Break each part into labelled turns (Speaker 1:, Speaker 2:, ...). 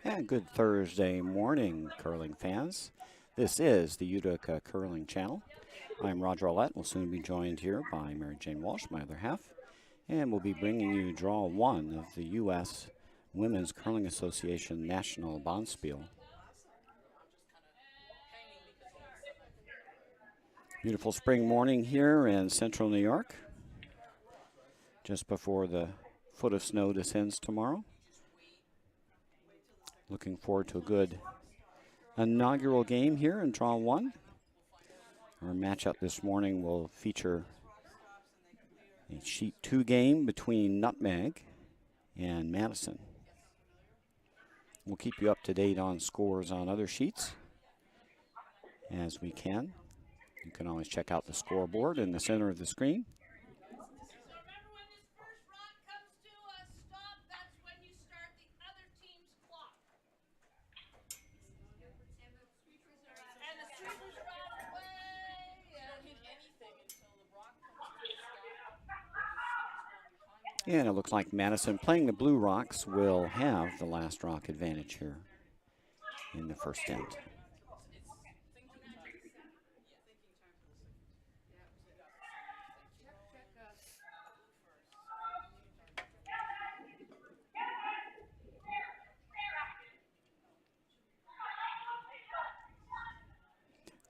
Speaker 1: And good Thursday morning, curling fans. This is the USWCA Curling Channel. I'm Roger Roulette. We'll soon be joined here by Mary Jane Walsh, my other half, and we'll be bringing you draw one of the U.S. Women's Curling Association National Bonspiel. Beautiful spring morning here in central New York, just before the foot of snow descends tomorrow. Looking forward to a good inaugural game here in draw one. Our matchup this morning will feature a sheet 2 game between Nutmeg and Madison. We'll keep you up to date on scores on other sheets as we can. You can always check out the scoreboard in the center of the screen. And it looks like Madison, playing the Blue Rocks, will have the last rock advantage here in the first end.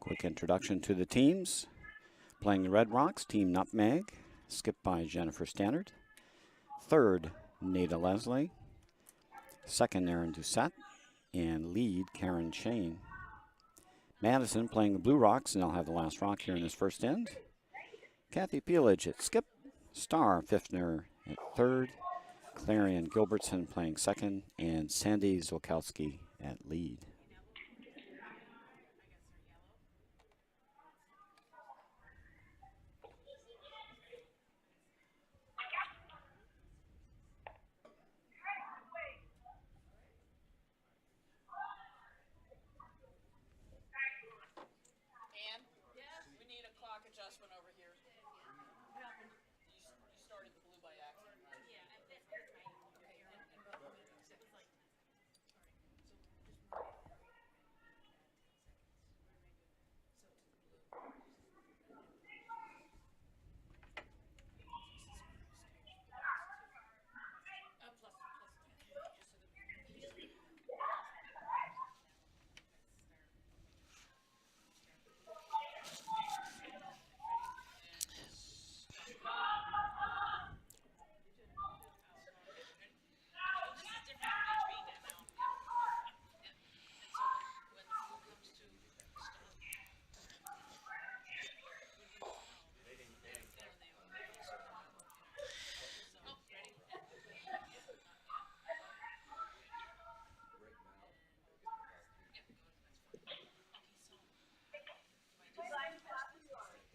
Speaker 1: Quick introduction to the teams. Playing the Red Rocks, Team Nutmeg, skipped by Jennifer Stannard. Third, Nada Leslie. Second, Erin Doucette. And lead, Karen Shane. Madison playing the Blue Rocks, and they'll have the last rock here in this first end. Kathy Peelage at skip. Star Pfiffner at third. Clarion Gilbertson playing second. And Sandy Zolkowski at lead.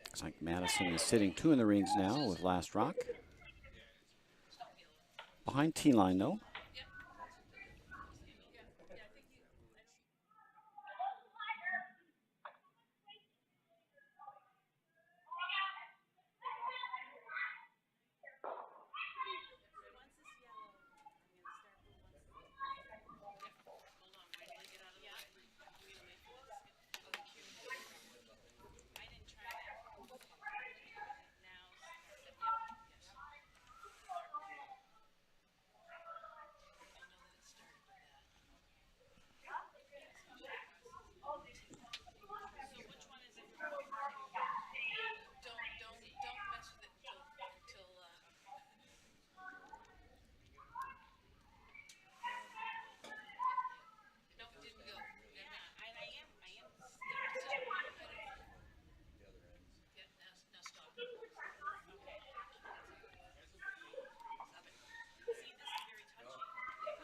Speaker 1: Looks like Madison is sitting 2 in the rings now with last rock. Behind T-line though.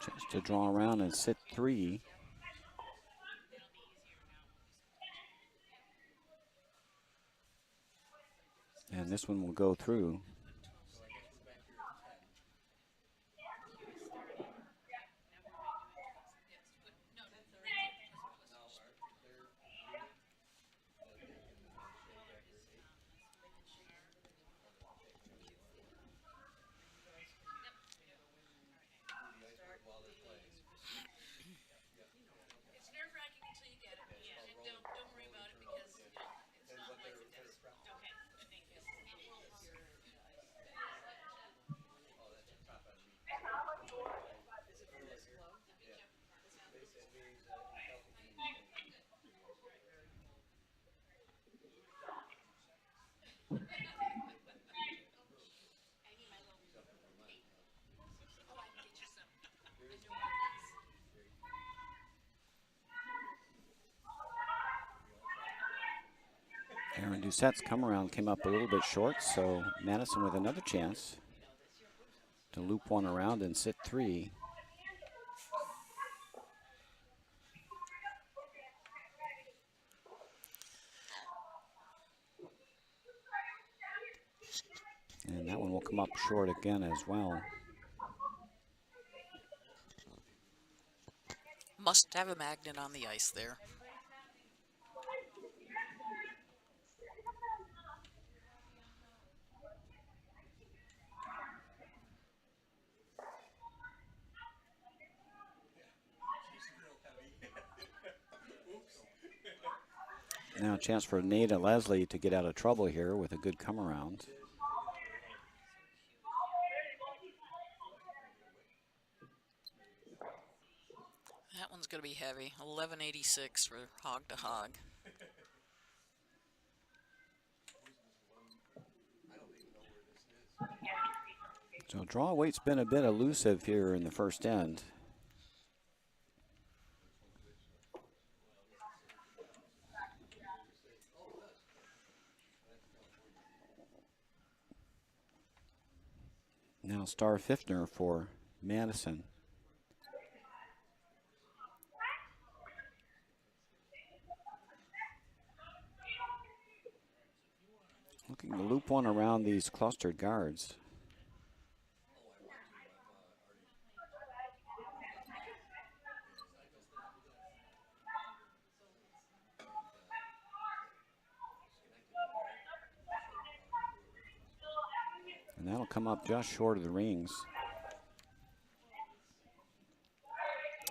Speaker 1: Just to draw around and sit 3. And this one will go through. Aaron Doucette's come around came up a little bit short, so Madison with another chance to loop one around and sit 3. And that one will come up short again as well.
Speaker 2: Must have a magnet on the ice there.
Speaker 1: Now a chance for Nada Leslie to get out of trouble here with a good come around.
Speaker 2: That one's going to be heavy. 1186 for hog to hog.
Speaker 1: So draw weight's been a bit elusive here in the first end. Now Star Fiftner for Madison. Looking to loop one around these clustered guards. And that'll come up just short of the rings.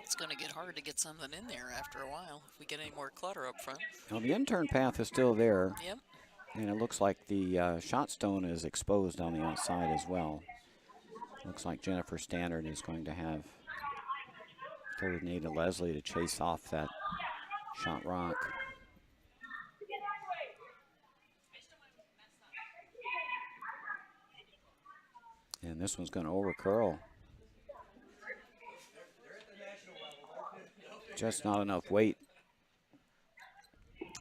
Speaker 2: It's going to get hard to get something in there after a while if we get any more clutter up front.
Speaker 1: Now the intern path is still there.
Speaker 2: Yep.
Speaker 1: And it looks like the shot stone is exposed on the outside as well. Looks like Jennifer Stannard is going to have third Nada Leslie to chase off that shot rock. And this one's going to over curl. Just not enough weight.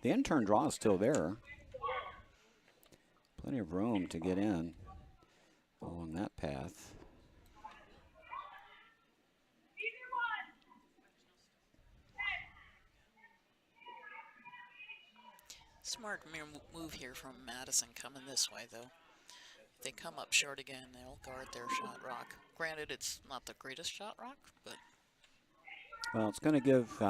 Speaker 1: The intern draw is still there. Plenty of room to get in along that path.
Speaker 2: Smart move here from Madison coming this way, though. If they come up short again, they'll guard their shot rock. Granted, it's not the greatest shot rock, but...
Speaker 1: Well, it's going to give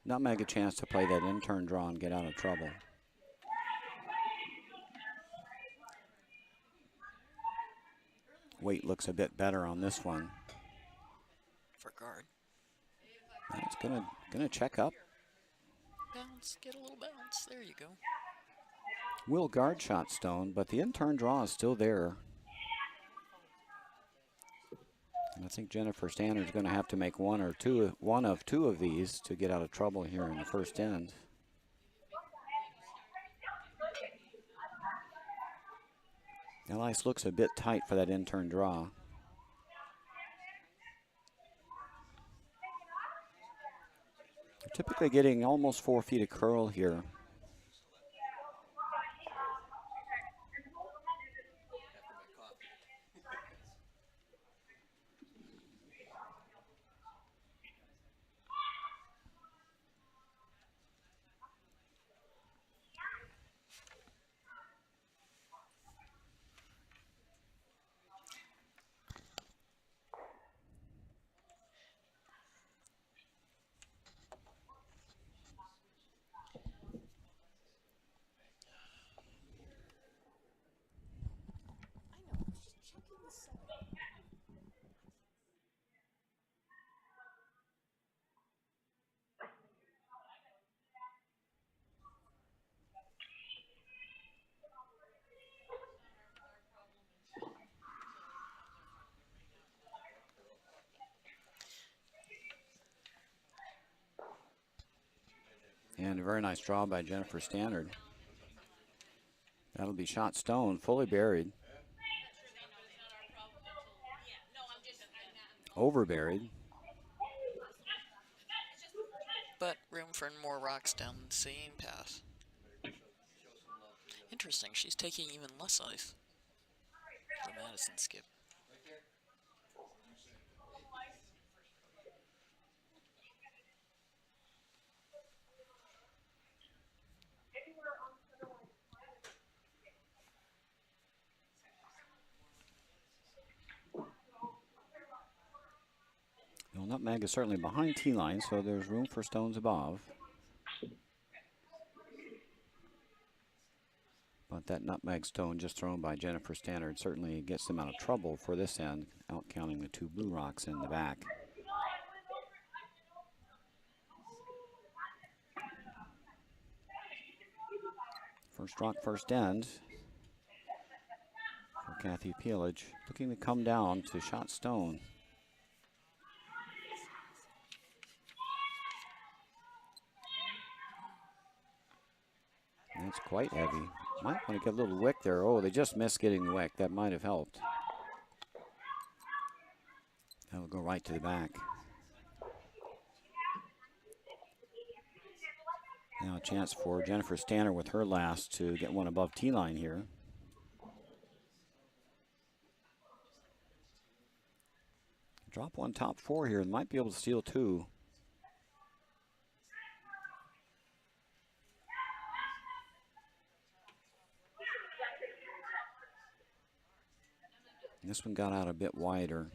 Speaker 1: Nutmeg a chance to play that intern draw and get out of trouble. Weight looks a bit better on this one.
Speaker 2: For guard.
Speaker 1: It's gonna check up.
Speaker 2: Bounce, get a little bounce. There you go.
Speaker 1: Will guard shot stone, but the intern draw is still there. And I think Jennifer Stannard's going to have to make one of two of these to get out of trouble here in the first end. The ice looks a bit tight for that intern draw. They're typically getting almost 4 feet of curl here. And a very nice draw by Jennifer Stannard. That'll be shot stone, fully buried. Over buried.
Speaker 2: But room for more rocks down the same path. Interesting, she's taking even less ice. The Madison skip.
Speaker 1: Well, Nutmeg is certainly behind tee line, so there's room for stones above. But that nutmeg stone just thrown by Jennifer Stannard certainly gets them out of trouble for this end, out counting the two blue rocks in the back. First rock, first end for Kathy Peelage, looking to come down to shot stone. That's quite heavy. Might want to get a little wick there. Oh, they just missed getting the wick. That might have helped. That'll go right to the back. Now a chance for Jennifer Stannard with her last to get one above tee line here. Drop one top four here. Might be able to steal two. This one got out a bit wider.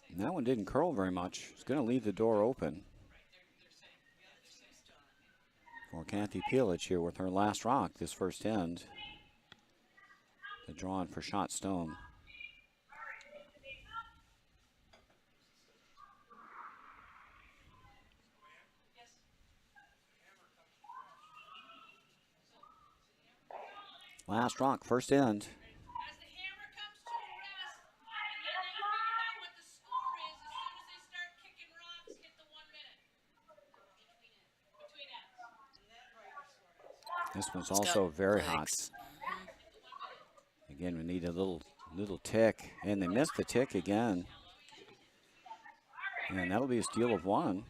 Speaker 1: And that one didn't curl very much. It's going to leave the door open for Kathy Peelage here with her last rock this first end. The drawing for shot stone. Last rock, first end. This one's also very hot. Again, we need a little tick, and they missed the tick again. And that'll be a steal of one.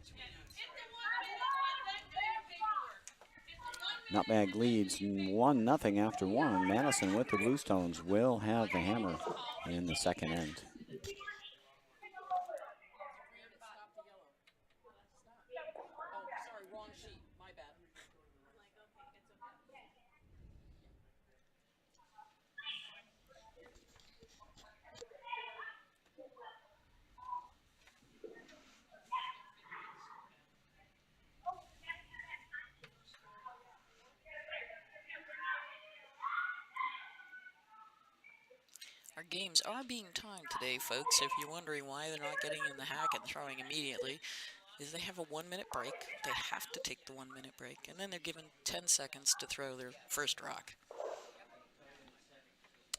Speaker 1: Nutmeg leads 1-0 after one. Madison with the Bluestones will have the hammer in the second end.
Speaker 2: Our games are being timed today, folks. If you're wondering why they're not getting in the hack and throwing immediately, is they have a 1-minute break. They have to take the 1-minute break, and then they're given 10 seconds to throw their first rock.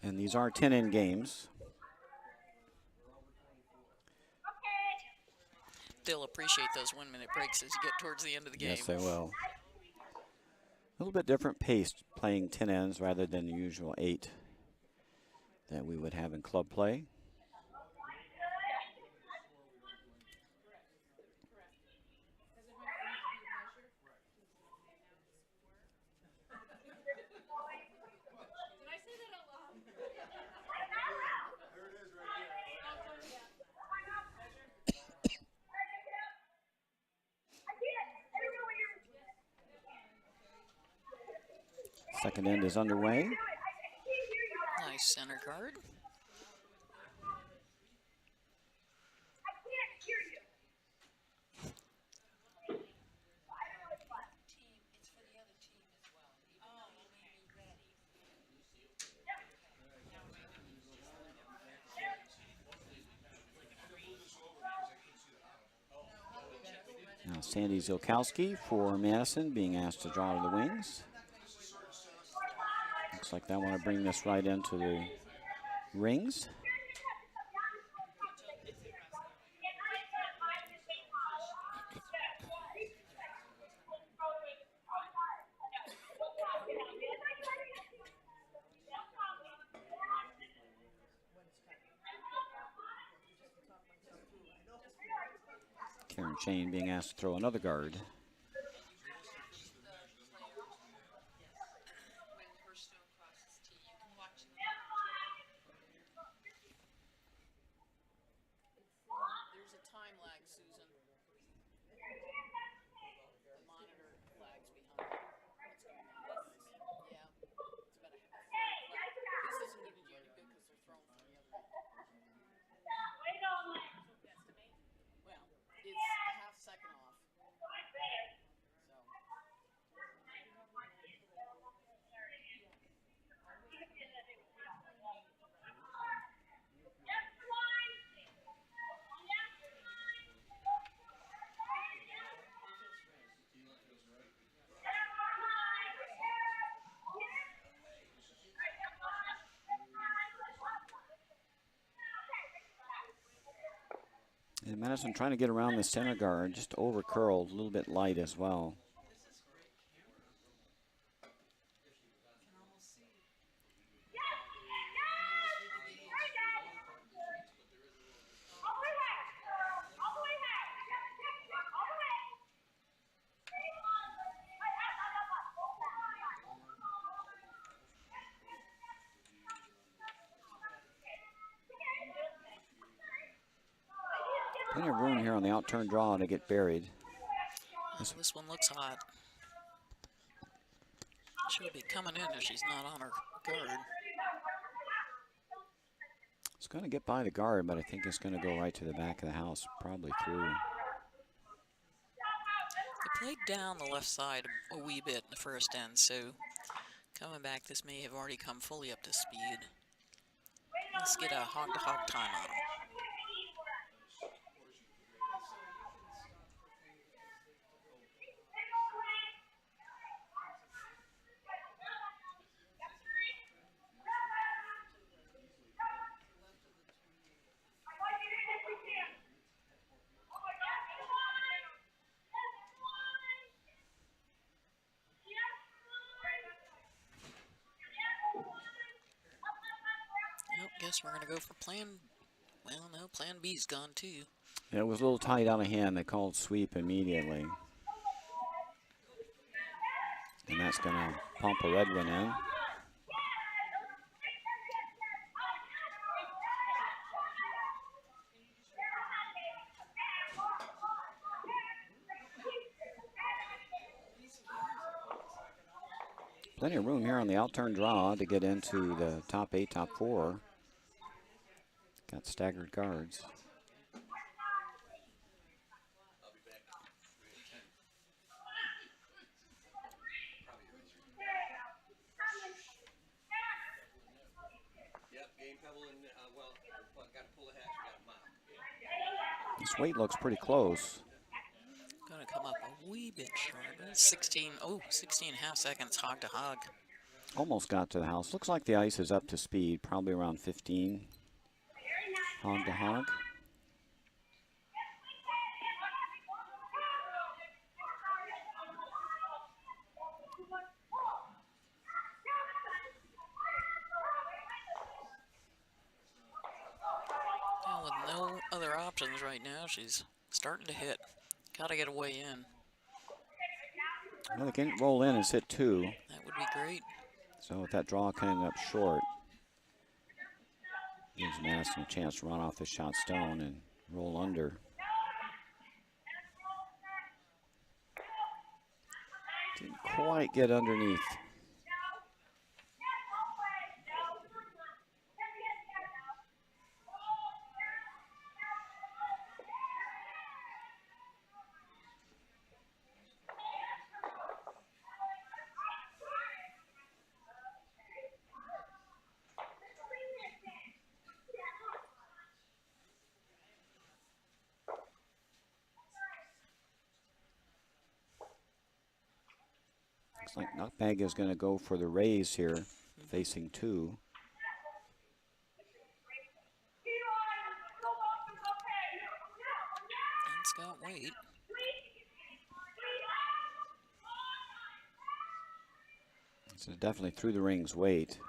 Speaker 1: And these are 10-in games.
Speaker 2: They'll appreciate those 1-minute breaks as you get towards the end of the game.
Speaker 1: Yes, they will. A little bit different pace playing 10 ends rather than the usual 8 that we would have in club play. Second end is underway.
Speaker 2: Nice center guard.
Speaker 1: Now Sandy Zilkowski for Madison being asked to draw to the wings. Looks like they want to bring this right into the rings. Karen Shane being asked to throw another guard. And Madison trying to get around the center guard, just over curled, a little bit light as well. Plenty of room here on the out-turn draw to get buried.
Speaker 2: This one looks hot. She'll be coming in if she's not on her guard.
Speaker 1: It's going to get by the guard, but I think it's going to go right to the back of the house, probably through.
Speaker 2: They played down the left side a wee bit in the first end, so coming back, this may have already come fully up to speed. Let's get a hog-to-hog time on them. Guess we're going to go for plan. Well, no, plan B's gone too.
Speaker 1: Yeah, it was a little tight out of hand. They called sweep immediately. And that's going to pump a red one in. Plenty of room here on the out-turn draw to get into the top 8, top 4. Got staggered guards. This weight looks pretty close.
Speaker 2: Going to come up a wee bit shorter. 16 and a half seconds hog to hog.
Speaker 1: Almost got to the house. Looks like the ice is up to speed, probably around 15. Hog to hog.
Speaker 2: Well, with no other options right now, she's starting to hit. Got to get a way in.
Speaker 1: Well, they can roll in and hit 2.
Speaker 2: That would be great.
Speaker 1: So if that draw coming up short, gives Madison a chance to run off the shot stone and roll under. Didn't quite get underneath. Looks like Nutmeg is going to go for the raise here, facing 2.
Speaker 2: And Scott Waite.
Speaker 1: This is definitely through the rings weight.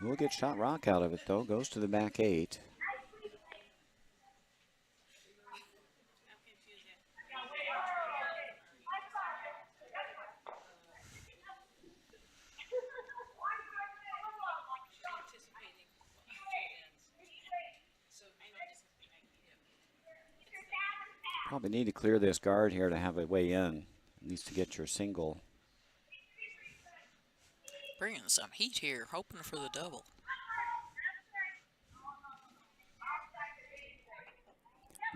Speaker 1: We'll get shot rock out of it, though. Goes to the back 8. Probably need to clear this guard here to have a way in, at least to get your single.
Speaker 2: Bringing some heat here, hoping for the double.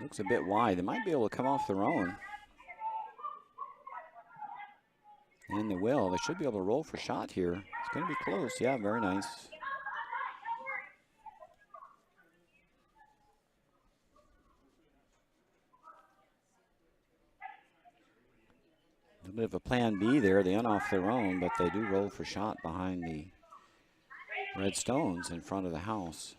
Speaker 1: Looks a bit wide. They might be able to come off their own. And they will. They should be able to roll for shot here. It's going to be close. Yeah, very nice. A little bit of a plan B there. They unoff their own, but they do roll for shot behind the red stones in front of the house.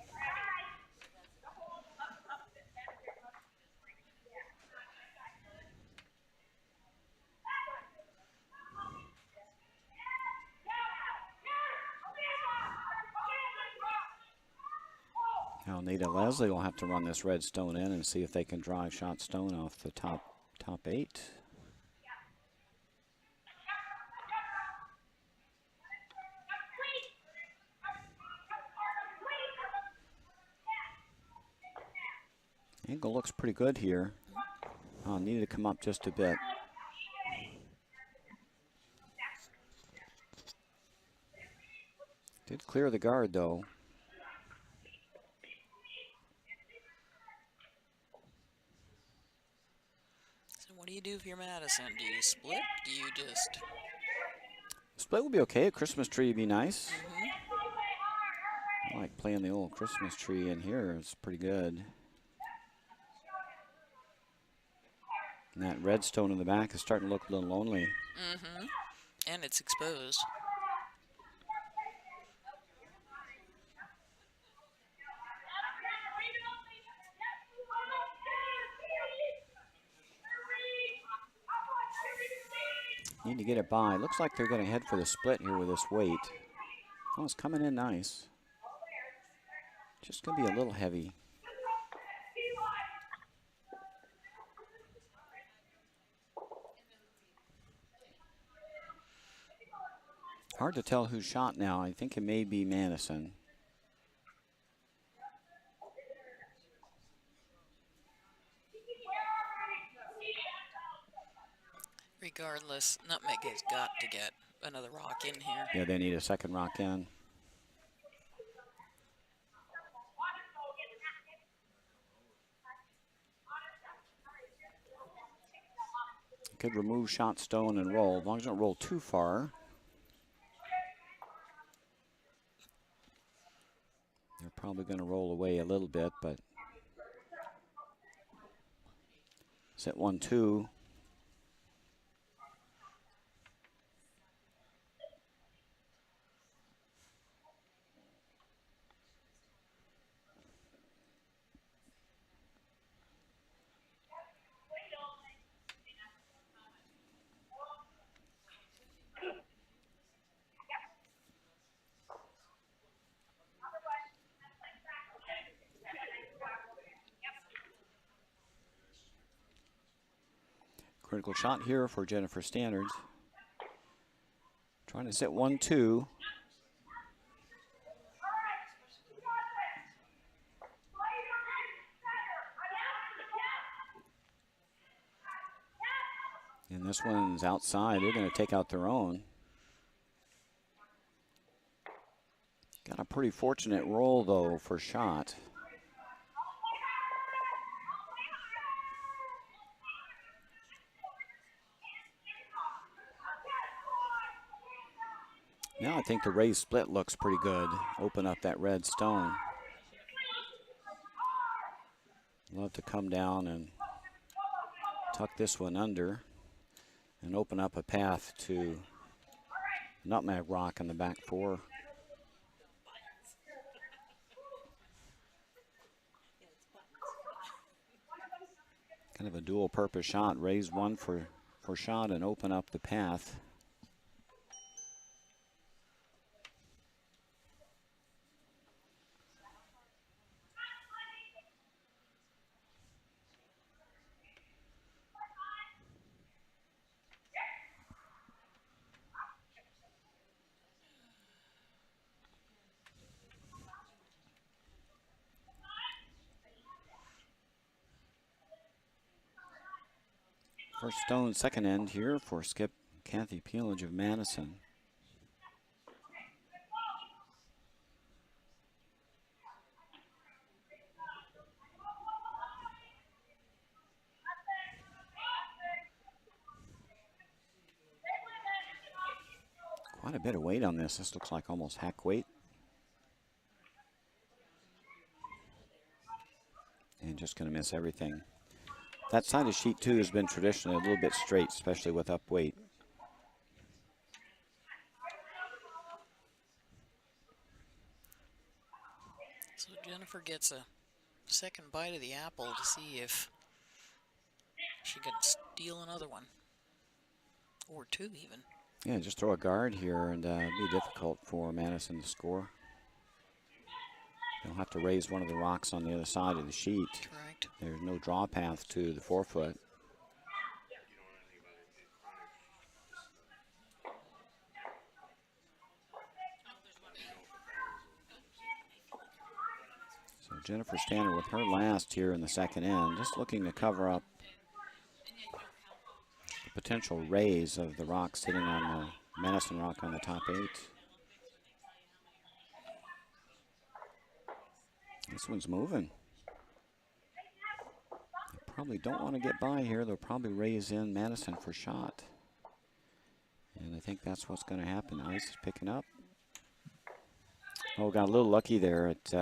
Speaker 1: Now Nita Leslie will have to run this red stone in and see if they can drive shot stone off the top 8. Angle looks pretty good here. Oh, needed to come up just a bit. Did clear the guard though.
Speaker 2: So what do you do if you're Madison? Do you split? Do you just...
Speaker 1: Split would be okay. A Christmas tree would be nice. I like playing the old Christmas tree in here. It's pretty good. And that red stone in the back is starting to look a little lonely.
Speaker 2: And it's exposed.
Speaker 1: Need to get it by. Looks like they're going to head for the split here with this weight. Oh, it's coming in nice. Just going to be a little heavy. Hard to tell who's shot now. I think it may be Madison.
Speaker 2: Regardless, Nutmeg has got to get another rock in here.
Speaker 1: Yeah, they need a second rock in. Could remove shot stone and roll, as long as you don't roll too far. They're probably going to roll away a little bit, but set 1-2. Critical shot here for Jennifer Standards. Trying to set 1-2. And this one's outside. They're going to take out their own. Got a pretty fortunate roll, though, for shot. Now I think the raised split looks pretty good. Open up that red stone. Love to come down and tuck this one under and open up a path to nutmeg rock in the back 4. Kind of a dual purpose shot. Raise one for shot and open up the path. First stone, second end here for skip Kathy Peelage of Madison. Quite a bit of weight on this. This looks like almost hack weight. And just going to miss everything. That side of sheet 2 has been traditionally a little bit straight, especially with up weight.
Speaker 2: So Jennifer gets a second bite of the apple to see if she can steal another one. Or 2 even.
Speaker 1: Yeah, just throw a guard here and it'd be difficult for Madison to score. They'll have to raise one of the rocks on the other side of the sheet.
Speaker 2: Correct.
Speaker 1: There's no draw path to the 4-foot. So Jennifer Stander with her last here in the second end, just looking to cover up the potential raise of the rock sitting on the Madison rock on the top 8. This one's moving. They probably don't want to get by here. They'll probably raise in Madison for shot. And I think that's what's going to happen. Ice is picking up. Oh, got a little lucky there. It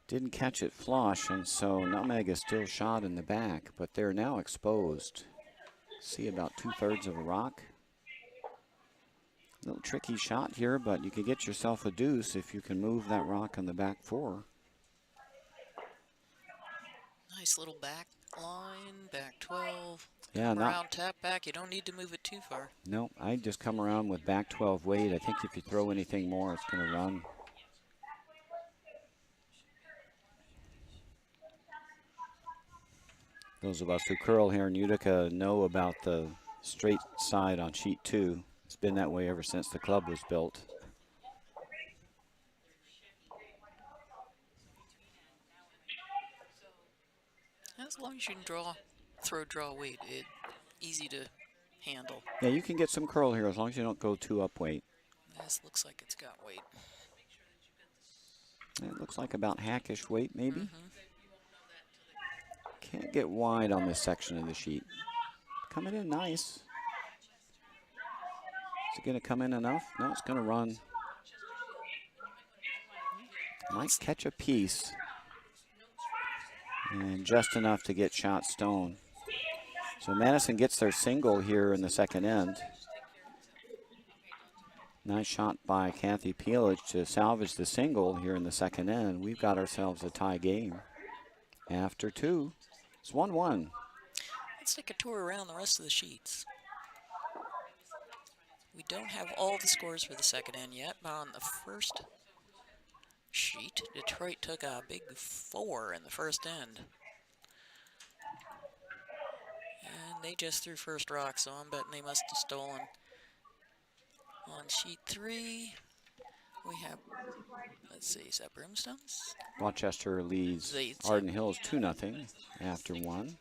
Speaker 1: didn't catch it flush, and so Nutmeg is still shot in the back, but they're now exposed. See about 2/3 of a rock. Little tricky shot here, but you could get yourself a deuce if you can move that rock on the back 4.
Speaker 2: Nice little back line, back 12.
Speaker 1: Yeah,
Speaker 2: come around, tap back. You don't need to move it too far.
Speaker 1: No, I just come around with back 12 weight. I think if you throw anything more, it's going to run. Those of us who curl here in Utica know about the straight side on sheet 2. It's been that way ever since the club was built.
Speaker 2: As long as you can draw weight, it's easy to handle.
Speaker 1: Yeah, you can get some curl here as long as you don't go too up weight.
Speaker 2: This looks like it's got weight.
Speaker 1: It looks like about hackish weight, maybe. Can't get wide on this section of the sheet. Coming in nice. Is it going to come in enough? No, it's going to run. Might catch a piece. And just enough to get shot stone. So Madison gets their single here in the second end. Nice shot by Kathy Peelage to salvage the single here in the second end. We've got ourselves a tie game. After 2, it's 1-1.
Speaker 2: Let's take a tour around the rest of the sheets. We don't have all the scores for the second end yet, but on the first sheet, Detroit took a big 4 in the first end. And they just threw first rock, so I'm betting they must have stolen. On sheet 3, we have, let's see, is that Broomstones?
Speaker 1: Rochester leads Arden Hills 2-0 after 1.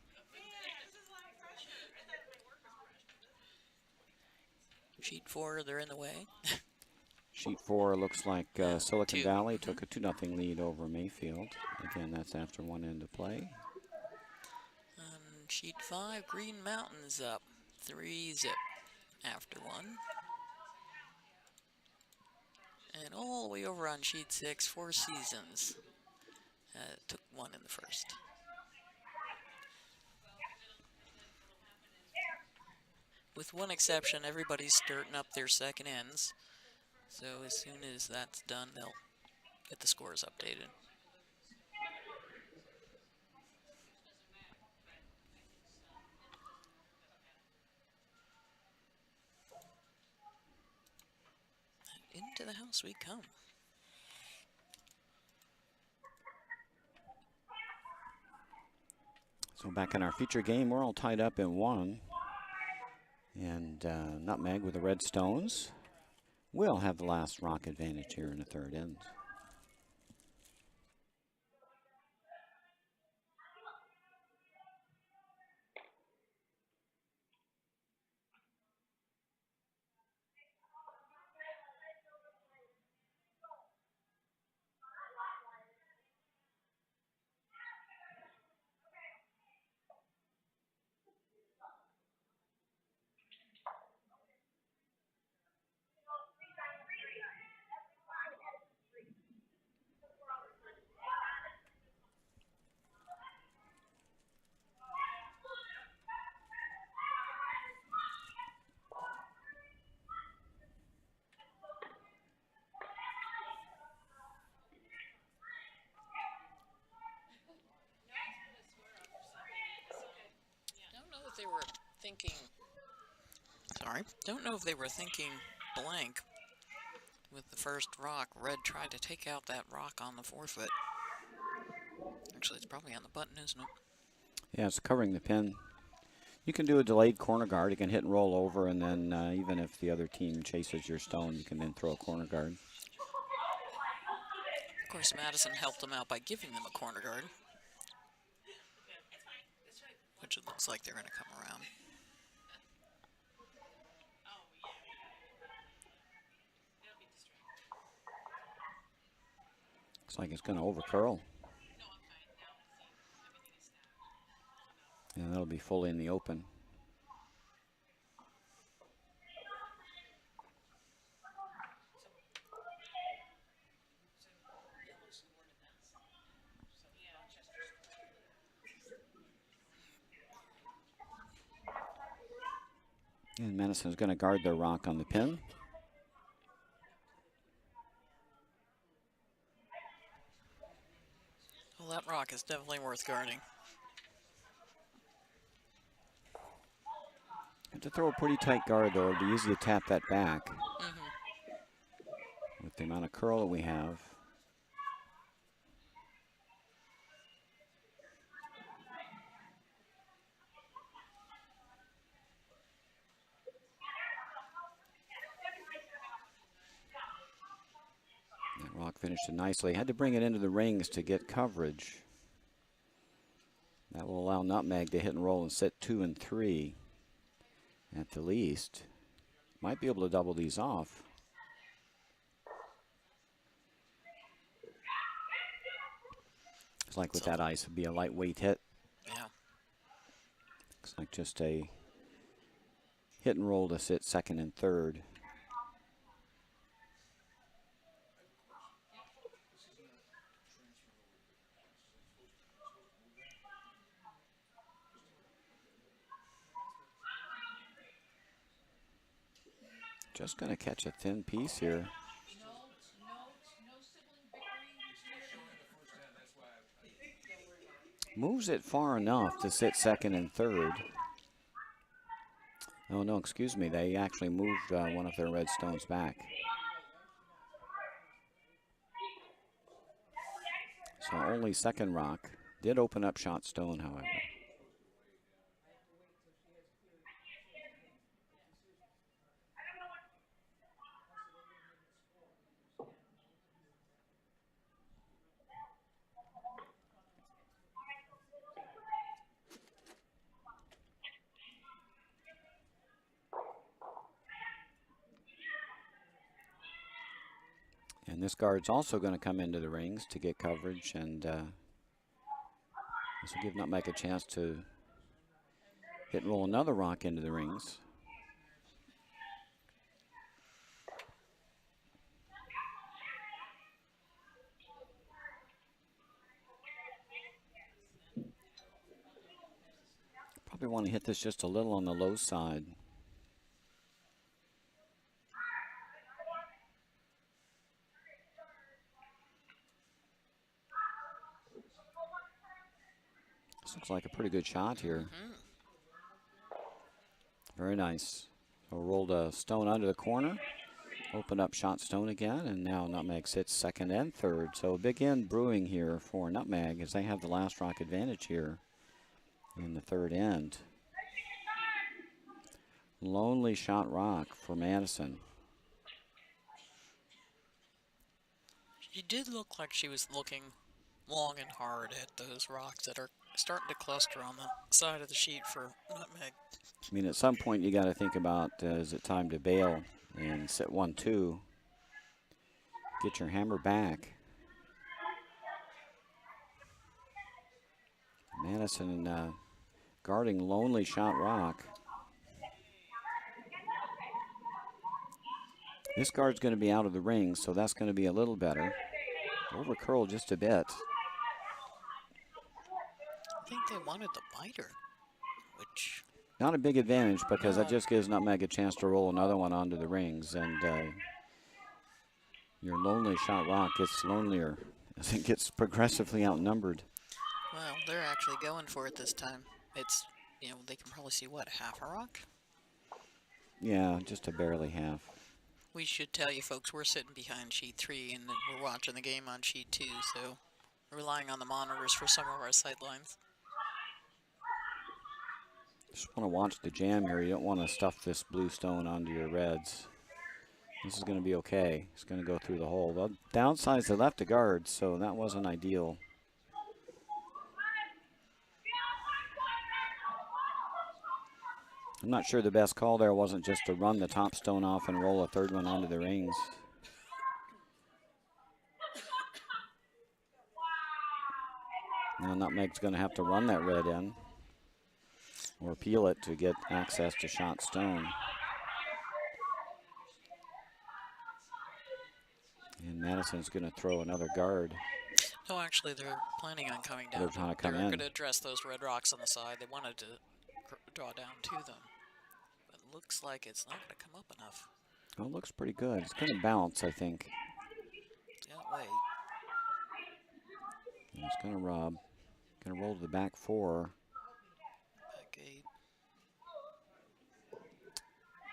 Speaker 2: Sheet 4, they're in the way.
Speaker 1: Sheet 4 looks like Silicon Valley took a 2-0 lead over Mayfield. Again, that's after 1 end of play.
Speaker 2: On sheet 5, Green Mountain's up 3-0 after 1. And all all the way over on sheet 6, Four Seasons. Took one in the first. With one exception, everybody's starting up their second ends. So as soon as that's done, they'll get the scores updated. And into the house we come.
Speaker 1: So back in our feature game, we're all tied up in 1. And Nutmeg with the red stones will have the last rock advantage here in the third end.
Speaker 2: Don't know if they were thinking blank with the first rock. Red tried to take out that rock on the forefoot. Actually, it's probably on the button, isn't it?
Speaker 1: Yeah, it's covering the pin. You can do a delayed corner guard. You can hit and roll over, and then even if the other team chases your stone, you can then throw a corner guard.
Speaker 2: Of course, Madison helped them out by giving them a corner guard, which it looks like they're going to come around.
Speaker 1: Looks like it's going to overcurl. And that'll be fully in the open. And Madison's going to guard their rock on the pin.
Speaker 2: Well, that rock is definitely worth guarding.
Speaker 1: Have to throw a pretty tight guard, though. It'd be easy to tap that back. With the amount of curl that we have. That rock finished it nicely. Had to bring it into the rings to get coverage. That will allow Nutmeg to hit and roll and sit 2 and 3 at the least. Might be able to double these off. Looks like with that ice, it'd be a lightweight hit.
Speaker 2: Yeah.
Speaker 1: Looks like just a hit and roll to sit second and third. Just going to catch a thin piece here. Moves it far enough to sit second and third. Oh, no, excuse me. They actually moved one of their red stones back. So only second rock. Did open up shot stone, however. And this guard's also going to come into the rings to get coverage, and this will give Nutmeg a chance to hit and roll another rock into the rings. Probably want to hit this just a little on the low side. This looks like a pretty good shot here. Very nice. So rolled a stone under the corner. Open up shot stone again, and now Nutmeg sits second and third. So a big end brewing here for Nutmeg as they have the last rock advantage here in the third end. Lonely shot rock for Madison.
Speaker 2: She did look like she was looking long and hard at those rocks that are starting to cluster on the side of the sheet for Nutmeg.
Speaker 1: I mean, at some point you got to think about, is it time to bail and sit 1-2? Get your hammer back. Madison guarding lonely shot rock. This guard's going to be out of the ring, so that's going to be a little better. Over curl just a bit.
Speaker 2: I think they wanted the biter, which...
Speaker 1: Not a big advantage because that just gives Nutmeg a chance to roll another one onto the rings, and your lonely shot rock gets lonelier as it gets progressively outnumbered.
Speaker 2: Well, they're actually going for it this time. It's, you know, they can probably see, what, half a rock?
Speaker 1: Yeah, just a barely half.
Speaker 2: We should tell you folks we're sitting behind sheet 3 and we're watching the game on sheet 2, so relying on the monitors for some of our sight lines.
Speaker 1: Just want to watch the jam here. You don't want to stuff this blue stone onto your reds. This is going to be okay. It's going to go through the hole. The downside is they left the guard, so that wasn't ideal. I'm not sure the best call there wasn't just to run the top stone off and roll a third one onto the rings. Now Nutmeg's going to have to run that red in or peel it to get access to shot stone. And Madison's going to throw another guard.
Speaker 2: No, actually, they're planning on coming down.
Speaker 1: They're trying to come in.
Speaker 2: They're going to address those red rocks on the side. They wanted to draw down to them. But it looks like it's not going to come up enough.
Speaker 1: Oh, it looks pretty good. It's going to bounce, I think.
Speaker 2: Yeah, wait.
Speaker 1: And it's going to rub. Going to roll to the back 4.
Speaker 2: Back 8.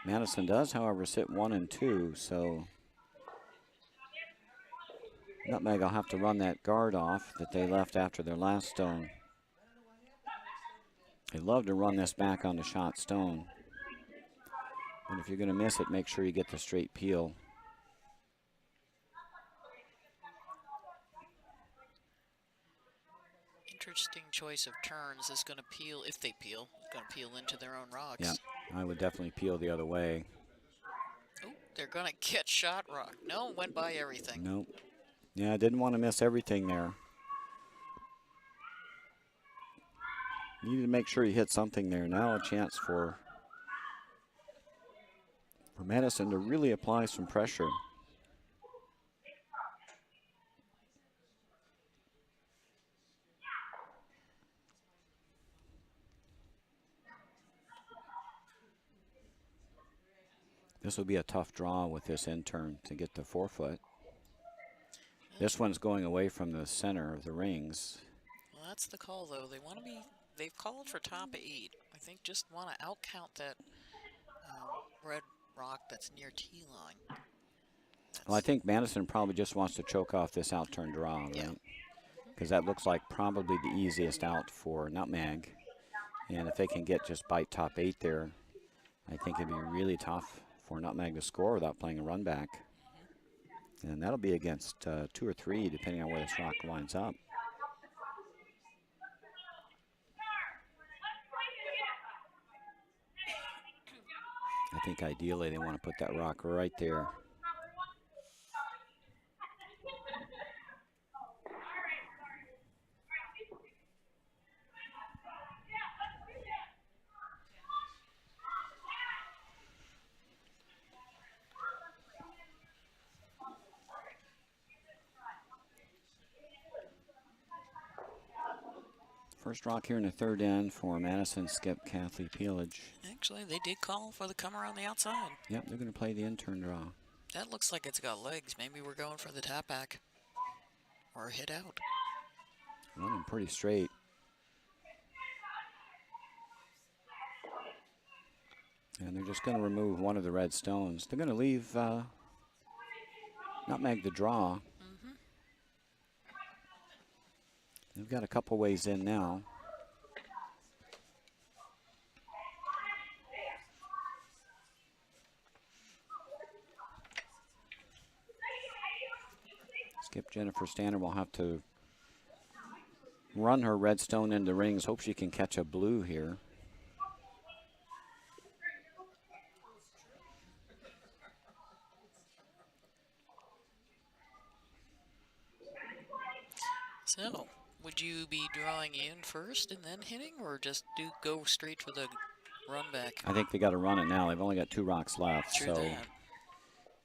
Speaker 1: Madison does, however, sit 1 and 2, so Nutmeg will have to run that guard off that they left after their last stone. They love to run this back on the shot stone. And if you're going to miss it, make sure you get the straight peel.
Speaker 2: Interesting choice of turns is going to peel, if they peel, going to peel into their own rocks.
Speaker 1: Yeah, I would definitely peel the other way.
Speaker 2: Oh, they're going to get shot rock. No, went by everything.
Speaker 1: Nope. Yeah, I didn't want to miss everything there. Needed to make sure you hit something there. Now a chance for Madison to really apply some pressure. This will be a tough draw with this in turn to get the 4-foot. This one's going away from the center of the rings.
Speaker 2: Well, that's the call, though. They want to be, they've called for top 8. I think just want to outcount that red rock that's near T-line.
Speaker 1: Well, I think Madison probably just wants to choke off this out-turn draw, right? Because that looks like probably the easiest out for Nutmeg. And if they can get just bite top 8 there, I think it'd be really tough for Nutmeg to score without playing a run back. And that'll be against 2 or 3, depending on where this rock lines up. I think ideally they want to put that rock right there. First rock here in the third end for Madison, Skip, Kathy, Peelage.
Speaker 2: Actually, they did call for the comer on the outside.
Speaker 1: Yep, they're going to play the intern draw.
Speaker 2: That looks like it's got legs. Maybe we're going for the tap back or a hit out.
Speaker 1: Running pretty straight. And they're just going to remove one of the red stones. They're going to leave Nutmeg the draw. They've got a couple ways in now. Skip Jennifer Standard will have to run her red stone into rings. Hope she can catch a blue here.
Speaker 2: So, would you be drawing in first and then hitting, or just go straight for the run back?
Speaker 1: I think they got to run it now. They've only got 2 rocks left.
Speaker 2: True
Speaker 1: so
Speaker 2: that.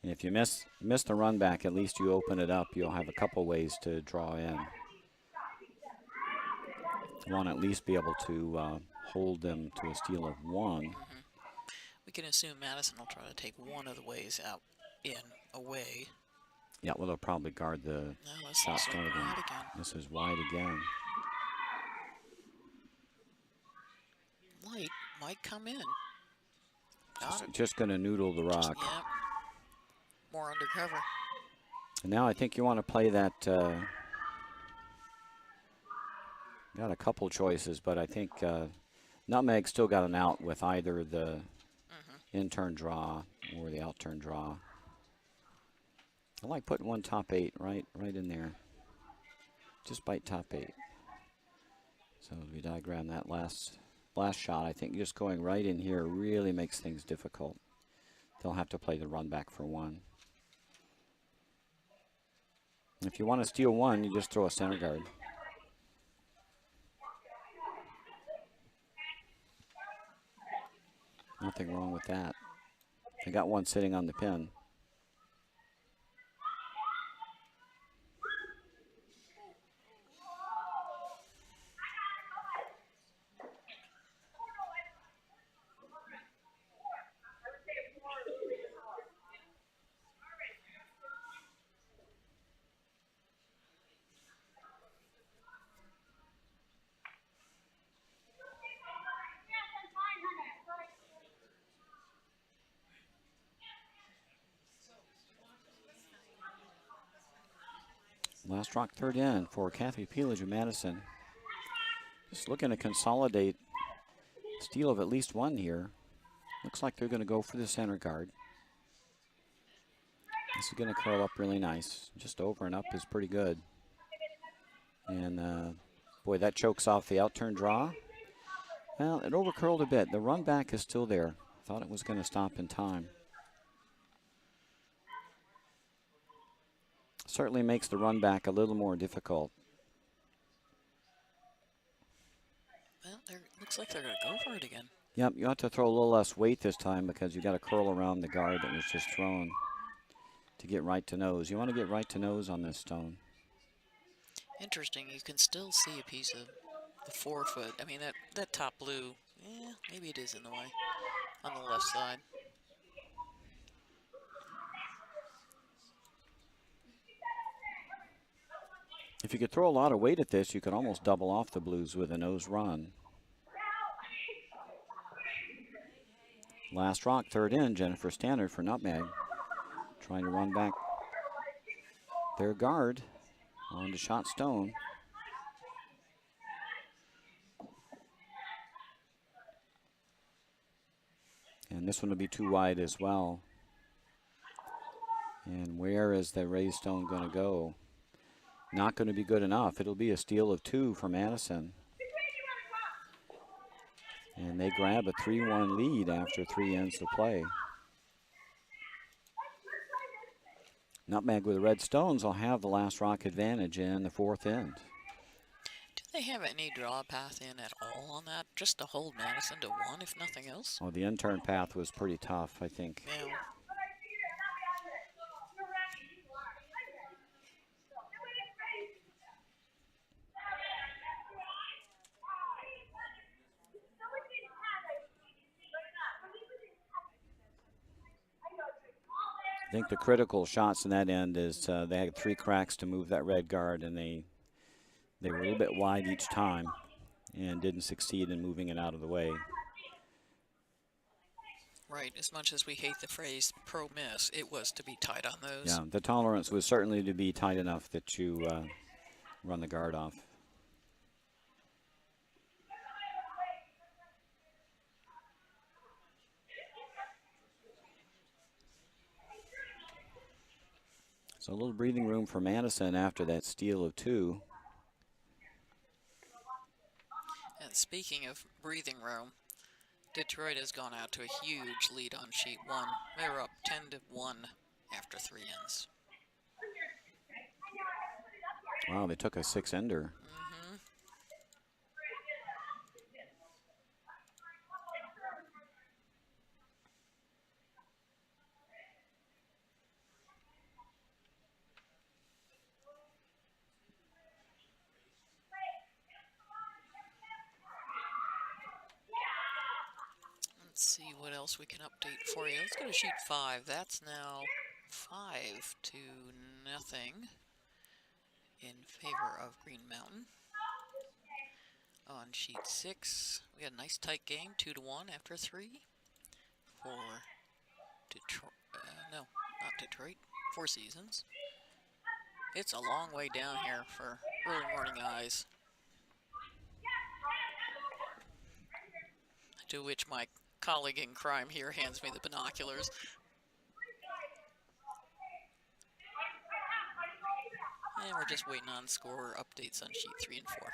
Speaker 1: if you miss the run back, at least you open it up. You'll have a couple ways to draw in. You want to at least be able to hold them to a steal of 1.
Speaker 2: We can assume Madison will try to take one of the ways out, in, away.
Speaker 1: Yeah, well, they'll probably guard the shot stone again. This is wide again.
Speaker 2: Light might come in.
Speaker 1: Just going to noodle the rock.
Speaker 2: Yeah. More undercover.
Speaker 1: And now I think you want to play that. Got a couple choices, but I think Nutmeg still got an out with either the in-turn draw or the out-turn draw. I like putting one top 8 right in there. Just bite top 8. So as we diagram that last shot, I think just going right in here really makes things difficult. They'll have to play the run back for 1. If you want to steal 1, you just throw a center guard. Nothing wrong with that. They got one sitting on the pin. Last rock third in for Kathy Peelage of Madison. Just looking to consolidate steal of at least 1 here. Looks like they're going to go for the center guard. This is going to curl up really nice. Just over and up is pretty good. And boy, that chokes off the out-turn draw. Well, it overcurled a bit. The run back is still there. Thought it was going to stop in time. Certainly makes the run back a little more difficult.
Speaker 2: Well, looks like they're going to go for it again.
Speaker 1: Yep, you have to throw a little less weight this time because you got to curl around the guard that was just thrown to get right to nose. You want to get right to nose on this stone.
Speaker 2: Interesting. You can still see a piece of the 4-foot. I mean, that top blue, maybe it is in the way on the left side.
Speaker 1: If you could throw a lot of weight at this, you could almost double off the blues with a nose run. Last rock, third in, Jennifer Standard for Nutmeg. Trying to run back their guard onto shot stone. And this one will be too wide as well. And where is the raised stone going to go? Not going to be good enough. It'll be a steal of 2 for Madison. And they grab a 3-1 lead after 3 ends of play. Nutmeg with the red stones will have the last rock advantage in the 4th end.
Speaker 2: Do they have any draw path in at all on that? Just to hold Madison to 1, if nothing else?
Speaker 1: Oh, the in-turn path was pretty tough, I think.
Speaker 2: Yeah.
Speaker 1: think the critical shots in that end is they had 3 cracks to move that red guard, and they were a little bit wide each time and didn't succeed in moving it out of the way.
Speaker 2: Right, as much as we hate the phrase pro miss, it was to be tight on those.
Speaker 1: Yeah, the tolerance was certainly to be tight enough that you run the guard off. So a little breathing room for Madison after that steal of 2.
Speaker 2: And speaking of breathing room, Detroit has gone out to a huge lead on sheet 1. They're up 10-1 after 3 ends.
Speaker 1: Wow, they took a 6-ender.
Speaker 2: Let's see what else we can update for you. Let's go to sheet 5. That's now 5-0 in favor of Green Mountain. On sheet 6, we got a nice tight game, 2-1 after 3 for Detroit. No, not Detroit. Four Seasons. It's a long way down here for early morning eyes. To which my colleague in crime here hands me the binoculars. And we're just waiting on score updates on sheet 3 and 4.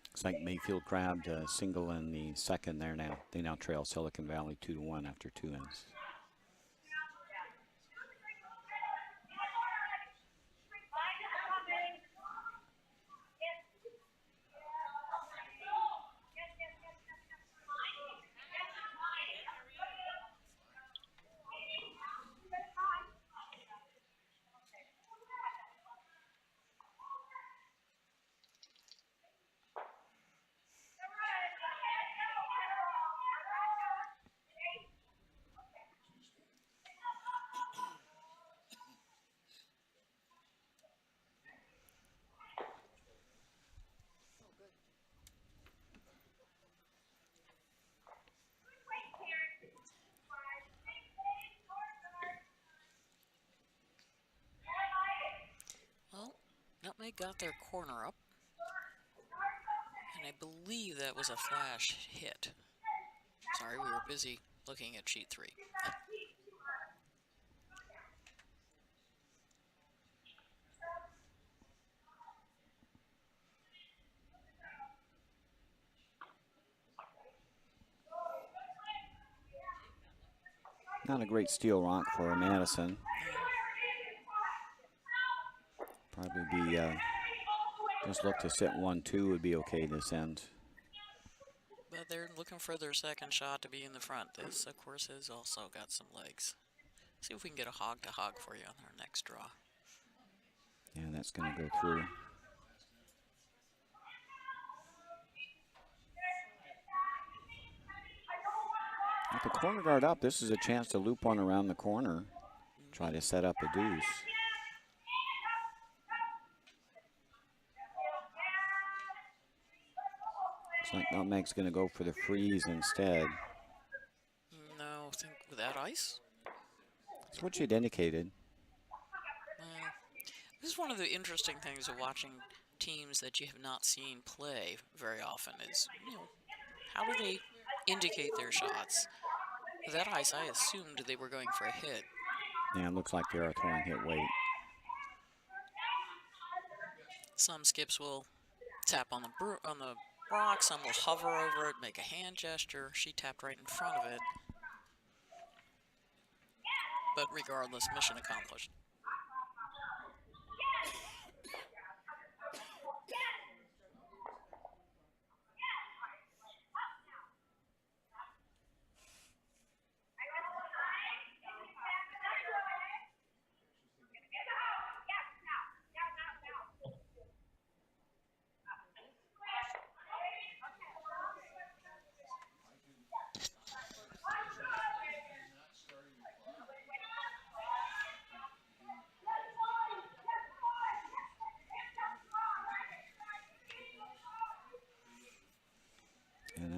Speaker 1: Looks like Mayfield grabbed a single in the second there now. They now trail Silicon Valley 2-1 after 2 ends. Nutmeg got their corner up, and I believe that was a flash hit. Sorry, we were busy looking at sheet 3. Not a great steal rock for Madison. Probably be just look to sit 1-2 would be okay this end.
Speaker 2: But they're looking for their second shot to be in the front. This, of course, has also got some legs. See if we can get a hog-to-hog for you on our next draw.
Speaker 1: Yeah, that's going to go through. With the corner guard up, this is a chance to loop one around the corner. Try to set up a deuce. Looks like Nutmeg's going to go for the freeze instead.
Speaker 2: No, I think without ice?
Speaker 1: That's what you'd indicated.
Speaker 2: This is one of the interesting things of watching teams that you have not seen play very often is, how do they indicate their shots? Without ice, I assumed they were going for a hit.
Speaker 1: Yeah, it looks like they are throwing hit weight.
Speaker 2: Some skips will tap on the rock, some will hover over it, make a hand gesture. She tapped right in front of it. But regardless, mission accomplished.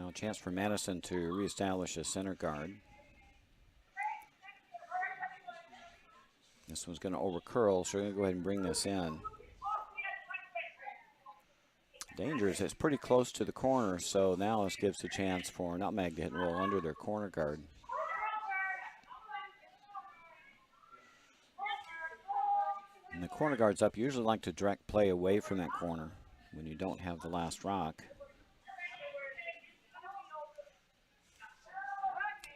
Speaker 1: Now a chance for Madison to reestablish a center guard. This one's going to overcurl, so we're going to go ahead and bring this in. Dangerous. It's pretty close to the corner, so now this gives a chance for Nutmeg to hit and roll under their corner guard. And the corner guards up usually like to direct play away from that corner when you don't have the last rock.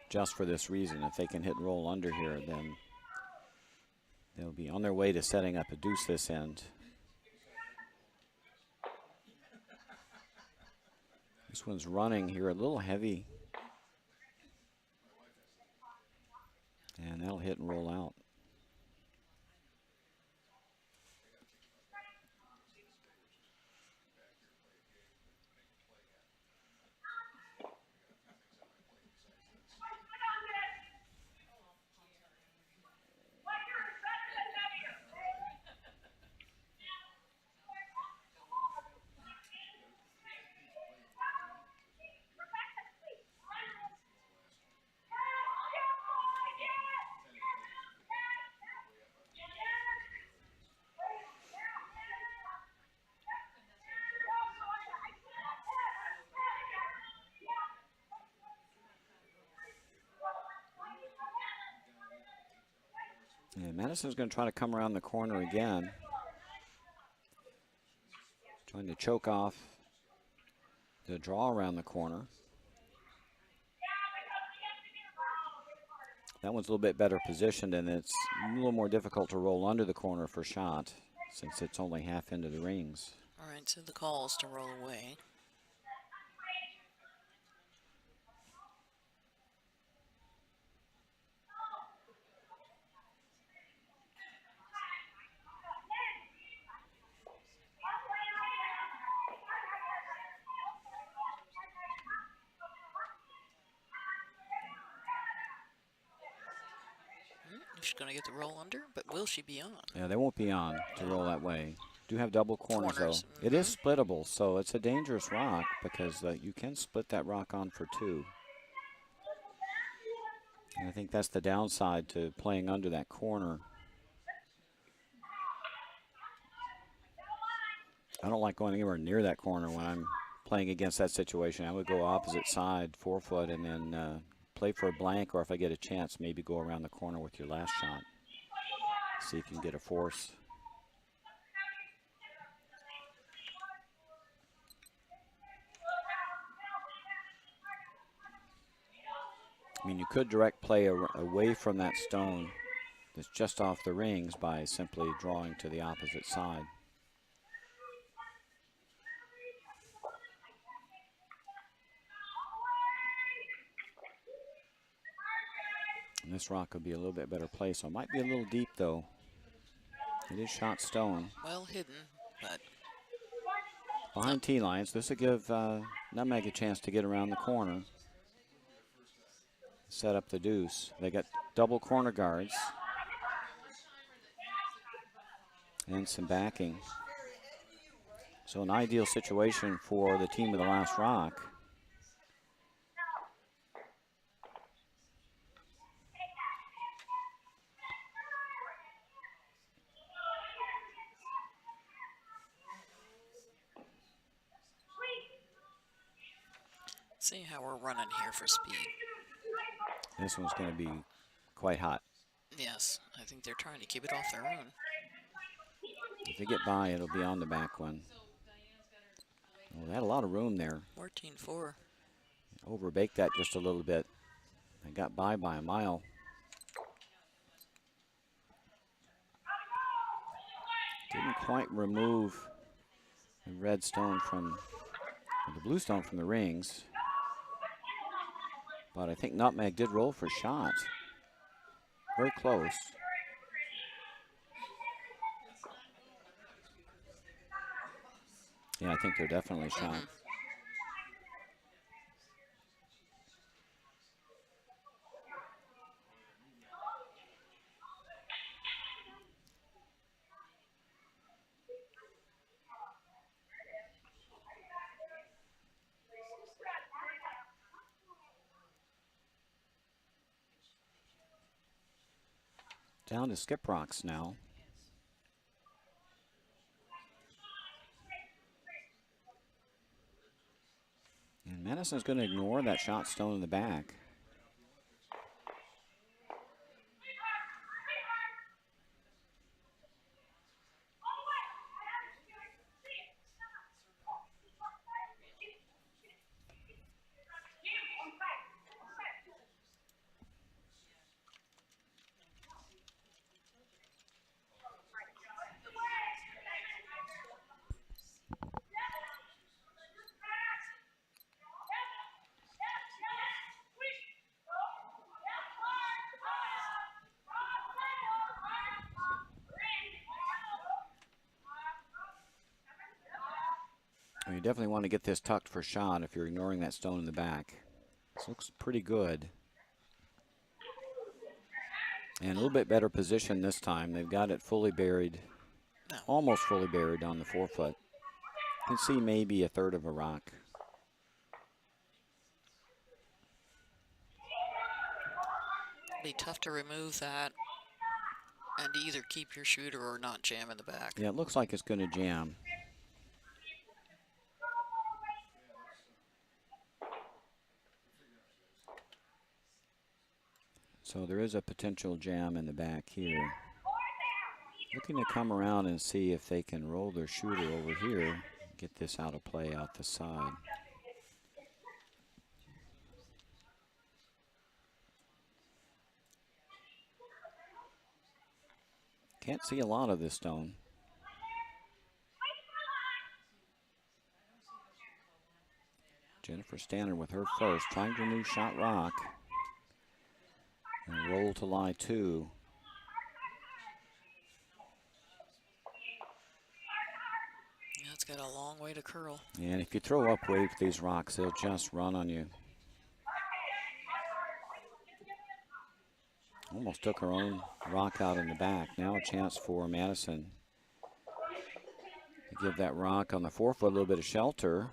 Speaker 1: Just for this reason, if they can hit and roll under here, then they'll be on their way to setting up a deuce this end. This one's running here a little heavy. And that'll hit and roll out. And Madison's going to try to come around the corner again. Trying to choke off the draw around the corner. That one's a little bit better positioned, and it's a little more difficult to roll under the corner for shot since it's only half into the rings.
Speaker 2: All right, so the call is to roll away. She's going to get the roll under, but will she be on?
Speaker 1: Yeah, they won't be on to roll that way. Do have double corners, though.
Speaker 2: Mm-hmm.
Speaker 1: It is splittable, so it's a dangerous rock because you can split that rock on for two. And I think that's the downside to playing under that corner. I don't like going anywhere near that corner when I'm playing against that situation. I would go opposite side, 4 foot, and then play for a blank, or if I get a chance, maybe go around the corner with your last shot. See if you can get a force. I mean, you could direct play away from that stone that's just off the rings by simply drawing to the opposite side. And this rock would be a little bit better place, so it might be a little deep, though. It is shot stone.
Speaker 2: Well hidden, but
Speaker 1: behind tee lines. This will give Nutmeg a chance to get around the corner. Set up the deuce. They got double corner guards. And some backing. So an ideal situation for the team with the last rock.
Speaker 2: See how we're running here for speed.
Speaker 1: This one's going to be quite hot.
Speaker 2: Yes, I think they're trying to keep it off their own.
Speaker 1: If they get by, it'll be on the back one. Well, they had a lot of room there.
Speaker 2: 14-4.
Speaker 1: Overbaked that just a little bit. They got by a mile. Didn't quite remove the red stone from, or the blue stone from the rings. But I think Nutmeg did roll for shot. Very close. Yeah, I think they're definitely shot. Down to skip rocks now. And Madison's going to ignore that shot stone in the back. You definitely want to get this tucked for shot if you're ignoring that stone in the back. This looks pretty good. And a little bit better position this time. They've got it fully buried, almost fully buried on the forefoot. You can see maybe a third of a rock.
Speaker 2: It'll be tough to remove that and either keep your shooter or not jam in the back.
Speaker 1: Yeah, it looks like it's going to jam. So there is a potential jam in the back here. Looking to come around and see if they can roll their shooter over here, get this out of play out the side. Can't see a lot of this stone. Jennifer Stannard with her first, trying to remove shot rock. And roll to lie 2.
Speaker 2: Yeah, it's got a long way to curl.
Speaker 1: And if you throw up weight with these rocks, they'll just run on you. Almost took her own rock out in the back. Now a chance for Madison to give that rock on the forefoot a little bit of shelter.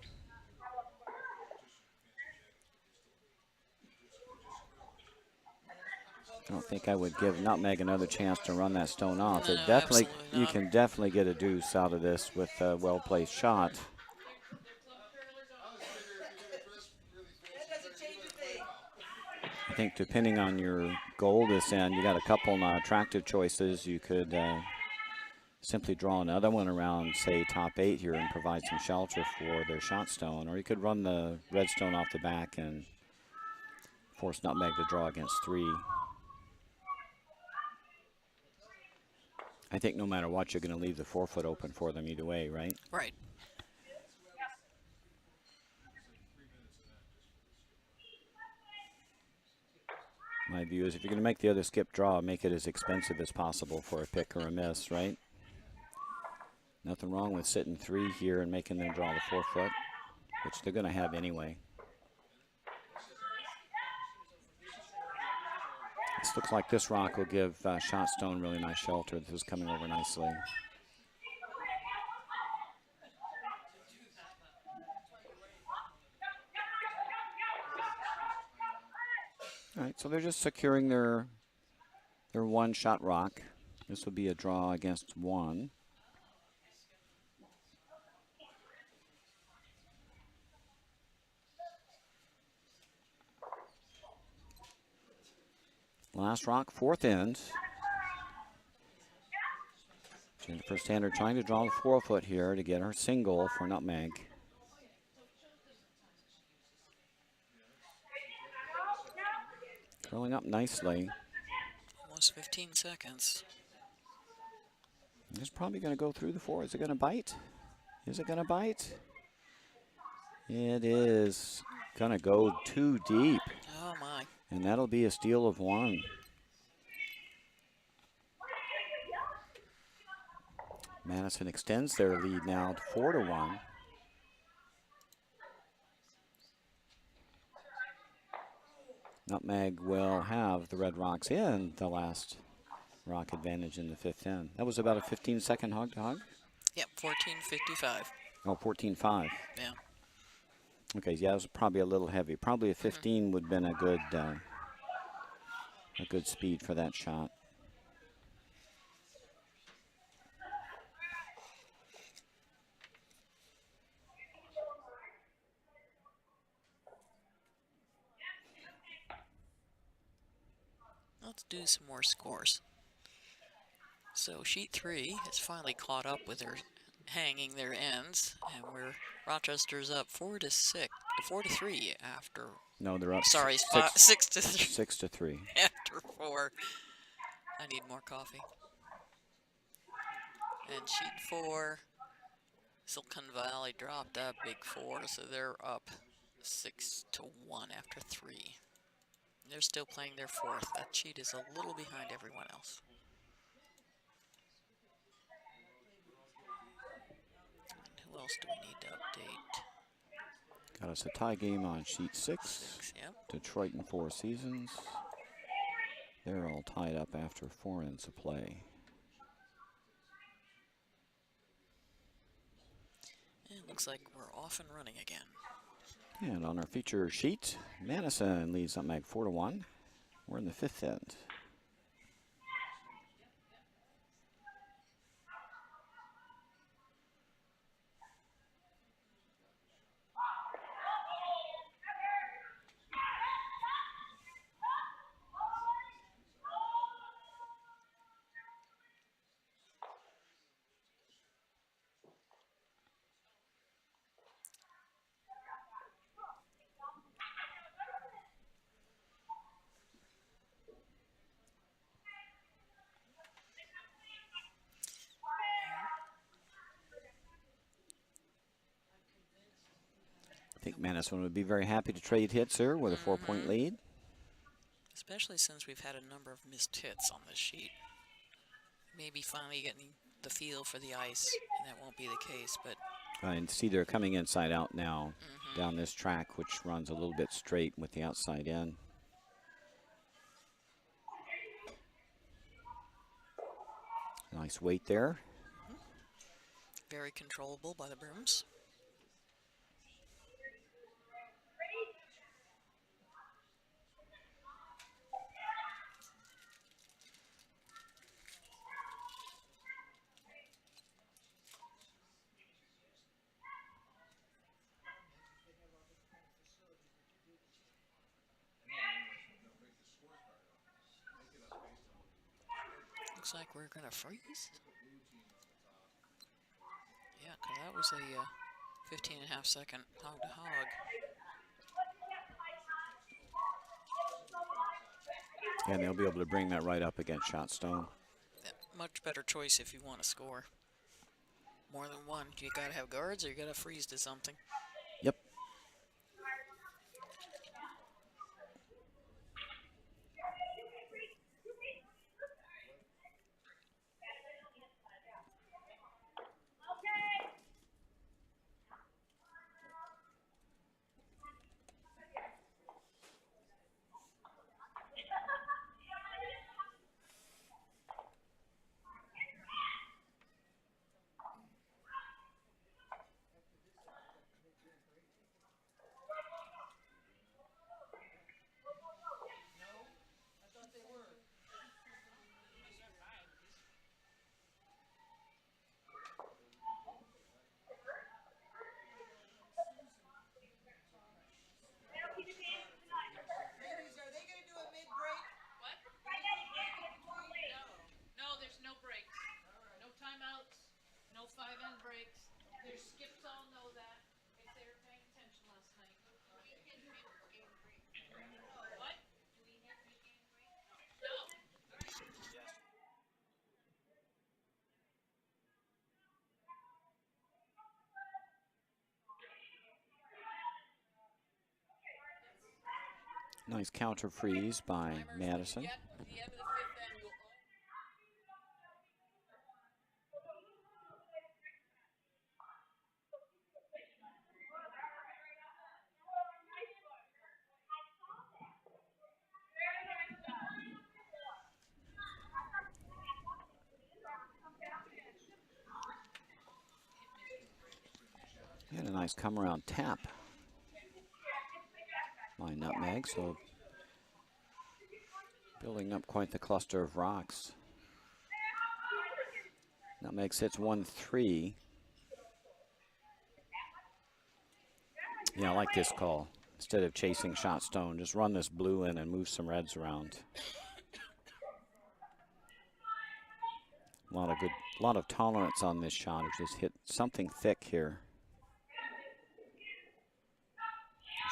Speaker 1: I don't think I would give Nutmeg another chance to run that stone off.
Speaker 2: No,
Speaker 1: definitely,
Speaker 2: absolutely
Speaker 1: you
Speaker 2: not.
Speaker 1: can definitely get a deuce out of this with a well-placed shot. I think depending on your goal this end, you got a couple attractive choices. You could simply draw another one around, say, top 8 here and provide some shelter for their shot stone. Or you could run the red stone off the back and force Nutmeg to draw against 3. I think no matter what, you're going to leave the forefoot open for them either way, right?
Speaker 2: Right.
Speaker 1: My view is if you're going to make the other skip draw, make it as expensive as possible for a pick or a miss, right? Nothing wrong with sitting 3 here and making them draw the forefoot, which they're going to have anyway. This looks like this rock will give shot stone really nice shelter. This is coming over nicely. All right, so they're just securing their one-shot rock. This will be a draw against 1. Last rock, 4th end. Jennifer Stannard trying to draw the forefoot here to get her single for Nutmeg. Curling up nicely.
Speaker 2: Almost 15 seconds.
Speaker 1: It's probably going to go through the 4. Is it going to bite? Is it going to bite? It is going to go too deep.
Speaker 2: Oh, my.
Speaker 1: And that'll be a steal of 1. Madison extends their lead now to 4-1. Nutmeg will have the red rocks in the last rock advantage in the 5th end. That was about a 15-second hog to hog?
Speaker 2: Yep, 14:55.
Speaker 1: Oh, 14-5.
Speaker 2: Yeah.
Speaker 1: Okay, yeah, it was probably a little heavy. Probably a 15 would have been a good speed for that shot.
Speaker 2: let's do some more scores. So sheet 3 has finally caught up with their hanging their ends, and Rochester's up 4-3 after.
Speaker 1: No, they're up.
Speaker 2: Sorry, 6-3.
Speaker 1: 6-3
Speaker 2: after 4. I need more coffee. And sheet 4, Silicon Valley dropped that big 4, so they're up 6-1 after 3. They're still playing their 4th. That sheet is a little behind everyone else. And who else do we need to update?
Speaker 1: Got us a tie game on sheet 6.
Speaker 2: Yep.
Speaker 1: Detroit and Four Seasons. They're all tied up after 4 ends of play.
Speaker 2: It looks like we're off and running again.
Speaker 1: And on our feature sheet, Madison leads Nutmeg 4-1. We're in the 5th end. I think Madison would be very happy to trade hits here with a 4-point lead.
Speaker 2: Especially since we've had a number of missed hits on this sheet. Maybe finally getting the feel for the ice, and that won't be the case, but...
Speaker 1: And see they're coming inside out now down this track, which runs a little bit straight with the outside in. Nice weight there.
Speaker 2: Very controllable by the brooms. Looks like we're gonna freeze. Yeah, because that was a 15.5 second hog to hog.
Speaker 1: And they'll be able to bring that right up against Shotstone.
Speaker 2: Yeah, much better choice if you want to score. More than one. You gotta have guards or you gotta freeze to something.
Speaker 1: Yep. Nice counter freeze by Madison. And a nice come around tap by Nutmeg, so building up quite the cluster of rocks. Nutmeg sits 1-3. Yeah, I like this call. Instead of chasing Shotstone, just run this blue in and move some reds around. A lot of tolerance on this shot. It just hit something thick here.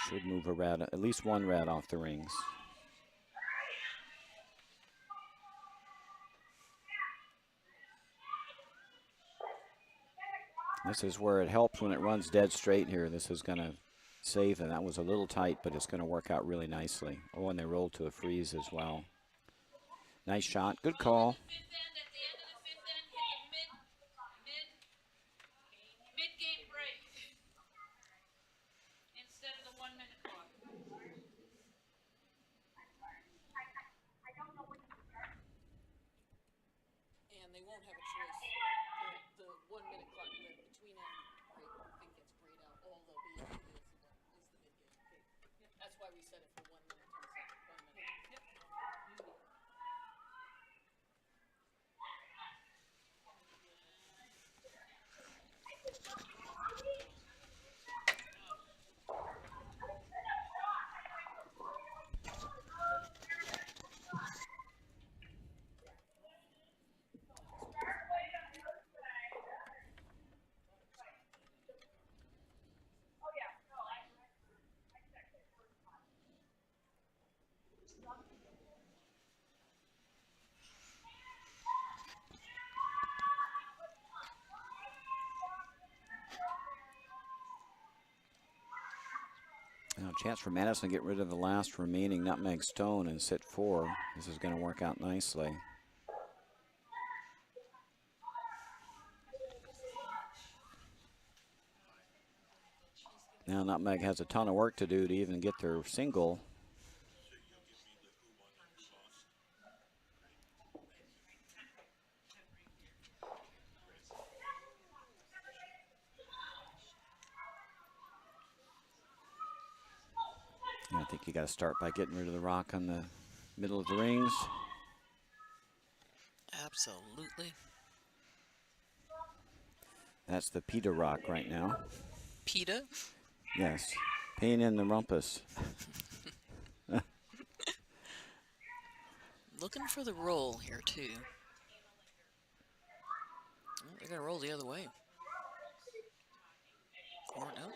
Speaker 1: Should move a red, at least one red off the rings. This is where it helps when it runs dead straight here. This is going to save, and that was a little tight, but it's going to work out really nicely. Oh, and they rolled to a freeze as well. Nice shot. Good call.
Speaker 2: And they won't have a choice. The 1 minute clock, the between end break thing gets grayed out. All they'll be able to do is the mid game. That's why we set it for 1 minute, 10 seconds. 1 minute. Yep.
Speaker 1: Now a chance for Madison to get rid of the last remaining nutmeg stone and sit 4. This is going to work out nicely. Now Nutmeg has a ton of work to do to even get their single. I think you got to start by getting rid of the rock on the middle of the rings.
Speaker 2: Absolutely.
Speaker 1: That's the PETA rock right now.
Speaker 2: PETA?
Speaker 1: Yes. Pain in the rumpus.
Speaker 2: Looking for the roll here, too. Well, they're going to roll the other way. Or no?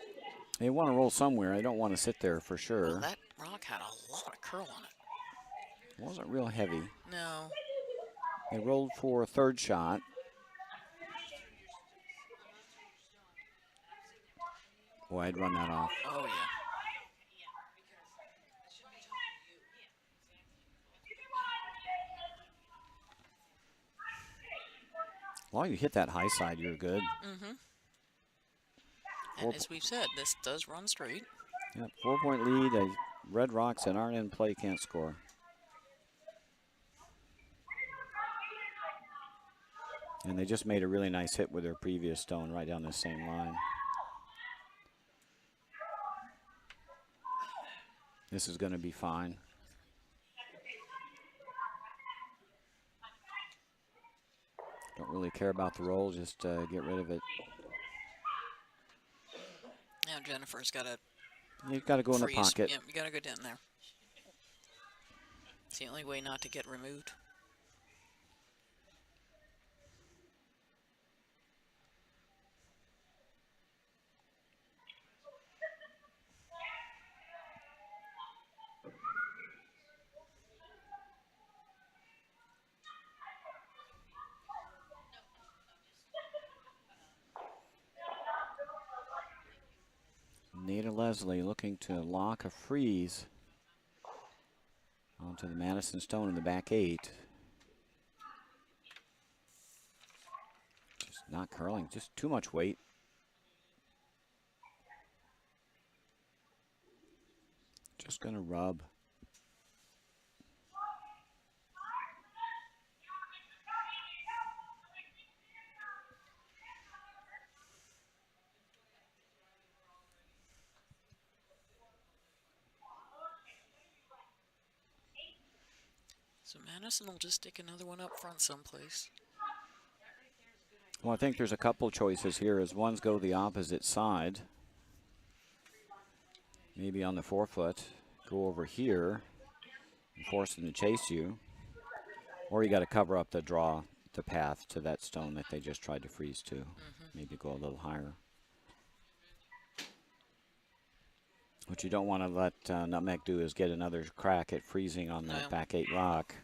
Speaker 1: They want to roll somewhere. They don't want to sit there for sure.
Speaker 2: Well, that rock had a lot of curl on it.
Speaker 1: It wasn't real heavy.
Speaker 2: No.
Speaker 1: They rolled for a third shot. Boy, I'd run that off.
Speaker 2: Oh, yeah.
Speaker 1: As long as you hit that high side, you're good.
Speaker 2: Mm-hmm. And as we've said, this does run straight.
Speaker 1: Yep, 4-point lead. Red rocks that aren't in play can't score. And they just made a really nice hit with their previous stone right down the same line. This is going to be fine. Don't really care about the roll, just get rid of it.
Speaker 2: Now Jennifer's got to
Speaker 1: You've got to go in the pocket.
Speaker 2: Yeah, you got to go down there. It's the only way not to get removed.
Speaker 1: Nada Leslie looking to lock a freeze onto the Madison stone in the back 8. Just not curling, just too much weight. Just going to rub.
Speaker 2: So Madison will just stick another one up front someplace.
Speaker 1: Well, I think there's a couple choices here as ones go the opposite side. Maybe on the 4-foot, go over here and force them to chase you. Or you got to cover up the draw the path to that stone that they just tried to freeze to. Maybe go a little higher. What you don't want to let Nutmeg do is get another crack at freezing on that back 8 rock.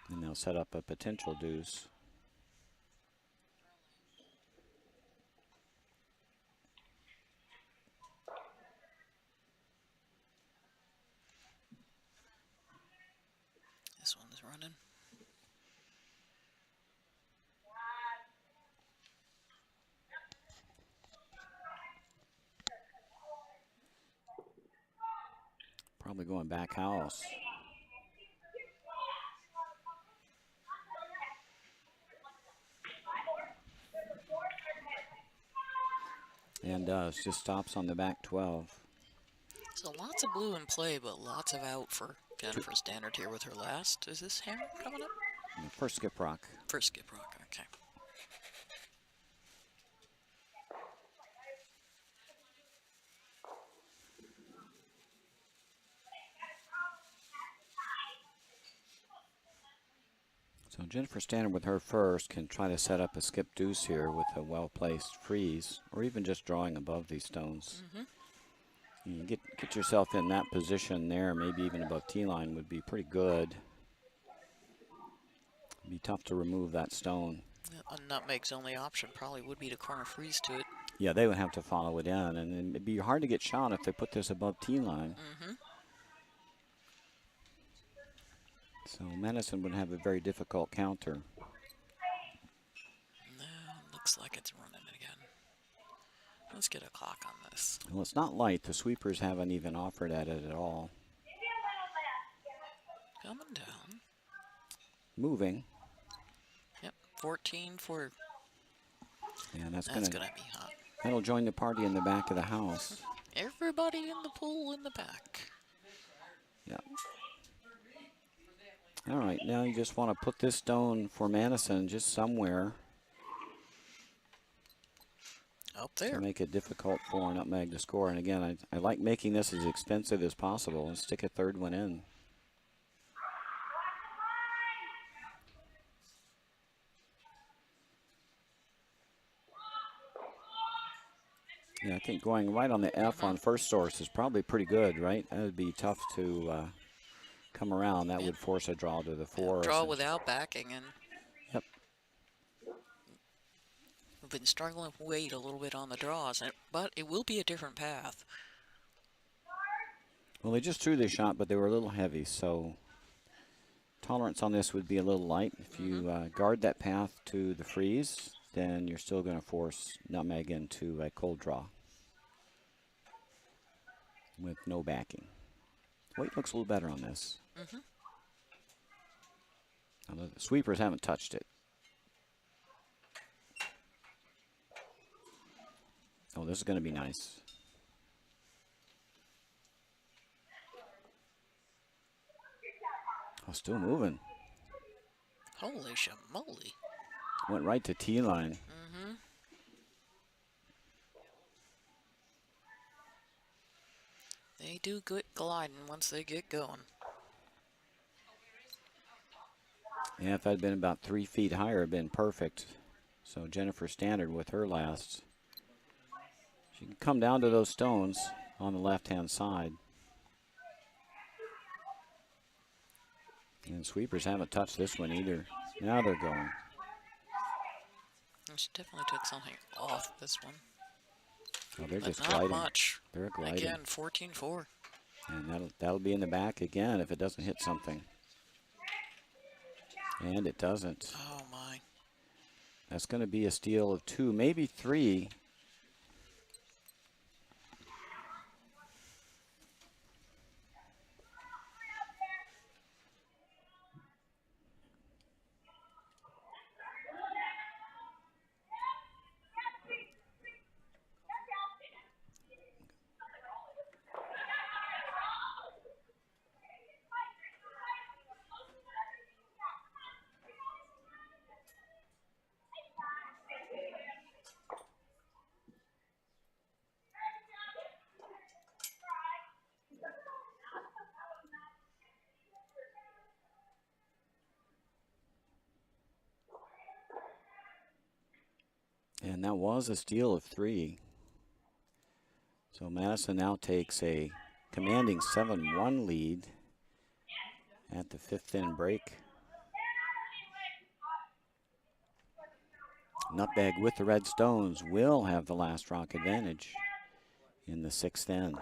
Speaker 1: And they'll set up a potential deuce.
Speaker 2: This one's running.
Speaker 1: Probably going back house. And just stops on the back 12.
Speaker 2: So lots of blue in play, but lots of out for Jennifer Standard here with her last. Is this hammer coming up?
Speaker 1: First skip rock.
Speaker 2: First skip rock, okay.
Speaker 1: So Jennifer Standard with her first can try to set up a skip deuce here with a well-placed freeze, or even just drawing above these stones. You get yourself in that position there, maybe even above T-line would be pretty good. It'd be tough to remove that stone.
Speaker 2: A Nutmeg's only option probably would be to corner freeze to it.
Speaker 1: Yeah, they would have to follow it in, and it'd be hard to get shot if they put this above T-line. So Madison would have a very difficult counter.
Speaker 2: No, looks like it's running again. Let's get a clock on this.
Speaker 1: Well, it's not light. The sweepers haven't even offered at it at all.
Speaker 2: Coming down.
Speaker 1: Moving.
Speaker 2: Yep, 14 for...
Speaker 1: And that's
Speaker 2: gonna
Speaker 1: gonna
Speaker 2: be hot.
Speaker 1: That'll join the party in the back of the house.
Speaker 2: Everybody in the pool in the back.
Speaker 1: Yeah. All right, now you just want to put this stone for Madison just somewhere.
Speaker 2: Up there.
Speaker 1: To make it difficult for Nutmeg to score. And again, I like making this as expensive as possible and stick a third one in. Yeah, I think going right on the F on first source is probably pretty good, right? That would be tough to come around. That would force a draw to the 4.
Speaker 2: Draw without backing. And
Speaker 1: yep.
Speaker 2: We've been struggling to wait a little bit on the draws, but it will be a different path.
Speaker 1: Well, they just threw the shot, but they were a little heavy, so tolerance on this would be a little light. If you guard that path to the freeze, then you're still going to force Nutmeg into a cold draw with no backing. Weight looks a little better on this. Although the sweepers haven't touched it. Oh, this is going to be nice. Oh, still moving.
Speaker 2: Holy shamoly.
Speaker 1: Went right to T-line.
Speaker 2: They do good gliding once they get going.
Speaker 1: Yeah, if I'd been about 3 feet higher, it'd been perfect. So Jennifer Standard with her last. She can come down to those stones on the left-hand side. And sweepers haven't touched this one either. Now they're going.
Speaker 2: She definitely took something off this one.
Speaker 1: Oh, they're
Speaker 2: but
Speaker 1: just
Speaker 2: not
Speaker 1: gliding.
Speaker 2: Much.
Speaker 1: They're gliding.
Speaker 2: Again, 14-4.
Speaker 1: And that'll be in the back again if it doesn't hit something. And it doesn't.
Speaker 2: Oh, my.
Speaker 1: That's going to be a steal of 2, maybe 3. And that was a steal of 3. So Madison now takes a commanding 7-1 lead at the 5th inning break. Nutmeg with the Red Stones will have the last rock advantage in the 6th end.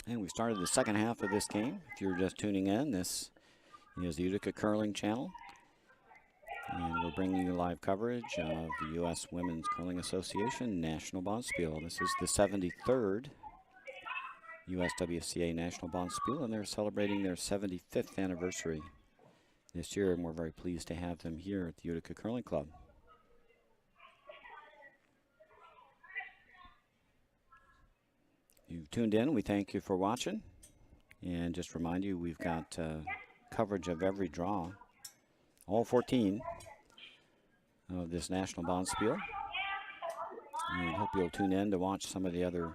Speaker 1: And we started the second half of this game. If you're just tuning in, this is the Utica Curling Channel. And we're bringing you live coverage of the U.S. Women's Curling Association National Bonspiel. This is the 73rd USWCA National Bonspiel, and they're celebrating their 75th anniversary this year, and we're very pleased to have them here at the Utica Curling Club. You've tuned in. We thank you for watching. And just remind you, we've got coverage of every draw, all 14 of this National Bonspiel. And hope you'll tune in to watch some of the other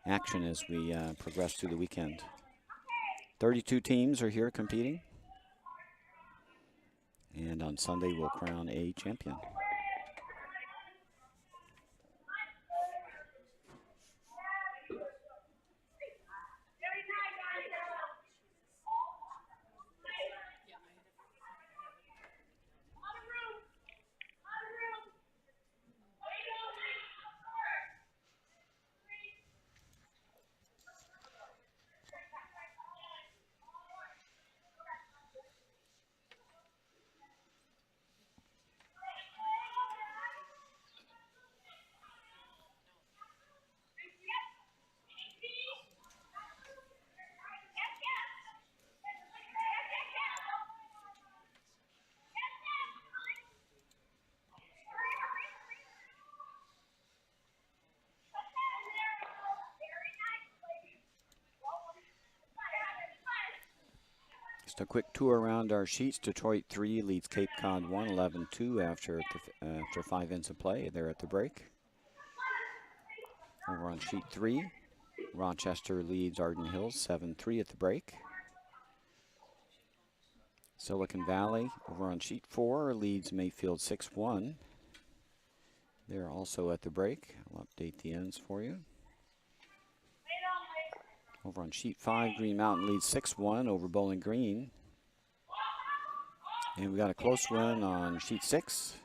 Speaker 1: action as we progress through the weekend. 32 teams are here competing. And on Sunday, we'll crown a champion. Just a quick tour around our sheets. Detroit 3 leads Cape Cod 1, 11-2 after 5 ends of play. They're at the break. Over on sheet 3, Rochester leads Arden Hills 7-3 at the break. Silicon Valley over on sheet 4 leads Mayfield 6-1. They're also at the break. I'll update the ends for you. Over on sheet 5, Green Mountain leads 6-1 over Bowling Green. And we got a close win on sheet 6.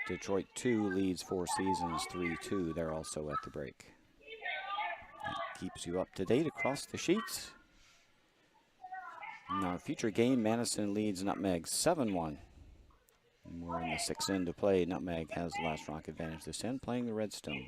Speaker 1: Detroit 2 leads Four Seasons 3-2. They're also at the break. That keeps you up to date across the sheets. In our future game, Madison leads Nutmeg 7-1. We're in the 6th end to play. Nutmeg has the last rock advantage this end, playing the Red Stones.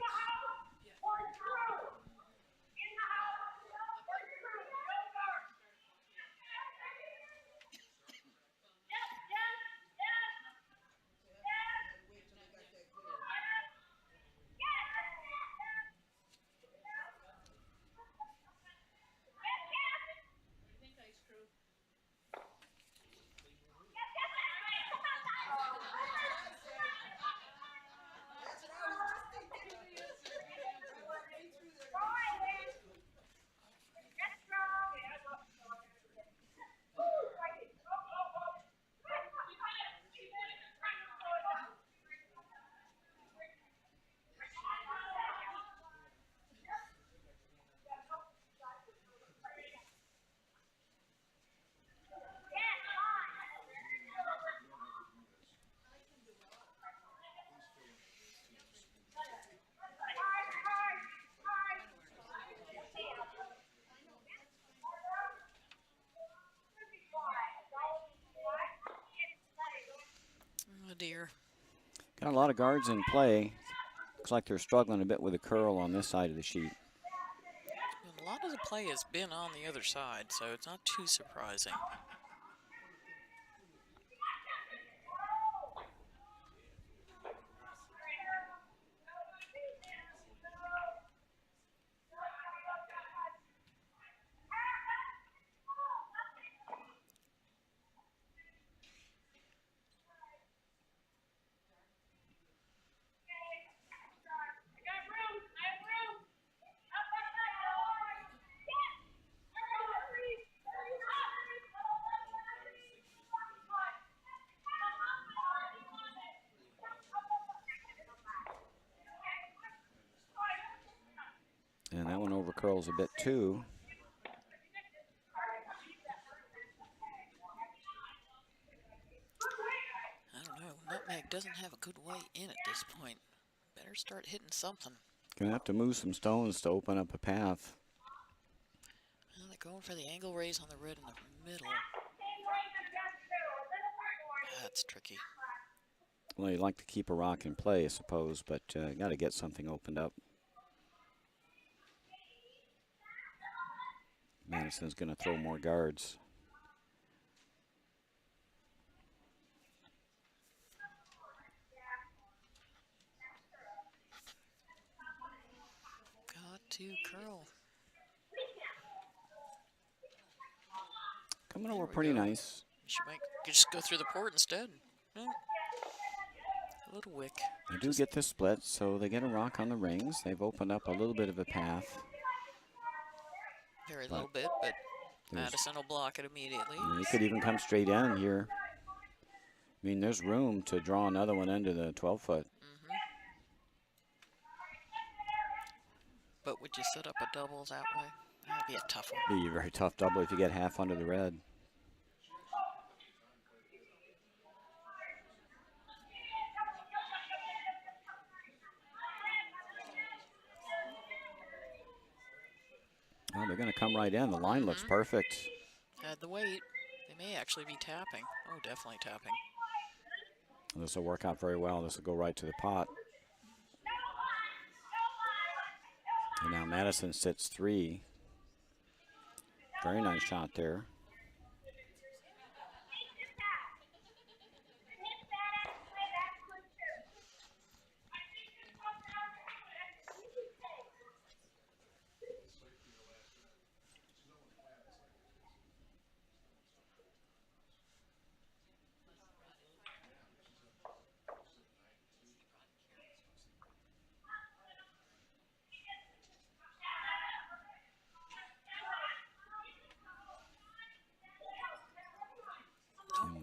Speaker 2: Oh dear.
Speaker 1: Got a lot of guards in play. Looks like they're struggling a bit with the curl on this side of the sheet.
Speaker 2: A lot of the play has been on the other side, so it's not too surprising.
Speaker 1: And that one over curls a bit too.
Speaker 2: I don't know. Nutmeg doesn't have a good way in at this point. Better start hitting something.
Speaker 1: Gonna have to move some stones to open up a path.
Speaker 2: Well, they're going for the angle raise on the red in the middle. That's tricky.
Speaker 1: Well, you'd like to keep a rock in play, I suppose, but got to get something opened up. Madison's going to throw more guards.
Speaker 2: Got to curl.
Speaker 1: Coming over pretty nice.
Speaker 2: She might just go through the port instead. No. A little wick.
Speaker 1: They do get the split, so they get a rock on the rings. They've opened up a little bit of a path.
Speaker 2: Very little bit, but Madison will block it immediately.
Speaker 1: You could even come straight in here. I mean, there's room to draw another one into the 12-foot.
Speaker 2: But would you set up a double that way? That'd be a tough one.
Speaker 1: Be a very tough double if you get half under the red. Oh, they're going to come right in. The line looks perfect.
Speaker 2: Had the weight. They may actually be tapping. Oh, definitely tapping.
Speaker 1: This will work out very well. This will go right to the pot. And now Madison sits 3. Very nice shot there.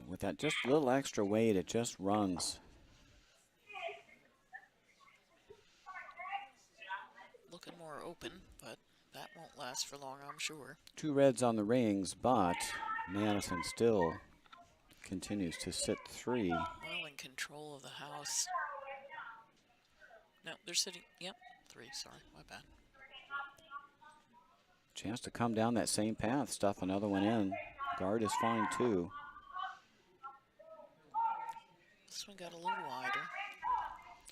Speaker 1: With that just a little extra weight, it just runs.
Speaker 2: Looking more open, but that won't last for long, I'm sure.
Speaker 1: 2 reds on the rings, but Madison still continues to sit 3.
Speaker 2: Well in control of the house. No, they're sitting, yep, 3, sorry, my bad.
Speaker 1: Chance to come down that same path, stuff another one in. Guard is fine too.
Speaker 2: This one got a little wider.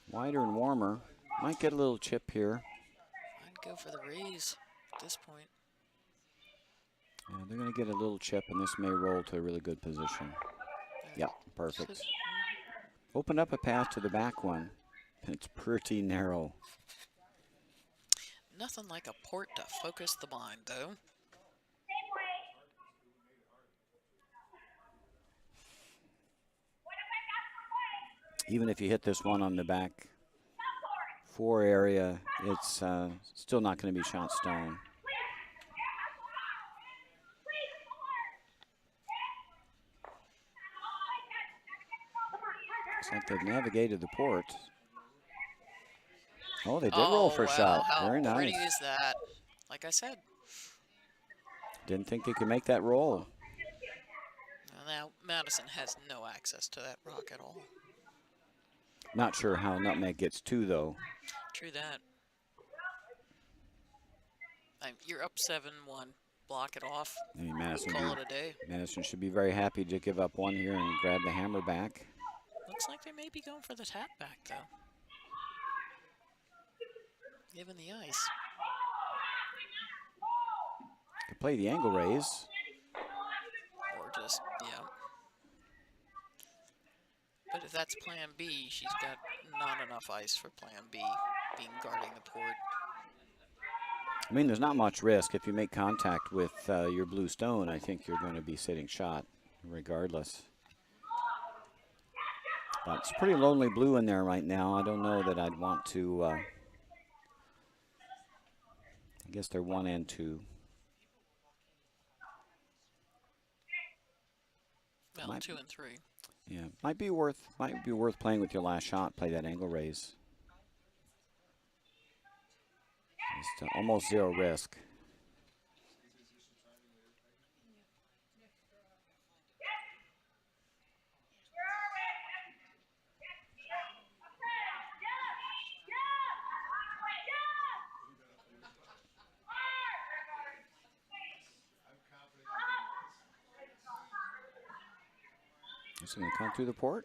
Speaker 1: Wider and warmer. Might get a little chip here.
Speaker 2: I'd go for the raise at this point.
Speaker 1: Yeah, they're going to get a little chip, and this may roll to a really good position. Yep, perfect. Open up a path to the back one. It's pretty narrow.
Speaker 2: Nothing like a port to focus the mind, though.
Speaker 1: Even if you hit this one on the back 4 area, it's still not going to be shot stone. Looks like they've navigated the port. Oh, they did roll for a shot. Very nice.
Speaker 2: How pretty is that? Like I said.
Speaker 1: Didn't think they could make that roll.
Speaker 2: Well, now Madison has no access to that rock at all.
Speaker 1: Not sure how Nutmeg gets 2, though.
Speaker 2: True that. You're up 7-1. Block it off.
Speaker 1: I mean,
Speaker 2: Call it a day.
Speaker 1: Madison should be very happy to give up 1 here and grab the hammer back.
Speaker 2: Looks like they may be going for the tap back, though. Given the ice.
Speaker 1: play the angle raise.
Speaker 2: Or just, yeah. But if that's plan B, she's got not enough ice for plan B, being guarding the port.
Speaker 1: I mean, there's not much risk. If you make contact with your blue stone, I think you're going to be sitting shot regardless. But it's pretty lonely blue in there right now. I don't know that I'd want to. I guess they're 1 and 2.
Speaker 2: Well, 2 and 3.
Speaker 1: Yeah, might be worth playing with your last shot. Play that angle raise. Just almost zero risk. It's going to come through the port.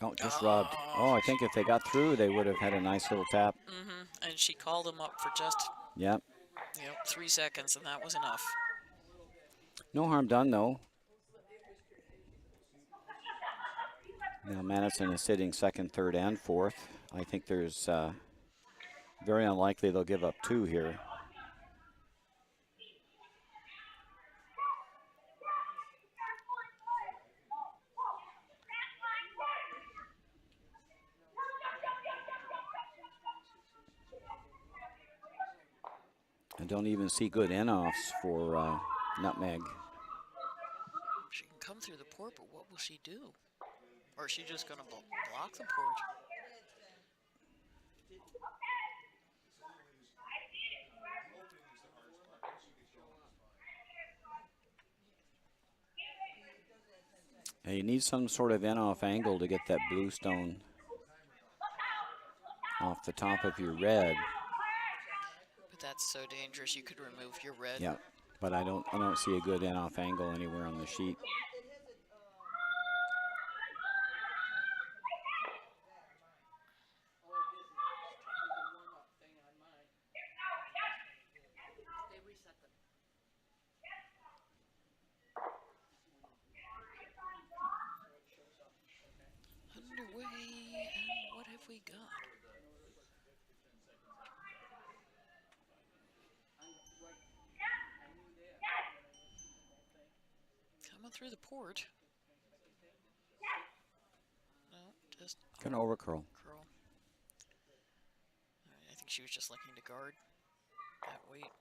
Speaker 1: Oh, just rubbed. Oh, I think if they got through, they would have had a nice little tap.
Speaker 2: And she called him up for just 3 seconds, and that was enough.
Speaker 1: No harm done, though. Now Madison is sitting second, third, and fourth. I think there's very unlikely they'll give up 2 here. I don't even see good in-offs for Nutmeg.
Speaker 2: She can come through the port, but what will she do? Or is she just going to block the port?
Speaker 1: Now you need some sort of in-off angle to get that blue stone off the top of your red.
Speaker 2: But that's so dangerous. You could remove your red.
Speaker 1: Yeah, but I don't see a good in-off angle anywhere on the sheet.
Speaker 2: Underway, and what have we got? Coming through the port. No, just
Speaker 1: Gonna overcurl.
Speaker 2: Curl. I think she was just looking to guard that weight.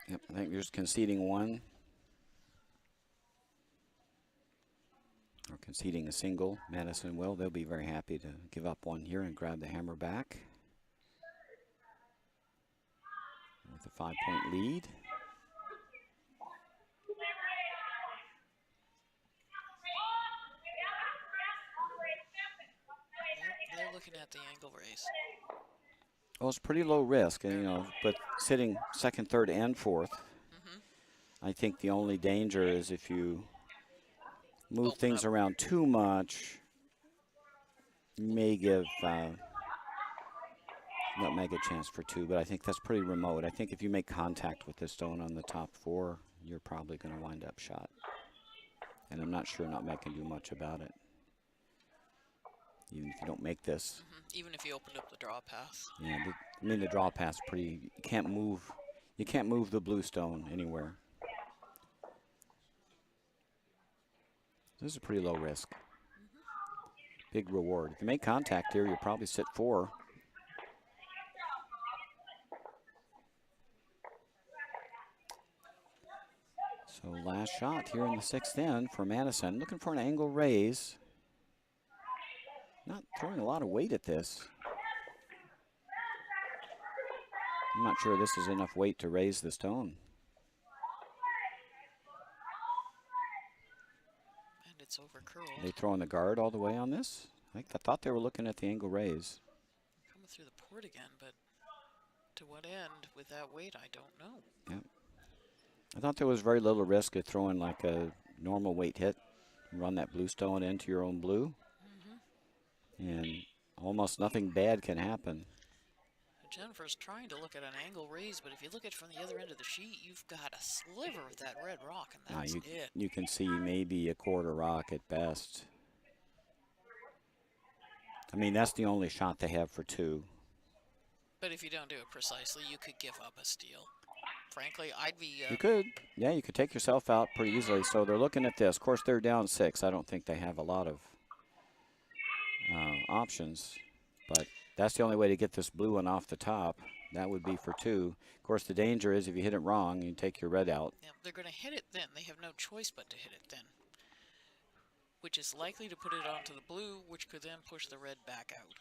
Speaker 1: Yep, I think you're just conceding 1. Or conceding a single. Madison will. They'll be very happy to give up 1 here and grab the hammer back. With a 5-point lead.
Speaker 2: They're looking at the angle raise.
Speaker 1: Well, it's pretty low risk, and but sitting second, third, and fourth. I think the only danger is if you move things around too much, you may give Nutmeg a chance for 2, but I think that's pretty remote. I think if you make contact with the stone on the top 4, you're probably going to wind up shot. And I'm not sure Nutmeg can do much about it, even if you don't make this.
Speaker 2: Even if you opened up the draw path.
Speaker 1: Yeah, I mean the draw path's pretty. You can't move the blue stone anywhere. This is a pretty low risk. Big reward. If you make contact here, you'll probably sit 4. So last shot here in the 6th end for Madison. Looking for an angle raise. Not throwing a lot of weight at this. I'm not sure this is enough weight to raise the stone.
Speaker 2: And it's overcurled.
Speaker 1: Are they throwing the guard all the way on this? I thought they were looking at the angle raise.
Speaker 2: Coming through the port again, but to what end with that weight, I don't know.
Speaker 1: Yeah. I thought there was very little risk of throwing like a normal weight hit, run that blue stone into your own blue, and almost nothing bad can happen.
Speaker 2: Jennifer's trying to look at an angle raise, but if you look at it from the other end of the sheet, you've got a sliver of that red rock, and that's it.
Speaker 1: You can see maybe a quarter rock at best. I mean, that's the only shot they have for 2.
Speaker 2: But if you don't do it precisely, you could give up a steal. Frankly, I'd be...
Speaker 1: you could. Yeah, you could take yourself out pretty easily. So they're looking at this. Of course, they're down 6. I don't think they have a lot of options. But that's the only way to get this blue one off the top. That would be for 2. Of course, the danger is if you hit it wrong, you take your red out.
Speaker 2: Yeah, they're going to hit it then. They have no choice but to hit it then, which is likely to put it onto the blue, which could then push the red back out.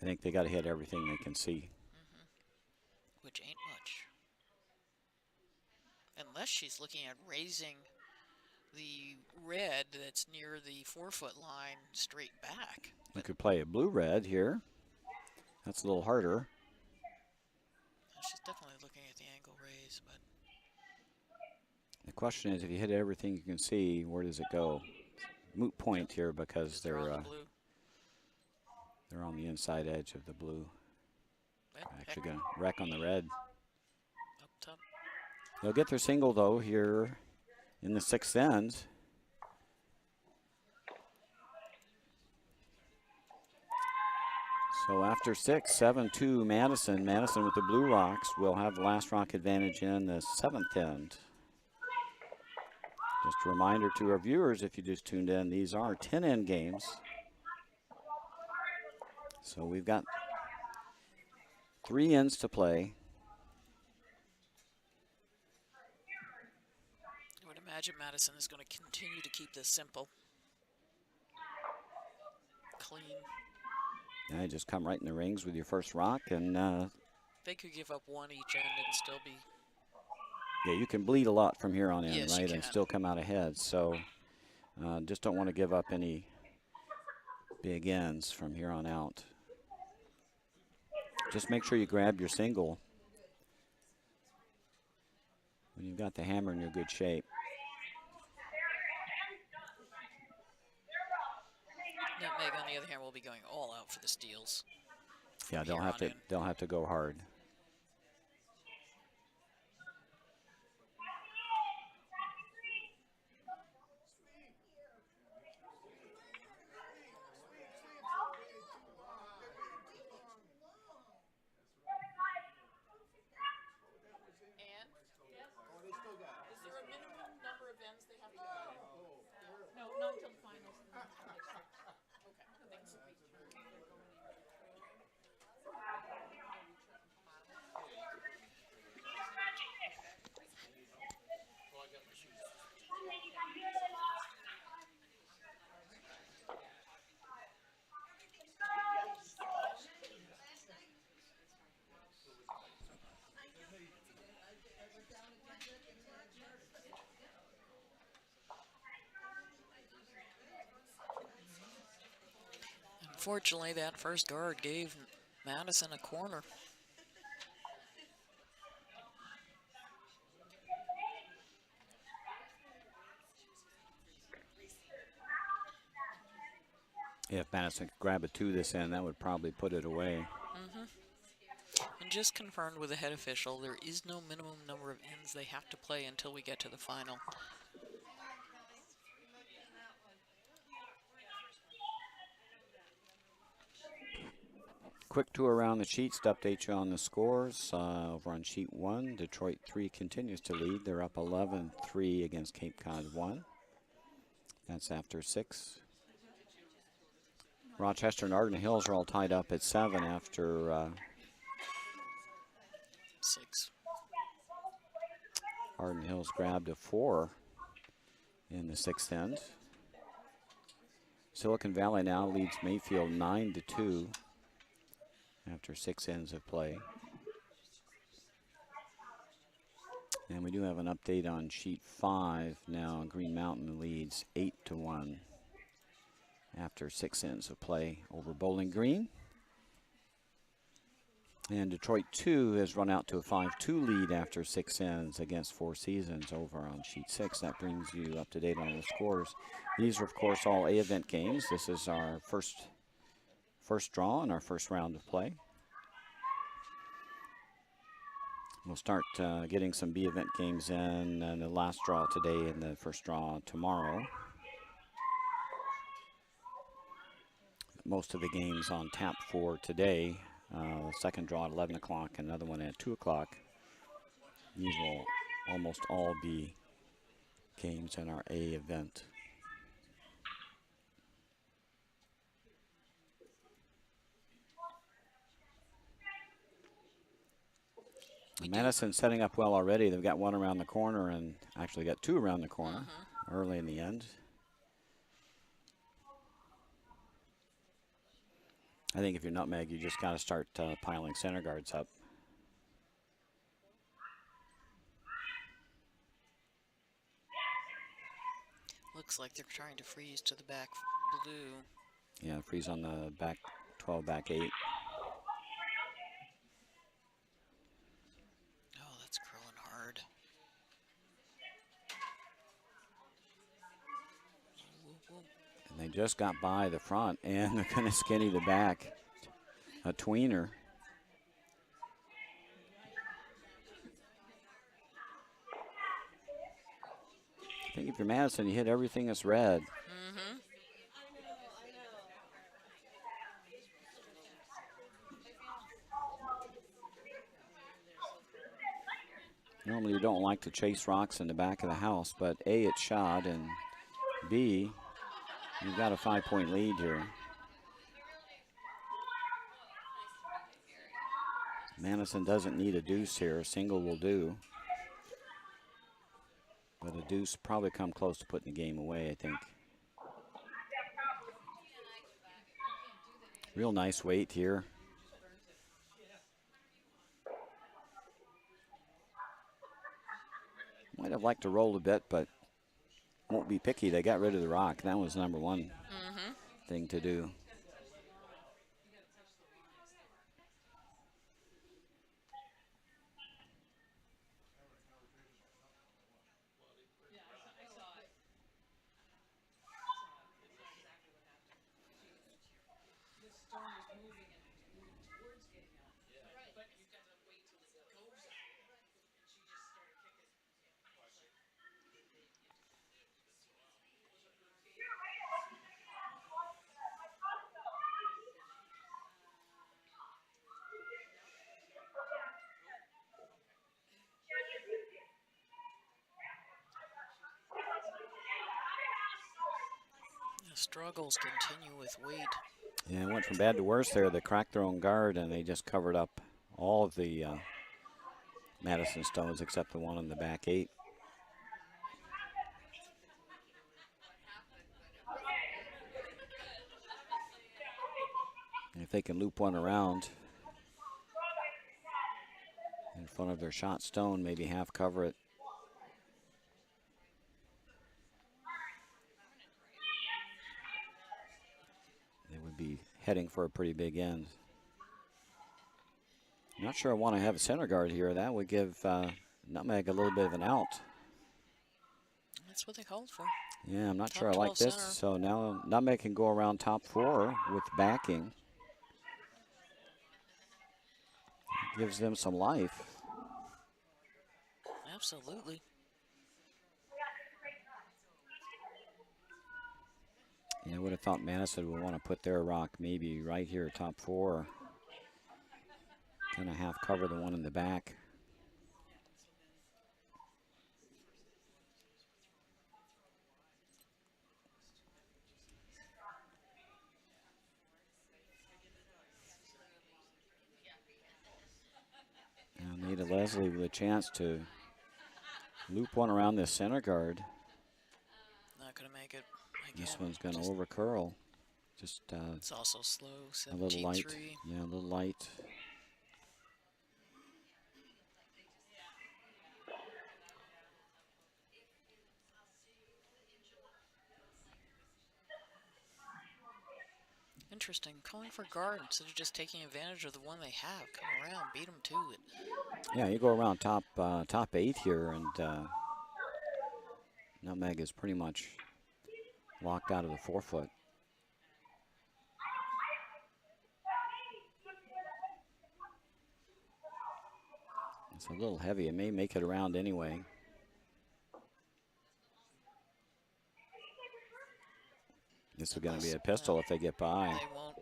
Speaker 1: I think they got to hit everything they can see.
Speaker 2: Which ain't much. Unless she's looking at raising the red that's near the 4-foot line straight back.
Speaker 1: You could play a blue-red here. That's a little harder.
Speaker 2: She's definitely looking at the angle raise, but
Speaker 1: the question is, if you hit everything you can see, where does it go? Moot point here because they're on the inside edge of the blue.
Speaker 2: Well,
Speaker 1: actually going to wreck on the red.
Speaker 2: Up top.
Speaker 1: They'll get their single, though, here in the 6th end. So after 6, 7-2 Madison. Madison with the blue rocks will have the last rock advantage in the 7th end. Just a reminder to our viewers, if you just tuned in, these are 10-end games. So we've got 3 ends to play.
Speaker 2: I would imagine Madison is going to continue to keep this simple. Clean.
Speaker 1: Yeah, just come right in the rings with your first rock, and
Speaker 2: they could give up 1 each end and still be...
Speaker 1: Yeah, you can bleed a lot from here on in,
Speaker 2: yes,
Speaker 1: right, and still come out ahead. So just don't want to give up any big ends from here on out. Just make sure you grab your single. When you've got the hammer in your good shape.
Speaker 2: Nutmeg, on the other hand, will be going all out for the steals.
Speaker 1: Yeah, they'll have to go hard.
Speaker 2: Unfortunately, that first guard gave Madison a corner.
Speaker 1: If Madison could grab a 2 this end, that would probably put it away.
Speaker 2: And just confirmed with the head official, there is no minimum number of ends they have to play until we get to the final.
Speaker 1: Quick tour around the sheets to update you on the scores. Over on sheet 1, Detroit 3 continues to lead. They're up 11-3 against Cape Cod 1. That's after 6. Rochester and Arden Hills are all tied up at 7 after
Speaker 2: 6.
Speaker 1: Arden Hills grabbed a 4 in the 6th end. Silicon Valley now leads Mayfield 9-2 after 6 ends of play. And we do have an update on sheet 5 now. Green Mountain leads 8-1 after 6 ends of play over Bowling Green. And Detroit 2 has run out to a 5-2 lead after 6 ends against Four Seasons over on sheet 6. That brings you up to date on the scores. These are, of course, all A event games. This is our first first draw in our first round of play. We'll start getting some B event games in the last draw today and the first draw tomorrow. Most of the games on tap for today. Second draw at 11 o'clock, another one at 2 o'clock. These will almost all be games in our A event. Madison setting up well already. They've got one around the corner and actually got two around the corner early in the end. I think if you're Nutmeg, you just got to start piling center guards up.
Speaker 2: Looks like they're trying to freeze to the back blue.
Speaker 1: Yeah, freeze on the back 12, back 8.
Speaker 2: Oh, that's curling hard.
Speaker 1: And they just got by the front, and they're going to skinny the back. A tweener. I think if you're Madison, you hit everything that's red. Normally you don't like to chase rocks in the back of the house, but A, it's shot, and B, you've got a 5-point lead here. Madison doesn't need a deuce here. A single will do. But a deuce probably come close to putting the game away, I think. Real nice weight here. Might have liked to roll a bit, but won't be picky. They got rid of the rock. That was number one thing to do.
Speaker 2: The struggles continue with weight.
Speaker 1: Yeah, it went from bad to worse there. They cracked their own guard, and they just covered up all of the Madison stones except the one in the back 8. And if they can loop one around in front of their shot stone, maybe half cover it. They would be heading for a pretty big end. Not sure I want to have a center guard here. That would give Nutmeg a little bit of an out.
Speaker 2: That's what they called for.
Speaker 1: Yeah, I'm not
Speaker 2: Top
Speaker 1: sure I like this.
Speaker 2: center.
Speaker 1: So now Nutmeg can go around top 4 with backing. Gives them some life.
Speaker 2: Absolutely.
Speaker 1: Yeah, I would have thought Madison would want to put their rock maybe right here, top 4. Kind of half cover the one in the back. Now Nita Leslie with a chance to loop one around this center guard.
Speaker 2: Not going to make it. Again,
Speaker 1: this one's going to over curl. Just
Speaker 2: it's also slow.
Speaker 1: a little light.
Speaker 2: 17-3.
Speaker 1: Yeah, a little light.
Speaker 2: Interesting. Calling for guard instead of just taking advantage of the one they have. Come around, beat them to it.
Speaker 1: Yeah, you go around top 8 here, and Nutmeg is pretty much locked out of the 4-foot. It's a little heavy. It may make it around anyway. This is going to be a pistol if they get by.
Speaker 2: They won't.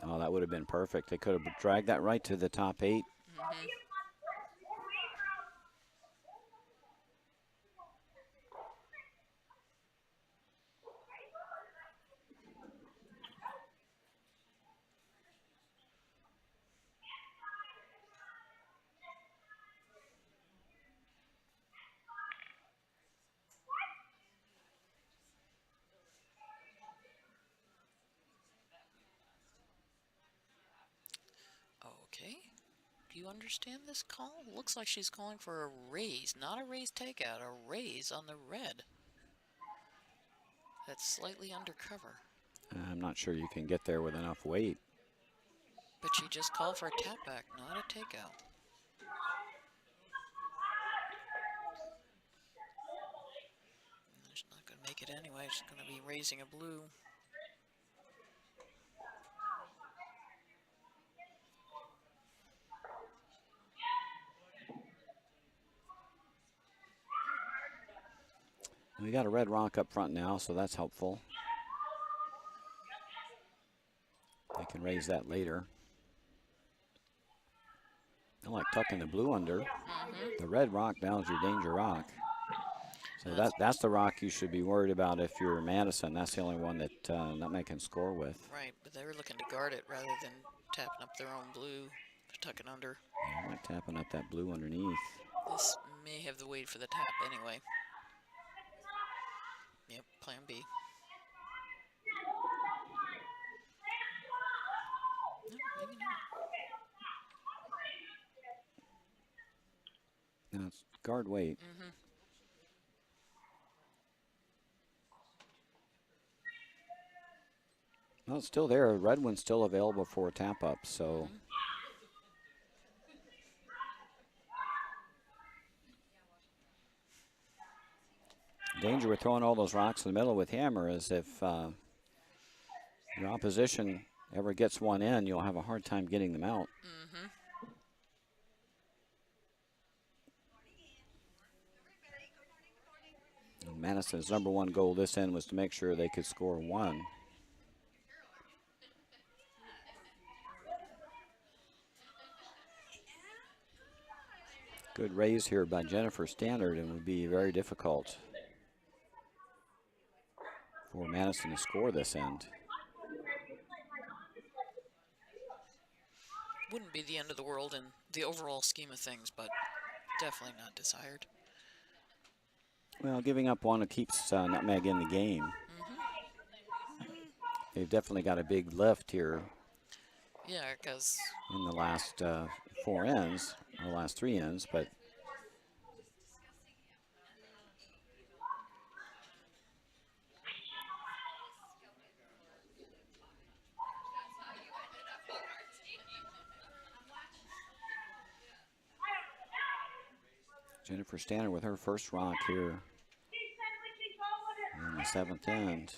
Speaker 1: Oh, that would have been perfect. They could have dragged that right to the top 8.
Speaker 2: Mm-hmm. Okay. Do you understand this call? Looks like she's calling for a raise, not a raise takeout, a raise on the red. That's slightly undercover.
Speaker 1: I'm not sure you can get there with enough weight.
Speaker 2: But she just called for a tap back, not a takeout. She's not going to make it anyway. She's going to be raising a blue.
Speaker 1: We got a red rock up front now, so that's helpful. They can raise that later. I like tucking the blue under. The red rock now is your danger rock. So that's the rock you should be worried about if you're Madison. That's the only one that Nutmeg can score with.
Speaker 2: Right, but they were looking to guard it rather than tapping up their own blue to tuck it under.
Speaker 1: Yeah, I like tapping up that blue underneath.
Speaker 2: This may have the weight for the tap anyway. Yep, plan B. No, maybe not.
Speaker 1: Now it's guard weight. Well, it's still there. Red one's still available for a tap up, so. Danger with throwing all those rocks in the middle with hammer is if your opposition ever gets one in, you'll have a hard time getting them out. And Madison's #1 goal this end was to make sure they could score 1. Good raise here by Jennifer Stannard, and would be very difficult for Madison to score this end.
Speaker 2: Wouldn't be the end of the world in the overall scheme of things, but definitely not desired.
Speaker 1: Well, giving up one keeps Nutmeg in the game. They've definitely got a big lift here.
Speaker 2: Yeah, because
Speaker 1: in the last 4 ends, or last 3 ends, but Jennifer Stannard with her first rock here in the 7th end.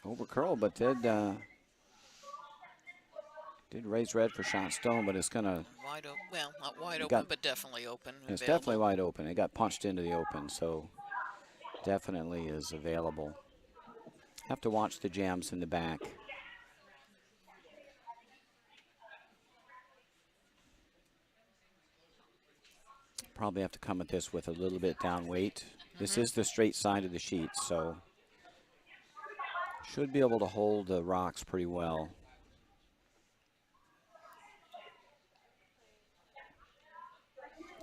Speaker 1: Over curl, but did raise red for shot stone, but it's gonna
Speaker 2: wide open. Well, not wide open, but definitely open.
Speaker 1: It's definitely wide open. It got punched into the open, so definitely is available. Have to watch the jams in the back. Probably have to come at this with a little bit down weight. This is the straight side of the sheet, so should be able to hold the rocks pretty well.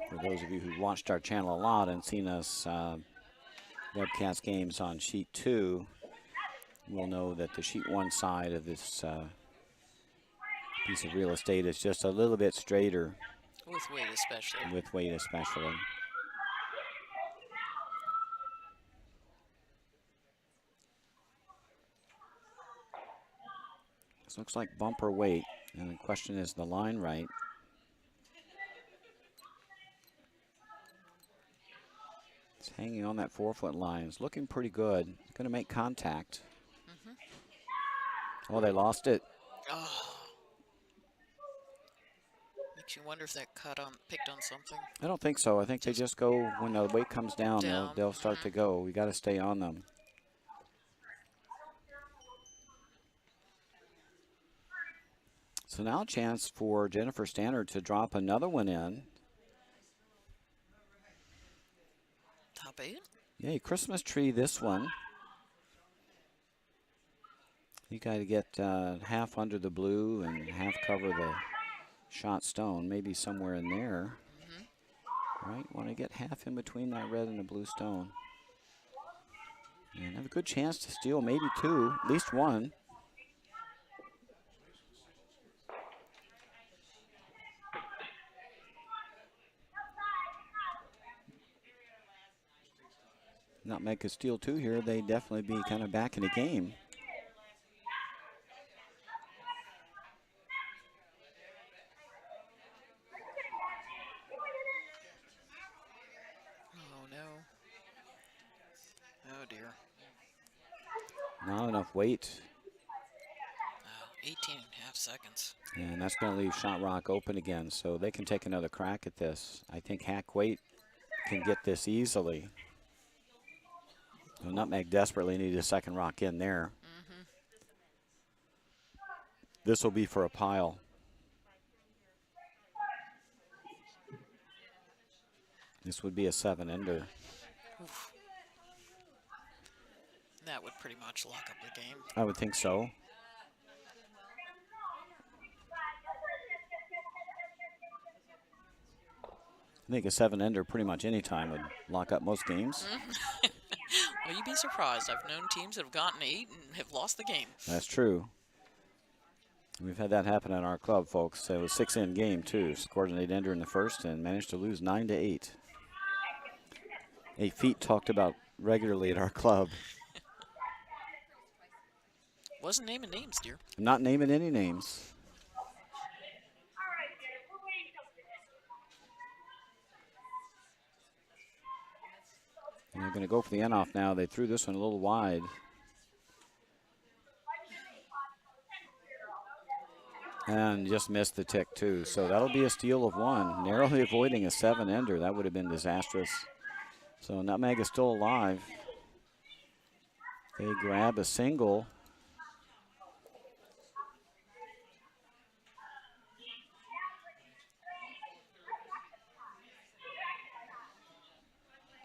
Speaker 1: For those of you who watched our channel a lot and seen us webcast games on sheet 2, will know that the sheet 1 side of this piece of real estate is just a little bit straighter.
Speaker 2: With weight especially.
Speaker 1: With weight especially. This looks like bumper weight, and the question is the line right? It's hanging on that 4-foot line. It's looking pretty good. Going to make contact. Oh, they lost it.
Speaker 2: Oh. Makes you wonder if that picked on something.
Speaker 1: I don't think so. I think they just go when the weight comes down. They'll start to go. We got to stay on them. So now a chance for Jennifer Stannard to drop another one in.
Speaker 2: Top 8?
Speaker 1: Yeah, Christmas tree this one. You got to get half under the blue and half cover the shot stone, maybe somewhere in there. Right, want to get half in between that red and the blue stone. And have a good chance to steal maybe 2, at least 1. Nutmeg could steal 2 here. They'd definitely be kind of back in the game.
Speaker 2: Oh, no. Oh, dear.
Speaker 1: Not enough weight.
Speaker 2: 18.5 seconds.
Speaker 1: And that's going to leave Shot Rock open again, so they can take another crack at this. I think Hack Weight can get this easily. So Nutmeg desperately need a second rock in there. This will be for a pile. This would be a 7-ender.
Speaker 2: That would pretty much lock up the game.
Speaker 1: I would think so. I think a 7-ender pretty much any time would lock up most games.
Speaker 2: Well, you'd be surprised. I've known teams that have gotten 8 and have lost the game.
Speaker 1: That's true. We've had that happen in our club, folks. It was a 6-end game, too. Scored an 8-ender in the first and managed to lose 9-8. 8 feet talked about regularly at our club.
Speaker 2: Wasn't naming names, dear.
Speaker 1: I'm not naming any names. And they're going to go for the end off now. They threw this one a little wide. And just missed the tick, too. So that'll be a steal of 1. Narrowly avoiding a 7-ender. That would have been disastrous. So Nutmeg is still alive. They grab a single.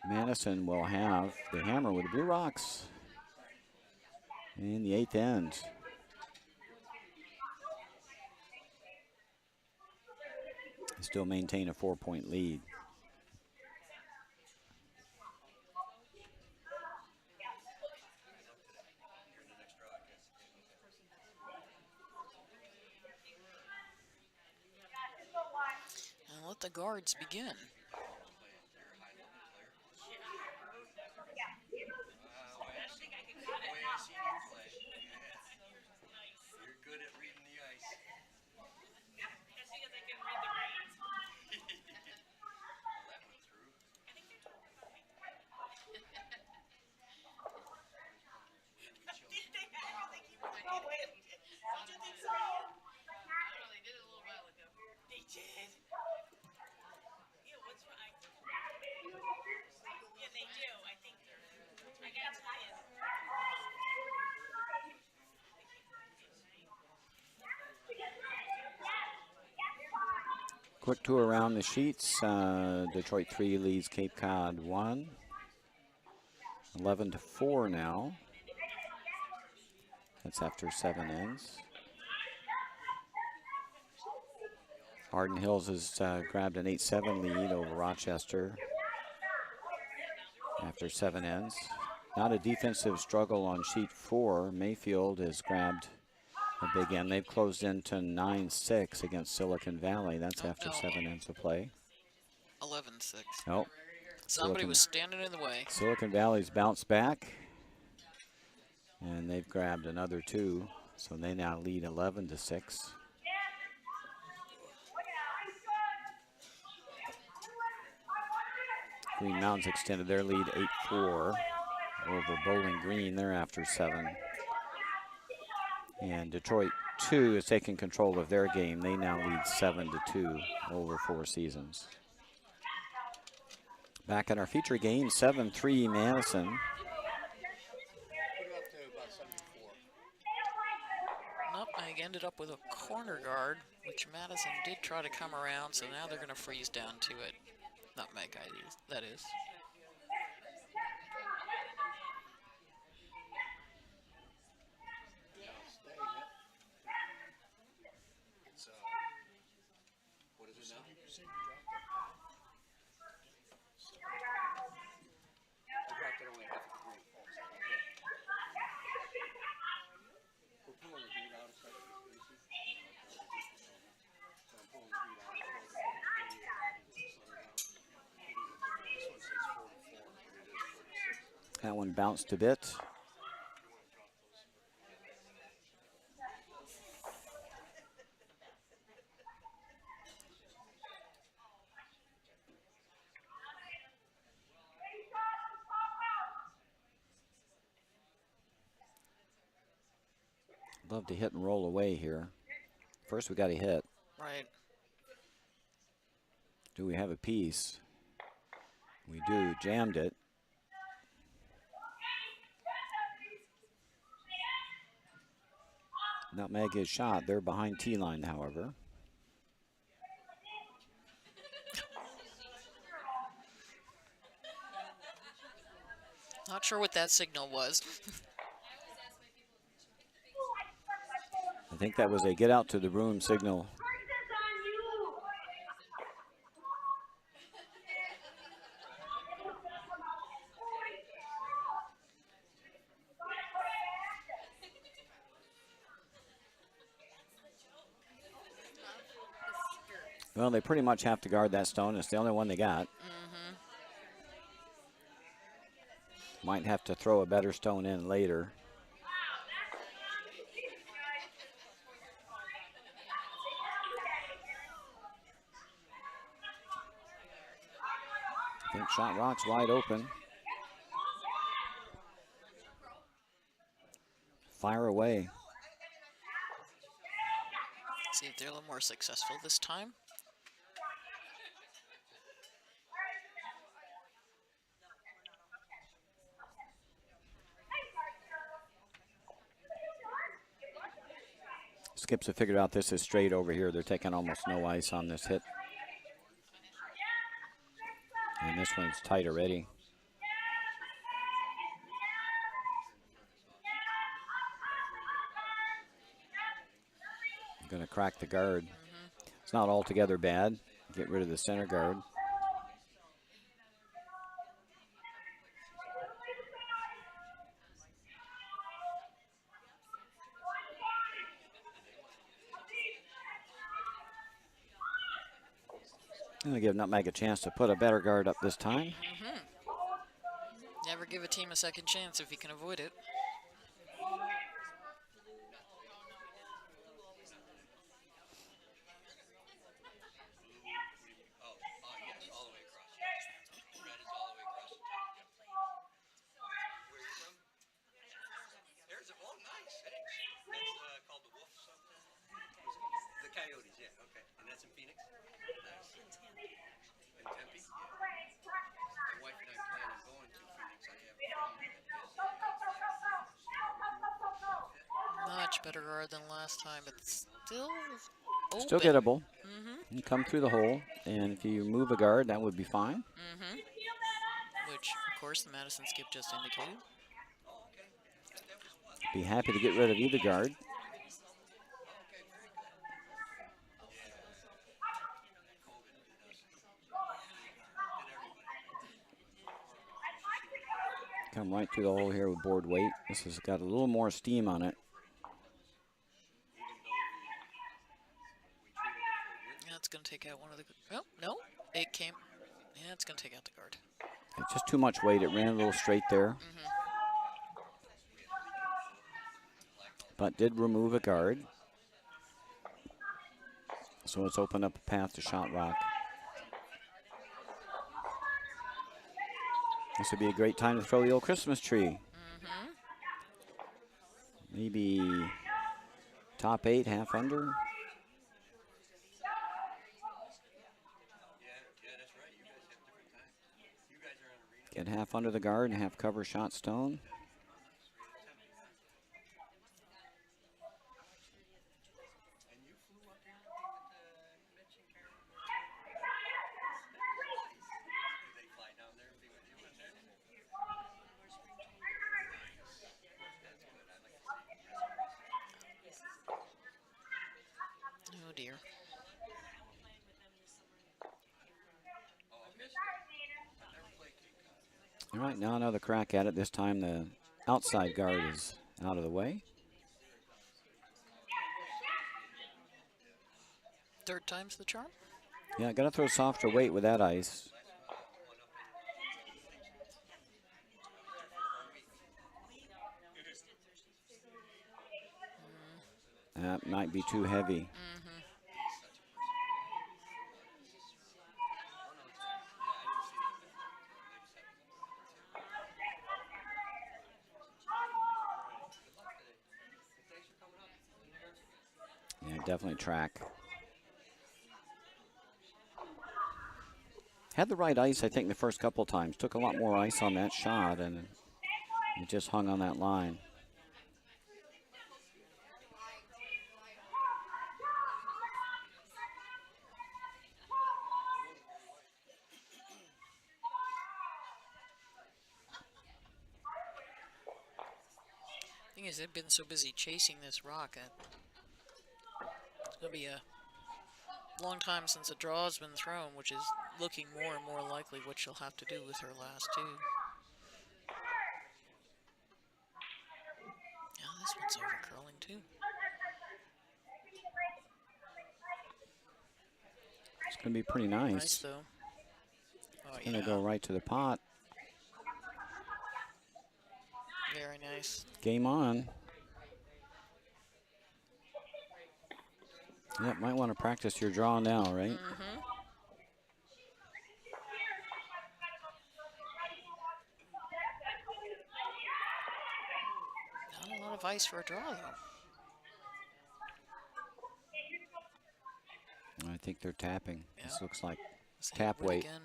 Speaker 1: Madison will have the hammer with the blue rocks in the 8th end. They still maintain a 4-point lead.
Speaker 2: And let the guards begin.
Speaker 1: Quick tour around the sheets. Detroit 3 leads Cape Cod 1. 11-4 now. That's after 7 ends. Arden Hills has grabbed an 8-7 lead over Rochester after 7 ends. Not a defensive struggle on sheet 4. Mayfield has grabbed a big end. They've closed into 9-6 against Silicon Valley. That's after 7 ends of play.
Speaker 2: 11-6.
Speaker 1: Oh.
Speaker 2: Somebody was standing in the way.
Speaker 1: Silicon Valley's bounced back. And they've grabbed another 2. So they now lead 11-6. Green Mountains extended their lead 8-4 over Bowling Green. They're after 7. And Detroit 2 is taking control of their game. They now lead 7-2 over 4 seasons. Back in our feature game, 7-3 Madison.
Speaker 2: Nutmeg ended up with a corner guard, which Madison did try to come around, so now they're going to freeze down to it. Nutmeg, that is.
Speaker 1: That one bounced a bit. Love to hit and roll away here. First we got to hit.
Speaker 2: Right.
Speaker 1: Do we have a piece? We do. Jammed it. Nutmeg is shot. They're behind T-line, however.
Speaker 2: Not sure what that signal was.
Speaker 1: I think that was a get out to the room signal. Well, they pretty much have to guard that stone. It's the only one they got. Might have to throw a better stone in later. I think Shot Rock's wide open. Fire away.
Speaker 2: See if they're a little more successful this time.
Speaker 1: Skips have figured out this is straight over here. They're taking almost no ice on this hit. And this one's tight already. Going to crack the guard. It's not altogether bad. Get rid of the center guard. I'm going to give Nutmeg a chance to put a better guard up this time.
Speaker 2: Never give a team a second chance if you can avoid it. Much better guard than last time, but still open.
Speaker 1: Still gettable. You come through the hole, and if you move a guard, that would be fine.
Speaker 2: Which, of course, the Madison skip just indicated.
Speaker 1: Be happy to get rid of either guard. Come right through the hole here with board weight. This has got a little more steam on it.
Speaker 2: Yeah, it's going to take out one of the... Oh, no, it came... Yeah, it's going to take out the guard.
Speaker 1: It's just too much weight. It ran a little straight there. But did remove a guard. So it's opened up a path to Shot Rock. This would be a great time to throw the old Christmas tree.
Speaker 2: Mm-hmm.
Speaker 1: Maybe top 8, half under. Get half under the guard and half cover shot stone.
Speaker 2: Oh dear.
Speaker 1: All right, now another crack at it. This time the outside guard is out of the way.
Speaker 2: Third time's the charm.
Speaker 1: Yeah, got to throw softer weight with that ice. That might be too heavy.
Speaker 2: Mm-hmm.
Speaker 1: Yeah, definitely track. Had the right ice, I think, the first couple times. Took a lot more ice on that shot, and it just hung on that line.
Speaker 2: Thing is, they've been so busy chasing this rock that it's going to be a long time since a draw has been thrown, which is looking more and more likely what she'll have to do with her last two. Yeah, this one's over curling too.
Speaker 1: It's going to be pretty nice.
Speaker 2: Nice though. Oh,
Speaker 1: It's going to go right to the pot.
Speaker 2: Very nice.
Speaker 1: Game on. Yep, might want to practice your draw now, right?
Speaker 2: Mm-hmm. Not a lot of ice for a draw, though.
Speaker 1: I think they're tapping.
Speaker 2: Yeah.
Speaker 1: This looks like
Speaker 2: Let's
Speaker 1: tap
Speaker 2: hit it
Speaker 1: weight.
Speaker 2: again.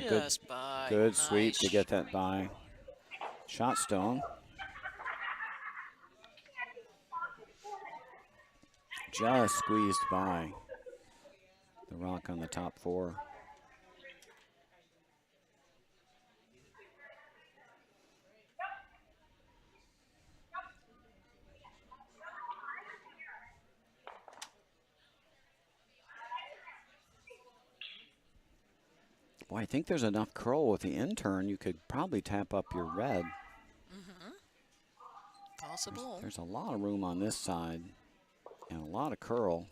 Speaker 2: Just by.
Speaker 1: Good
Speaker 2: Nice.
Speaker 1: sweep to get that by. Shot stone. Just squeezed by the rock on the top 4. Boy, I think there's enough curl with the intern. You could probably tap up your red.
Speaker 2: Mm-hmm. Possible.
Speaker 1: There's a lot of room on this side and a lot of curl.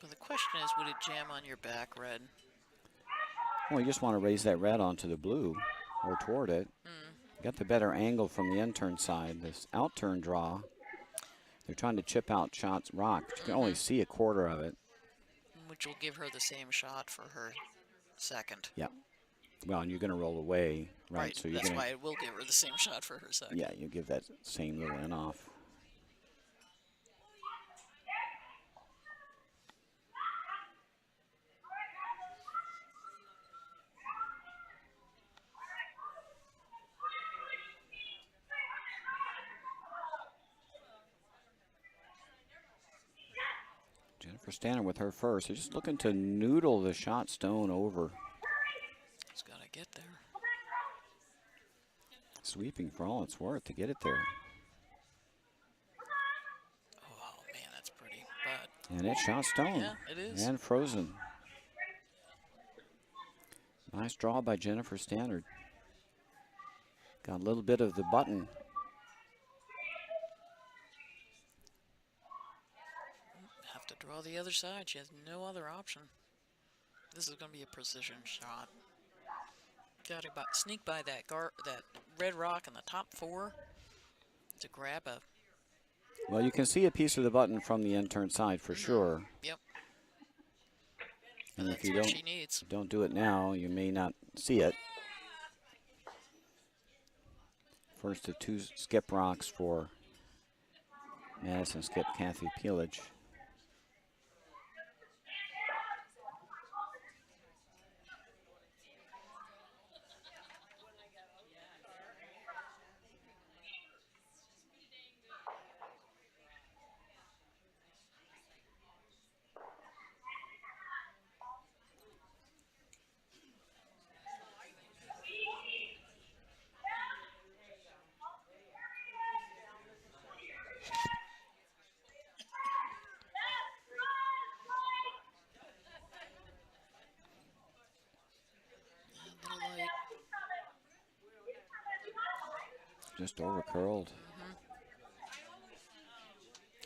Speaker 2: But the question is, would it jam on your back red?
Speaker 1: Well, you just want to raise that red onto the blue or toward it. Got the better angle from the intern side. This outturn draw, they're trying to chip out shots rock, but you can only see a quarter of it.
Speaker 2: Which will give her the same shot for her second.
Speaker 1: Yep. Well, and you're going to roll away, right?
Speaker 2: So that's why it will give her the same shot for her second.
Speaker 1: Yeah, you give that same little in off. Jennifer Stanner with her first. They're just looking to noodle the shot stone over.
Speaker 2: It's got to get there.
Speaker 1: Sweeping for all it's worth to get it there.
Speaker 2: Oh, man, that's pretty. But
Speaker 1: And it's shot stone.
Speaker 2: yeah, it is.
Speaker 1: And frozen. Nice draw by Jennifer Stannard. Got a little bit of the button.
Speaker 2: Have to draw the other side. She has no other option. This is going to be a precision shot. Got to sneak by that red rock in the top 4 to grab a.
Speaker 1: Well, you can see a piece of the button from the intern side for sure.
Speaker 2: Yep.
Speaker 1: And
Speaker 2: that's
Speaker 1: if you
Speaker 2: what she needs.
Speaker 1: don't do it now, you may not see it. First of 2 skip rocks for Madison skip Kathy Peelage. Just over curled.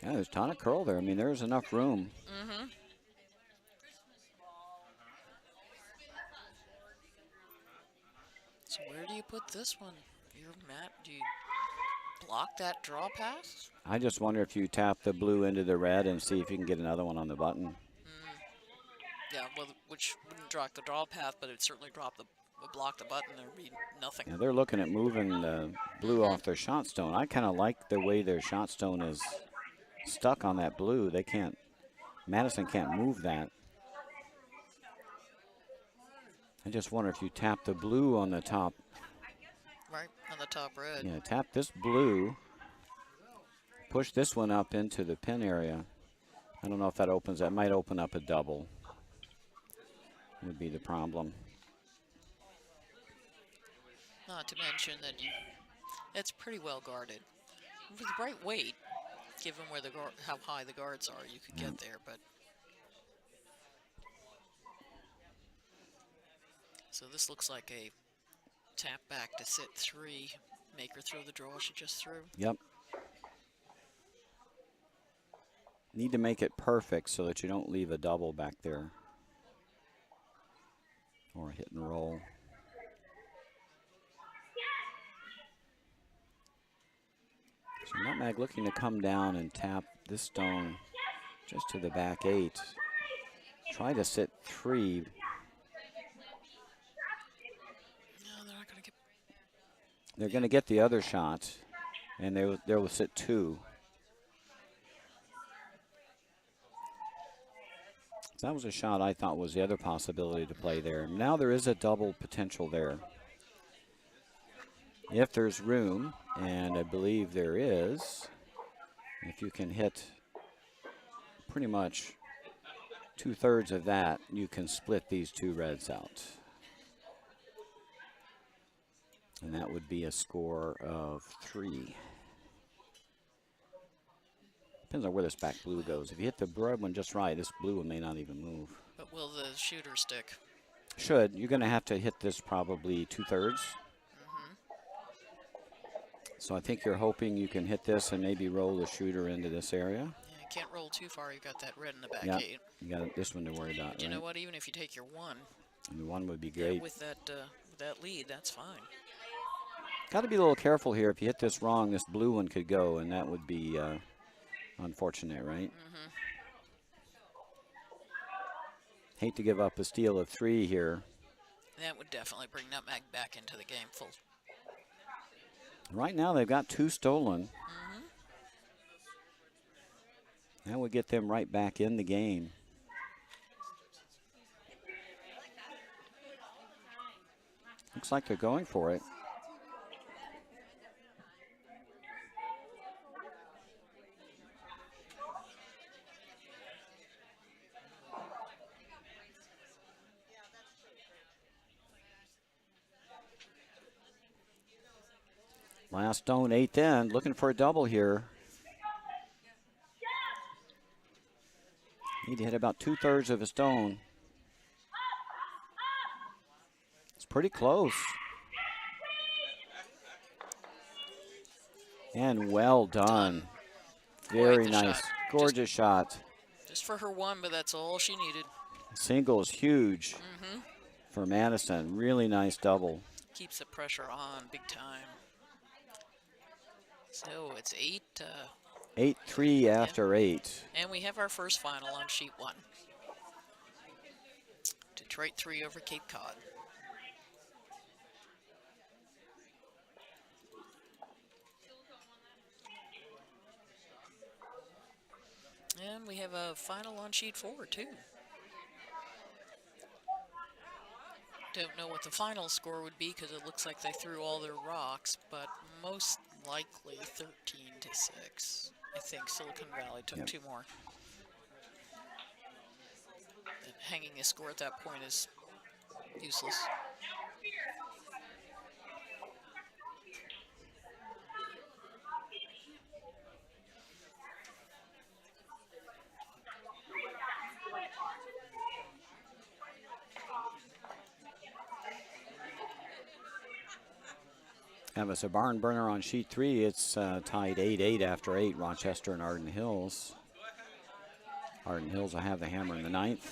Speaker 1: Yeah, there's a ton of curl there. I mean, there's enough room.
Speaker 2: So where do you put this one? Matt, do you block that draw pass?
Speaker 1: I just wonder if you tap the blue into the red and see if you can get another one on the button.
Speaker 2: Yeah, well, which wouldn't block the draw path, but it'd certainly block the button. There'd be nothing.
Speaker 1: Yeah, they're looking at moving the blue off their shot stone. I kind of like the way their shot stone is stuck on that blue. They can't, Madison can't move that. I just wonder if you tap the blue on the top.
Speaker 2: Right, on the top red.
Speaker 1: Yeah, tap this blue. Push this one up into the pin area. I don't know if that opens, that might open up a double. Would be the problem.
Speaker 2: Not to mention that it's pretty well guarded. With the right weight, given where how high the guards are, you could get there, but. So this looks like a tap back to sit 3, make her throw the draw she just threw.
Speaker 1: Yep. Need to make it perfect so that you don't leave a double back there. Or a hit and roll. So Nutmeg looking to come down and tap this stone just to the back 8. Try to sit 3.
Speaker 2: No, they're not going to get.
Speaker 1: They're going to get the other shot, and they will sit 2. That was a shot I thought was the other possibility to play there. Now there is a double potential there. If there's room, and I believe there is, if you can hit pretty much 2/3 of that, you can split these 2 reds out. And that would be a score of 3. Depends on where this back blue goes. If you hit the red one just right, this blue one may not even move.
Speaker 2: But will the shooter stick?
Speaker 1: Should. You're going to have to hit this probably 2/3. So I think you're hoping you can hit this and maybe roll the shooter into this area.
Speaker 2: Yeah, you can't roll too far. You got that red in the back 8.
Speaker 1: You got this one to worry about.
Speaker 2: But you know what? Even if you take your 1,
Speaker 1: and 1 would be great.
Speaker 2: With that lead, that's fine.
Speaker 1: Got to be a little careful here. If you hit this wrong, this blue one could go, and that would be unfortunate, right? Hate to give up a steal of 3 here.
Speaker 2: That would definitely bring Nutmeg back into the game full.
Speaker 1: Right now they've got 2 stolen. That would get them right back in the game. Looks like they're going for it. Last stone, 8th end, looking for a double here. Need to hit about 2/3 of a stone. It's pretty close. And well done. Very nice.
Speaker 2: Shot.
Speaker 1: Gorgeous shot.
Speaker 2: Just for her 1, but that's all she needed.
Speaker 1: Single is huge for Madison. Really nice double.
Speaker 2: Keeps the pressure on big time. So it's
Speaker 1: 8-3 after 8.
Speaker 2: And we have our first final on sheet 1. Detroit 3 over Cape Cod. And we have a final on sheet 4 too. Don't know what the final score would be because it looks like they threw all their rocks, but most likely 13-6. I think Silicon Valley took 2 more. And hanging a score at that point is useless.
Speaker 1: That was a barn burner on sheet 3. It's tied 8-8 after 8, Rochester and Arden Hills. Arden Hills will have the hammer in the 9th.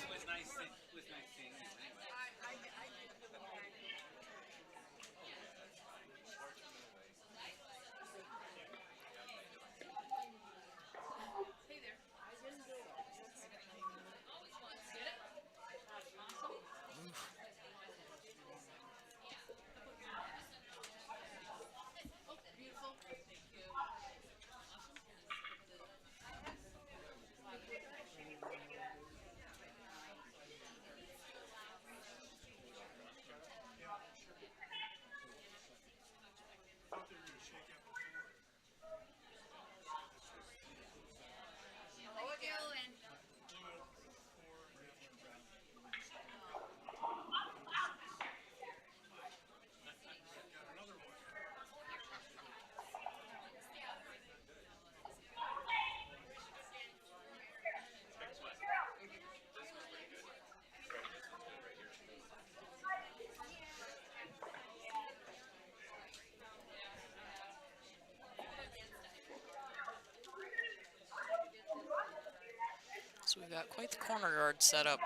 Speaker 2: So we've got quite the corner guard set up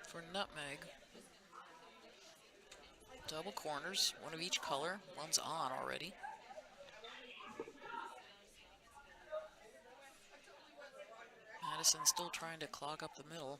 Speaker 2: for Nutmeg. Double corners, one of each color. One's on already. Madison still trying to clog up the middle.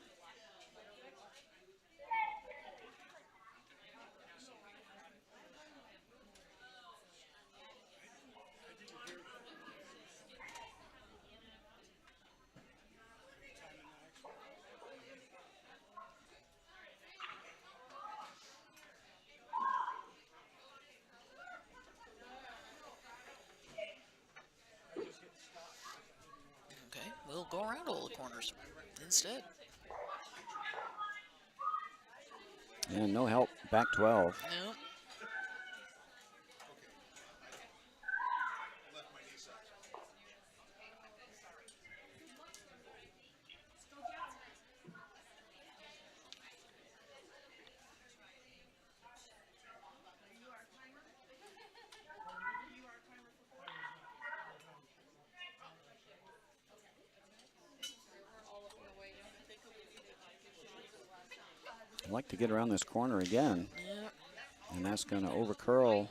Speaker 2: Okay, we'll go around all the corners instead.
Speaker 1: And no help, back 12.
Speaker 2: No.
Speaker 1: I'd like to get around this corner again.
Speaker 2: Yep.
Speaker 1: And that's going to overcurl.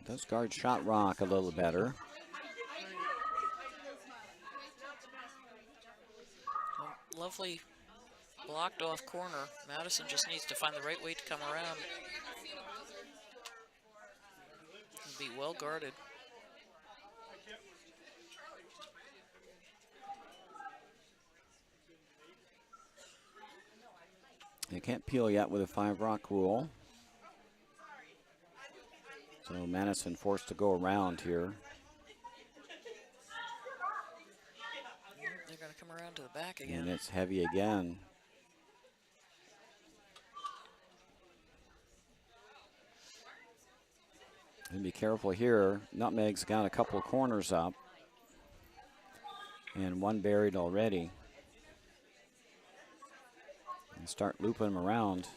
Speaker 1: Does guard shot rock a little better.
Speaker 2: Lovely blocked off corner. Madison just needs to find the right way to come around. And be well guarded.
Speaker 1: They can't peel yet with a 5 rock rule. So Madison forced to go around here.
Speaker 2: They're going to come around to the back again.
Speaker 1: And it's heavy again. And be careful here. Nutmeg's got a couple of corners up. And one buried already. And start looping them around.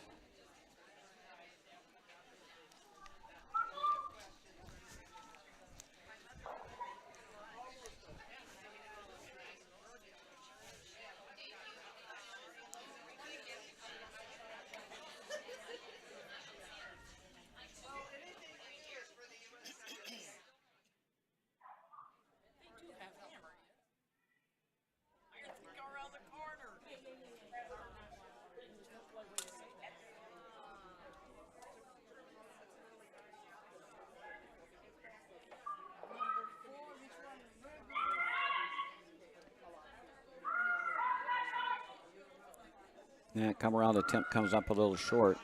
Speaker 1: That come around attempt comes up a little short.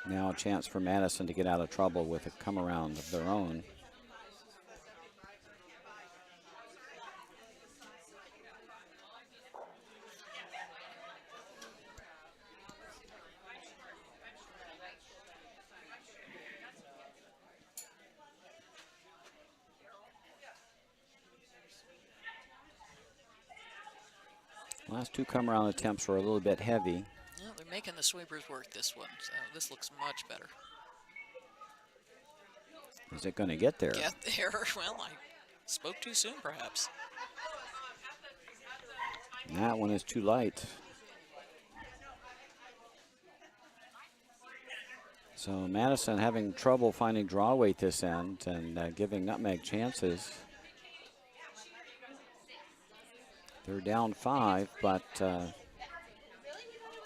Speaker 1: Now a chance for Madison to get out of trouble with a come around of their own. Last two come around attempts were a little bit heavy.
Speaker 2: Yeah, they're making the sweepers work this one, so this looks much better.
Speaker 1: Is it going to get there?
Speaker 2: Get there? Well, I spoke too soon, perhaps.
Speaker 1: That one is too light. So Madison having trouble finding draw weight this end and giving Nutmeg chances. They're down 5, but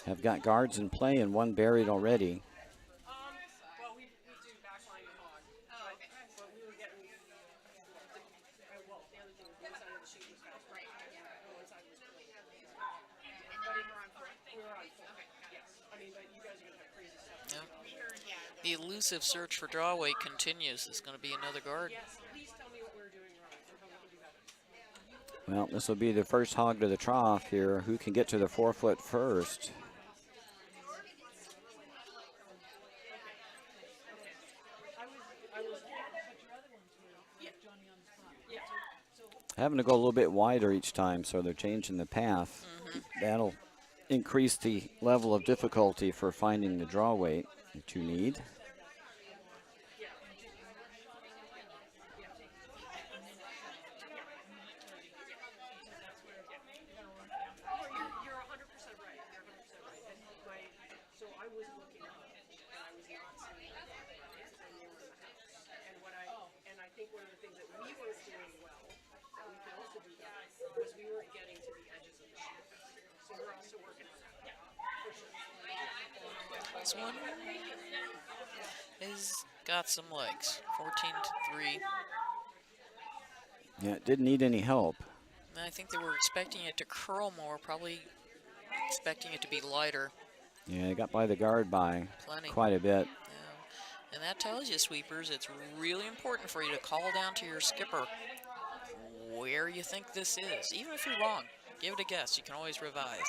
Speaker 1: have got guards in play and one buried already.
Speaker 2: The elusive search for draw weight continues. There's going to be another guard.
Speaker 1: Well, this will be the first hog to the trough here. Who can get to the 4-foot first? Having to go a little bit wider each time, so they're changing the path. That'll increase the level of difficulty for finding the draw weight that you need.
Speaker 2: This one has got some legs. 14-3.
Speaker 1: Yeah, it didn't need any help.
Speaker 2: And I think they were expecting it to curl more, probably expecting it to be lighter.
Speaker 1: Yeah, they got by the guard by
Speaker 2: Plenty.
Speaker 1: quite a bit.
Speaker 2: Yeah. And that tells you, sweepers, it's really important for you to call down to your skipper where you think this is. Even if you're wrong, give it a guess. You can always revise.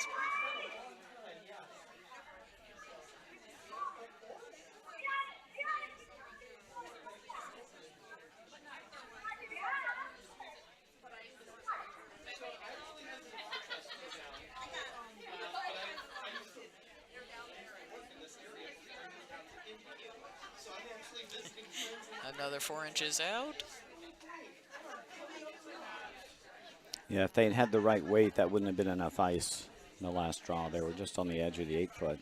Speaker 2: Another 4 inches out.
Speaker 1: Yeah, if they'd had the right weight, that wouldn't have been enough ice in the last draw. They were just on the edge of the 8-foot.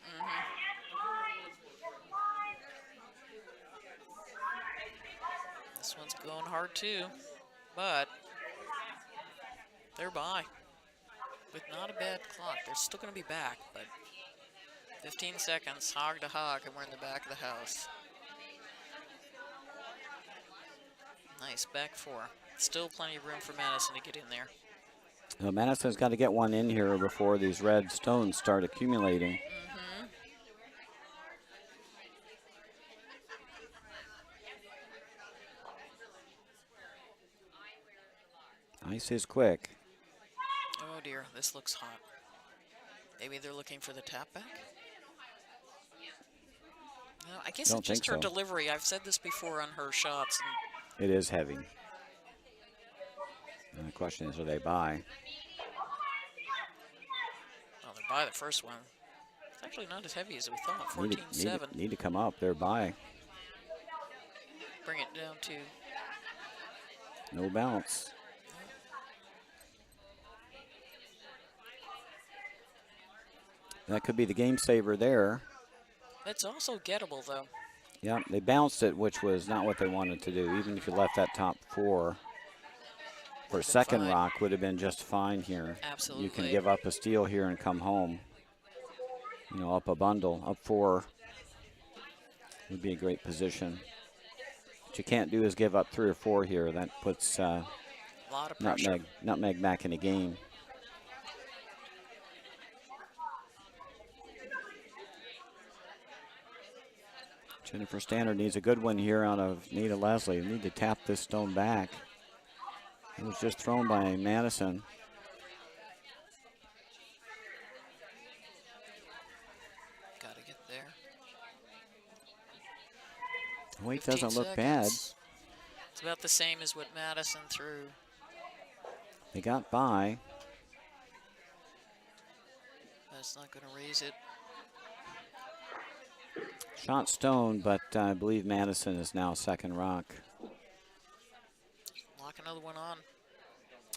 Speaker 2: This one's going hard too, but they're by with not a bad clock. They're still going to be back, but 15 seconds, hog to hog, and we're in the back of the house. Nice, back 4. Still plenty of room for Madison to get in there.
Speaker 1: Well, Madison's got to get one in here before these red stones start accumulating. Ice is quick.
Speaker 2: Oh dear, this looks hot. Maybe they're looking for the tap back? No, I guess it's just her delivery. I've said this before on her shots.
Speaker 1: It is heavy. And the question is, are they by?
Speaker 2: Well, they're by the first one. It's actually not as heavy as we thought, 14-7.
Speaker 1: Need to come up, they're by.
Speaker 2: Bring it down to...
Speaker 1: No bounce. That could be the game saver there.
Speaker 2: It's also gettable, though.
Speaker 1: Yeah, they bounced it, which was not what they wanted to do. Even if you left that top 4 for a second rock, would have been just fine here.
Speaker 2: Absolutely.
Speaker 1: You can give up a steal here and come home. You know, up a bundle, up 4 would be a great position. What you can't do is give up 3 or 4 here. That puts
Speaker 2: a lot of pressure.
Speaker 1: Nutmeg back in the game. Jennifer Stannard needs a good one here out of Nita Leslie. We need to tap this stone back. It was just thrown by Madison.
Speaker 2: Got to get there.
Speaker 1: Weight doesn't look bad.
Speaker 2: It's about the same as what Madison threw.
Speaker 1: They got by.
Speaker 2: That's not going to raise it.
Speaker 1: Shot stone, but I believe Madison is now second rock.
Speaker 2: Lock another one on.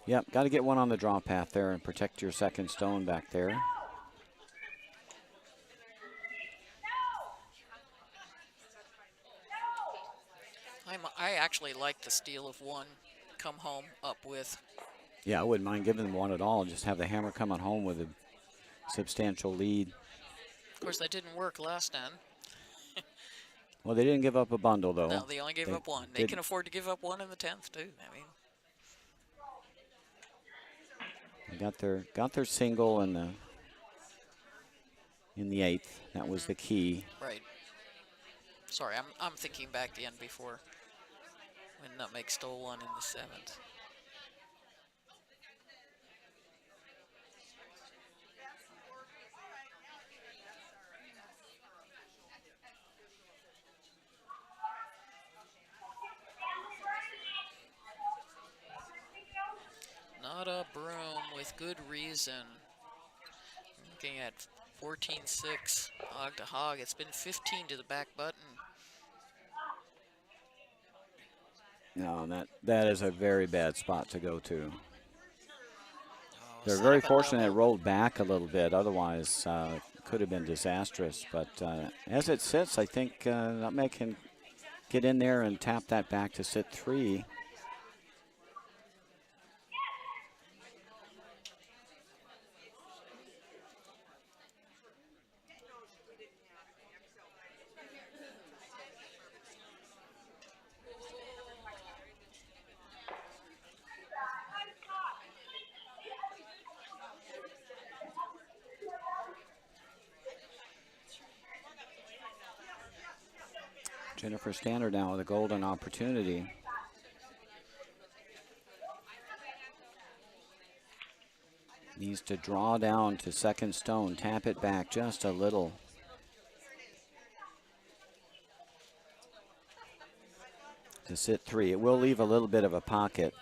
Speaker 1: Yep, got to get one on the draw path there and protect your second stone back there.
Speaker 2: I actually like the steal of one. Come home up with.
Speaker 1: Yeah, I wouldn't mind giving them one at all. Just have the hammer coming home with a substantial lead.
Speaker 2: Of course, that didn't work last end.
Speaker 1: Well, they didn't give up a bundle, though.
Speaker 2: No, they only gave up one. They can afford to give up one in the 10th, too. I mean,
Speaker 1: they got their single in the 8th. That was the key.
Speaker 2: Right. Sorry, I'm thinking back the end before when Nutmeg stole one in the 7th. Not a broom with good reason. Looking at 14-6, hog to hog. It's been 15 to the back button.
Speaker 1: No, that is a very bad spot to go to.
Speaker 2: Oh,
Speaker 1: They're very fortunate it rolled back a little bit. Otherwise, could have been disastrous. But as it sits, I think Nutmeg can get in there and tap that back to sit 3. Jennifer Stannard now with a golden opportunity. Needs to draw down to second stone, tap it back just a little. To sit 3. It will leave a little bit of a pocket.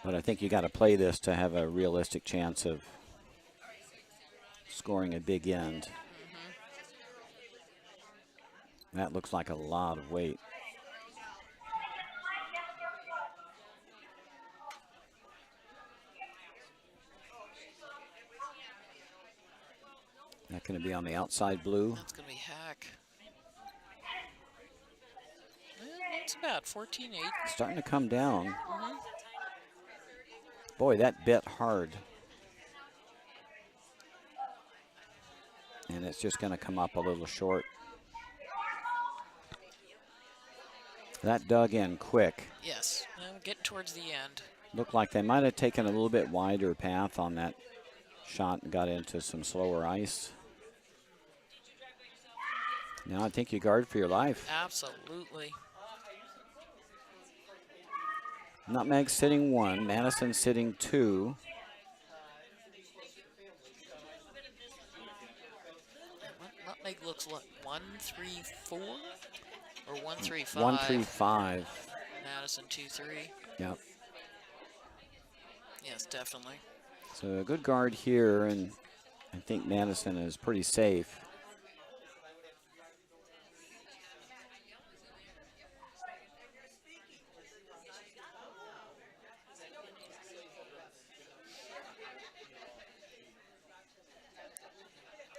Speaker 1: But I think you got to play this to have a realistic chance of scoring a big end. That looks like a lot of weight. That going to be on the outside blue.
Speaker 2: That's going to be hack. It's about 14-8.
Speaker 1: Starting to come down. Boy, that bit hard. And it's just going to come up a little short. That dug in quick.
Speaker 2: Yes, getting towards the end.
Speaker 1: Looked like they might have taken a little bit wider path on that shot and got into some slower ice. Now I think you guard for your life.
Speaker 2: Absolutely.
Speaker 1: Nutmeg sitting 1, Madison sitting 2.
Speaker 2: Nutmeg looks like 1-3-4 or 1-3-5.
Speaker 1: 1-3-5.
Speaker 2: Madison 2-3.
Speaker 1: Yep.
Speaker 2: Yes, definitely.
Speaker 1: So a good guard here, and I think Madison is pretty safe.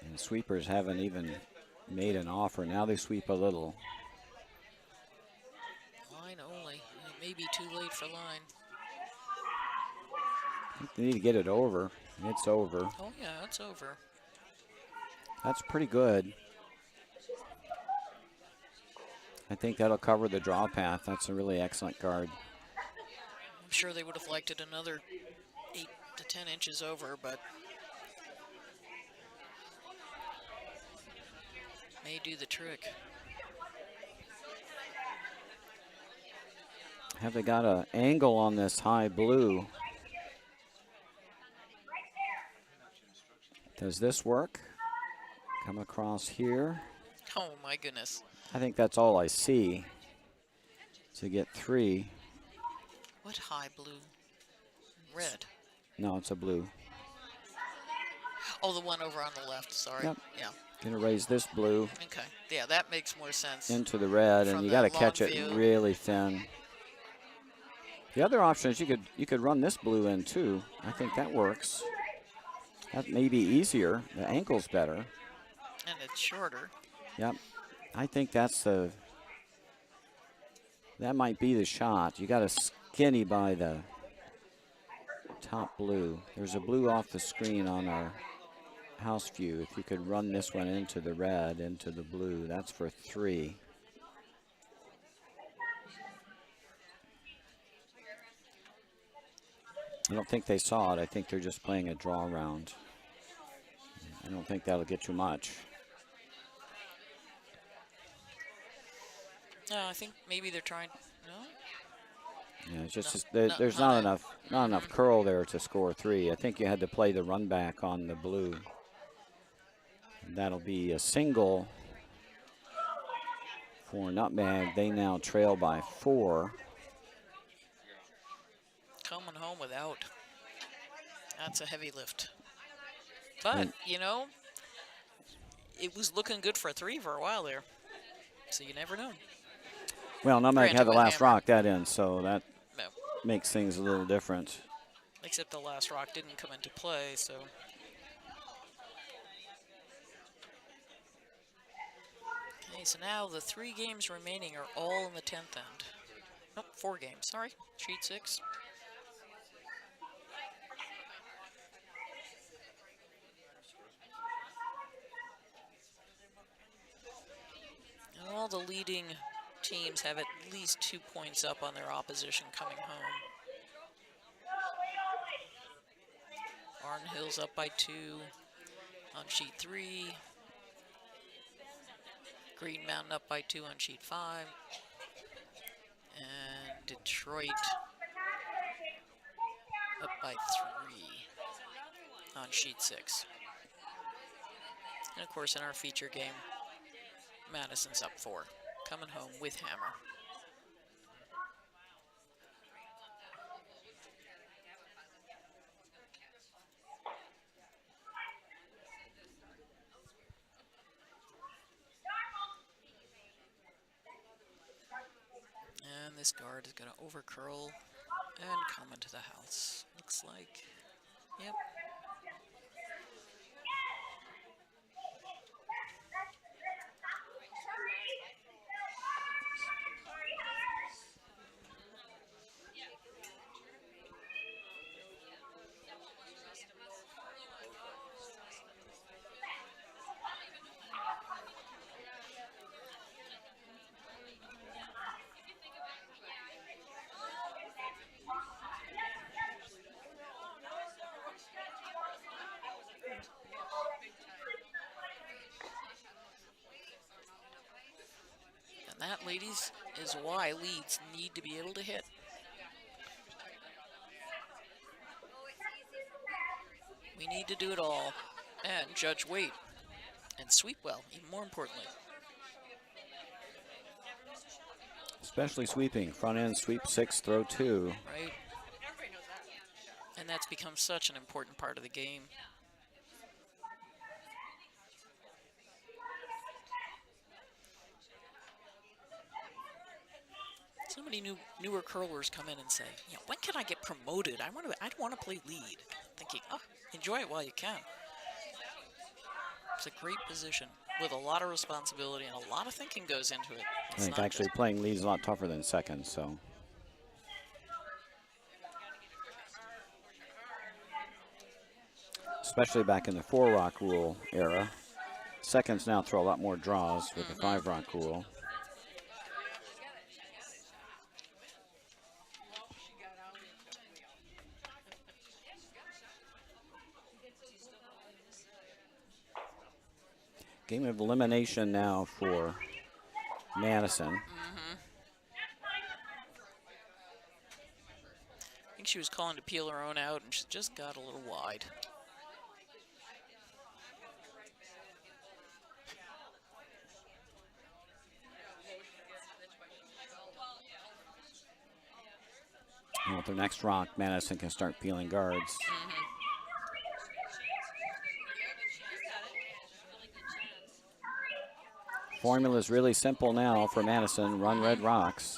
Speaker 1: And sweepers haven't even made an offer. Now they sweep a little.
Speaker 2: Line only. It may be too late for line.
Speaker 1: They need to get it over. It's over.
Speaker 2: Oh, yeah, it's over.
Speaker 1: That's pretty good. I think that'll cover the draw path. That's a really excellent guard.
Speaker 2: I'm sure they would have liked it another 8 to 10 inches over, but May do the trick.
Speaker 1: Have they got an angle on this high blue? Does this work? Come across here.
Speaker 2: Oh my goodness.
Speaker 1: I think that's all I see to get 3.
Speaker 2: What high blue? Red.
Speaker 1: No, it's a blue.
Speaker 2: Oh, the one over on the left. Sorry.
Speaker 1: Yep.
Speaker 2: Yeah.
Speaker 1: Gonna raise this blue
Speaker 2: Okay. Yeah, that makes more sense.
Speaker 1: into the red, and
Speaker 2: From
Speaker 1: you got to
Speaker 2: that
Speaker 1: catch
Speaker 2: long
Speaker 1: it
Speaker 2: view.
Speaker 1: really thin. The other option is you could run this blue in too. I think that works. That may be easier. The ankle's better.
Speaker 2: And it's shorter.
Speaker 1: Yep. I think that might be the shot. You got to skinny by the top blue. There's a blue off the screen on our house view. If you could run this one into the red, into the blue, that's for 3. I don't think they saw it. I think they're just playing a draw round. I don't think that'll get you much.
Speaker 2: No, I think maybe they're trying. No.
Speaker 1: Yeah, it's just
Speaker 2: No,
Speaker 1: there's not enough curl there to score 3. I think you had to play the run back on the blue. And that'll be a single for Nutmeg. They now trail by 4.
Speaker 2: Coming home without. That's a heavy lift. But,
Speaker 1: And
Speaker 2: you know, it was looking good for a 3 for a while there. So you never know.
Speaker 1: well, Nutmeg
Speaker 2: Granted,
Speaker 1: had the
Speaker 2: with
Speaker 1: last
Speaker 2: hammer.
Speaker 1: rock that in, so that
Speaker 2: No.
Speaker 1: makes things a little different.
Speaker 2: Except the last rock didn't come into play, so. Okay, so now the 3 games remaining are all in the 10th end. Nope, 4 games, sorry. Sheet 6. And all the leading teams have at least 2 points up on their opposition coming home. Ardenhill's up by 2 on sheet 3. Green Mountain up by 2 on sheet 5. And Detroit up by 3 on sheet 6. And of course, in our feature game, Madison's up 4, coming home with hammer. And this guard is going to over curl and come into the house. Looks like, yep. And that, ladies, is why leads need to be able to hit. We need to do it all and judge weight and sweep well, even more importantly.
Speaker 1: Especially sweeping. Front end sweep 6, throw 2.
Speaker 2: Right? And that's become such an important part of the game. So many newer curlers come in and say, you know, when can I get promoted? I don't want to play lead. Thinking, oh, enjoy it while you can. It's a great position with a lot of responsibility and a lot of thinking goes into it.
Speaker 1: I think actually playing lead is a lot tougher than second, so. Especially back in the 4-rock rule era. Seconds now throw a lot more draws with the 5-rock rule. Game of elimination now for Madison.
Speaker 2: I think she was calling to peel her own out, and she just got a little wide.
Speaker 1: And with their next rock, Madison can start peeling guards. Formula is really simple now for Madison. Run red rocks.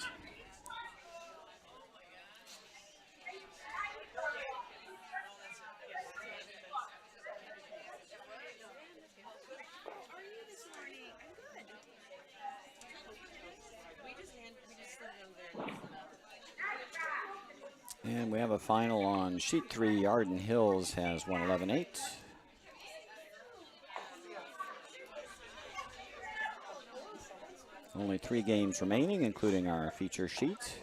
Speaker 1: And we have a final on sheet 3. Arden Hills has 111.8. Only 3 games remaining, including our feature sheet,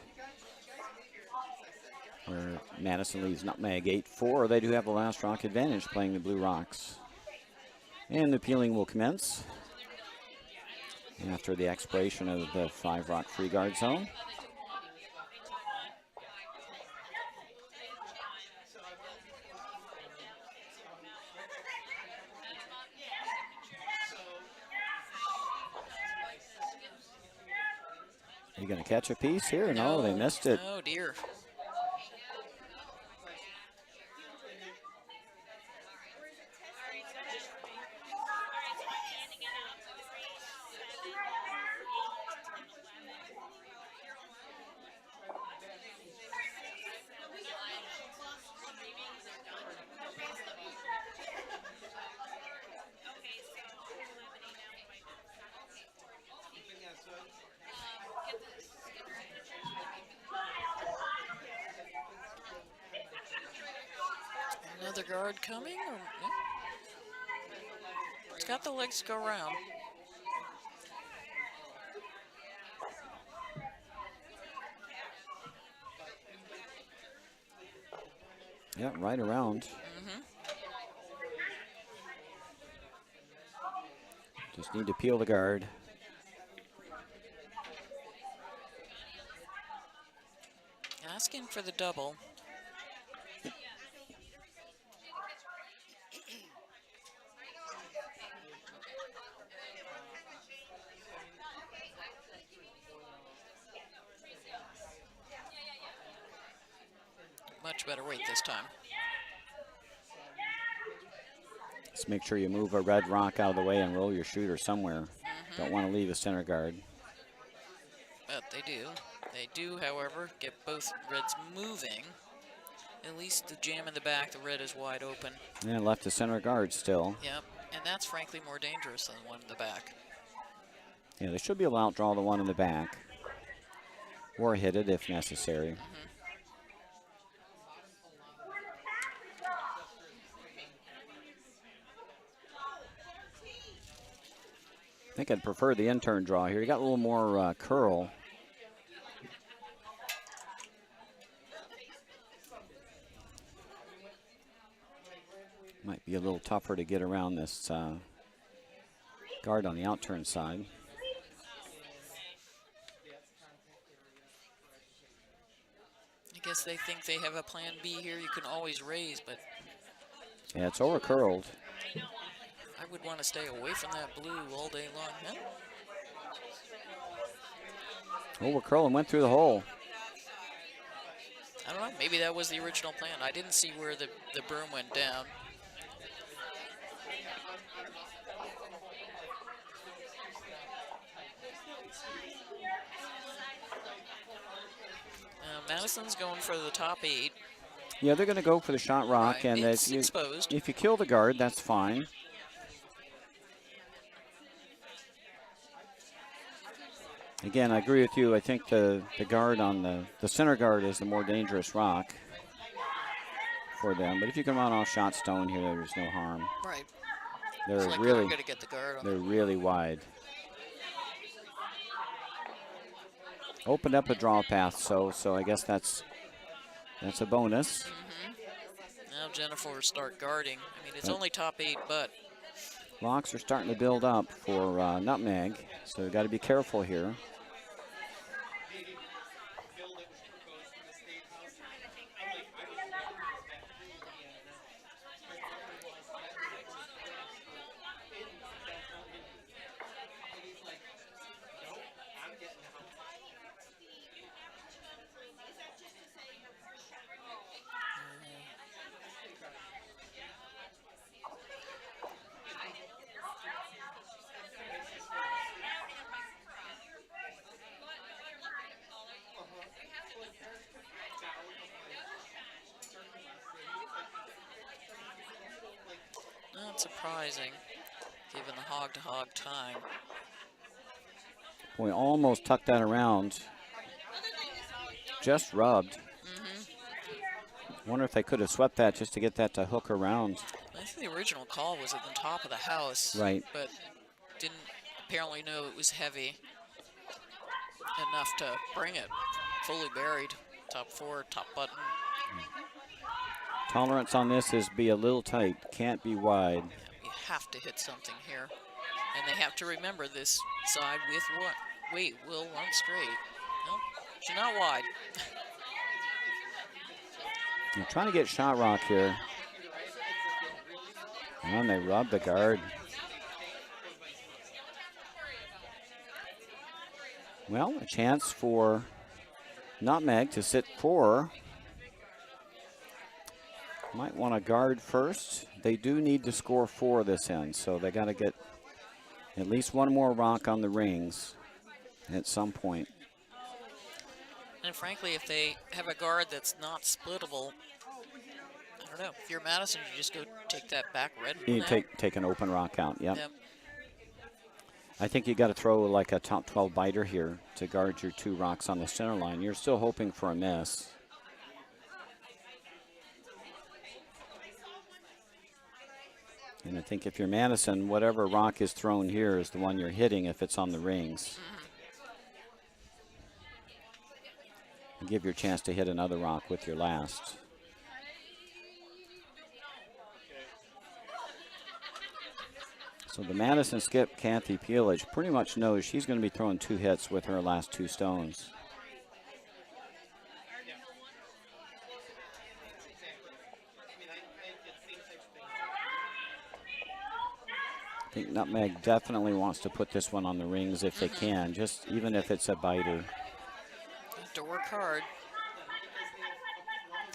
Speaker 1: where Madison leads Nutmeg 8-4. They do have the last rock advantage playing the blue rocks. And the peeling will commence after the expiration of the 5 rock free guard zone. Are you going to catch a piece here? No, they missed it.
Speaker 2: Oh, dear. Another guard coming? Or, yeah. It's got the legs to go around.
Speaker 1: Yeah, right around. Just need to peel the guard.
Speaker 2: Asking for the double. Much better weight this time.
Speaker 1: Just make sure you move a red rock out of the way and roll your shooter somewhere. Don't want to leave a center guard.
Speaker 2: But they do. They do, however, get both reds moving. At least the jam in the back, the red is wide open.
Speaker 1: And left the center guard still.
Speaker 2: Yep, and that's frankly more dangerous than the one in the back.
Speaker 1: Yeah, they should be able to outdraw the one in the back. Or hit it if necessary. I think I'd prefer the intern draw here. You got a little more curl. Might be a little tougher to get around this guard on the outturn side.
Speaker 2: I guess they think they have a plan B here. You can always raise, but...
Speaker 1: Yeah, it's over curled.
Speaker 2: I would want to stay away from that blue all day long. Huh?
Speaker 1: Over curl and went through the hole.
Speaker 2: I don't know. Maybe that was the original plan. I didn't see where the berm went down. Madison's going for the top 8.
Speaker 1: Yeah, they're going to go for the shot rock.
Speaker 2: Right.
Speaker 1: And
Speaker 2: It's exposed.
Speaker 1: If you kill the guard, that's fine. Again, I agree with you. I think the guard on the center guard is the more dangerous rock for them. But if you can run off shot stone here, there's no harm.
Speaker 2: Right.
Speaker 1: They're
Speaker 2: like
Speaker 1: really
Speaker 2: going to get the guard on.
Speaker 1: They're really wide. Opened up a draw path, so I guess that's a bonus.
Speaker 2: Now Jennifer will start guarding. I mean, it's only top 8, but
Speaker 1: Rocks are starting to build up for Nutmeg, so we've got to be careful here.
Speaker 2: Not surprising, given the hog-to-hog time.
Speaker 1: Boy, almost tucked that around. Just rubbed. Wonder if they could have swept that just to get that to hook around.
Speaker 2: I think the original call was at the top of the house.
Speaker 1: Right.
Speaker 2: But didn't apparently know it was heavy enough to bring it fully buried. Top four, top button.
Speaker 1: Tolerance on this is be a little tight. Can't be wide.
Speaker 2: You have to hit something here. And they have to remember this side with what? Wait, will run straight. Nope, she's not wide.
Speaker 1: They're trying to get shot rock here. And they rub the guard. Well, a chance for Nutmeg to sit 4. Might want to guard first. They do need to score 4 this end, so they got to get at least one more rock on the rings at some point.
Speaker 2: And frankly, if they have a guard that's not splittable, I don't know. If you're Madison, you just go take that back red one.
Speaker 1: You take an open rock out, yep.
Speaker 2: Yep.
Speaker 1: I think you got to throw like a top 12 biter here to guard your 2 rocks on the center line. You're still hoping for a miss. And I think if you're Madison, whatever rock is thrown here is the one you're hitting if it's on the rings. And give you a chance to hit another rock with your last. So the Madison skip, Kathy Peelage, pretty much knows she's going to be throwing 2 hits with her last 2 stones. I think Nutmeg definitely wants to put this one on the rings if they can, just even if it's a biter.
Speaker 2: Have to work hard.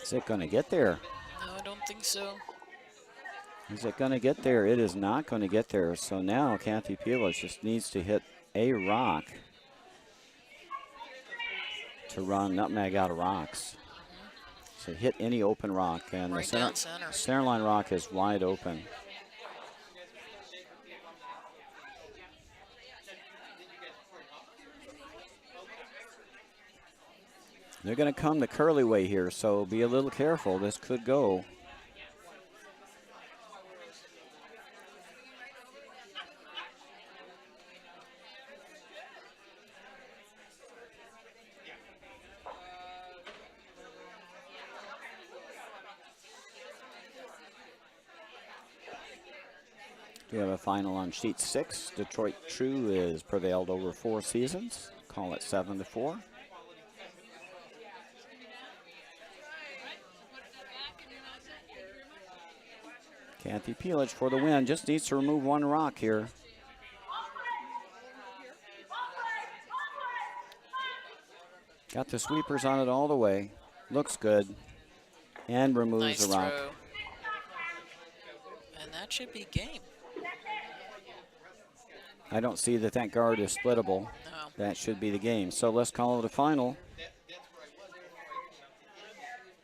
Speaker 1: Is it going to get there?
Speaker 2: No, I don't think so.
Speaker 1: Is it going to get there? It is not going to get there. So now Kathy Peelage just needs to hit a rock to run Nutmeg out of rocks. So hit any open rock, and
Speaker 2: Right
Speaker 1: the
Speaker 2: down center.
Speaker 1: center line rock is wide open. They're going to come the curly way here, so be a little careful. This could go. We have a final on sheet 6. Detroit True is prevailed over 4 seasons. Call it 7-4. Kathy Peelage for the win. Just needs to remove 1 rock here. Got the sweepers on it all the way. Looks good. And removes
Speaker 2: Nice
Speaker 1: the rock.
Speaker 2: throw. And that should be game.
Speaker 1: I don't see that guard is splittable.
Speaker 2: No.
Speaker 1: That should be the game. So let's call it a final.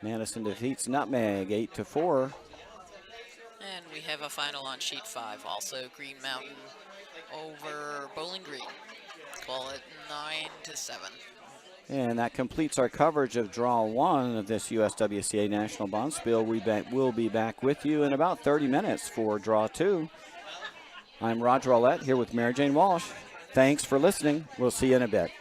Speaker 1: Madison defeats Nutmeg 8-4.
Speaker 2: And we have a final on sheet 5 also. Green Mountain over Bowling Green. Call it 9-7.
Speaker 1: And that completes our coverage of Draw 1 of this USWCA National Bonspiel. We'll be back with you in about 30 minutes for Draw 2. I'm Roger Roulette here with Mary Jane Walsh. Thanks for listening. We'll see you in a bit.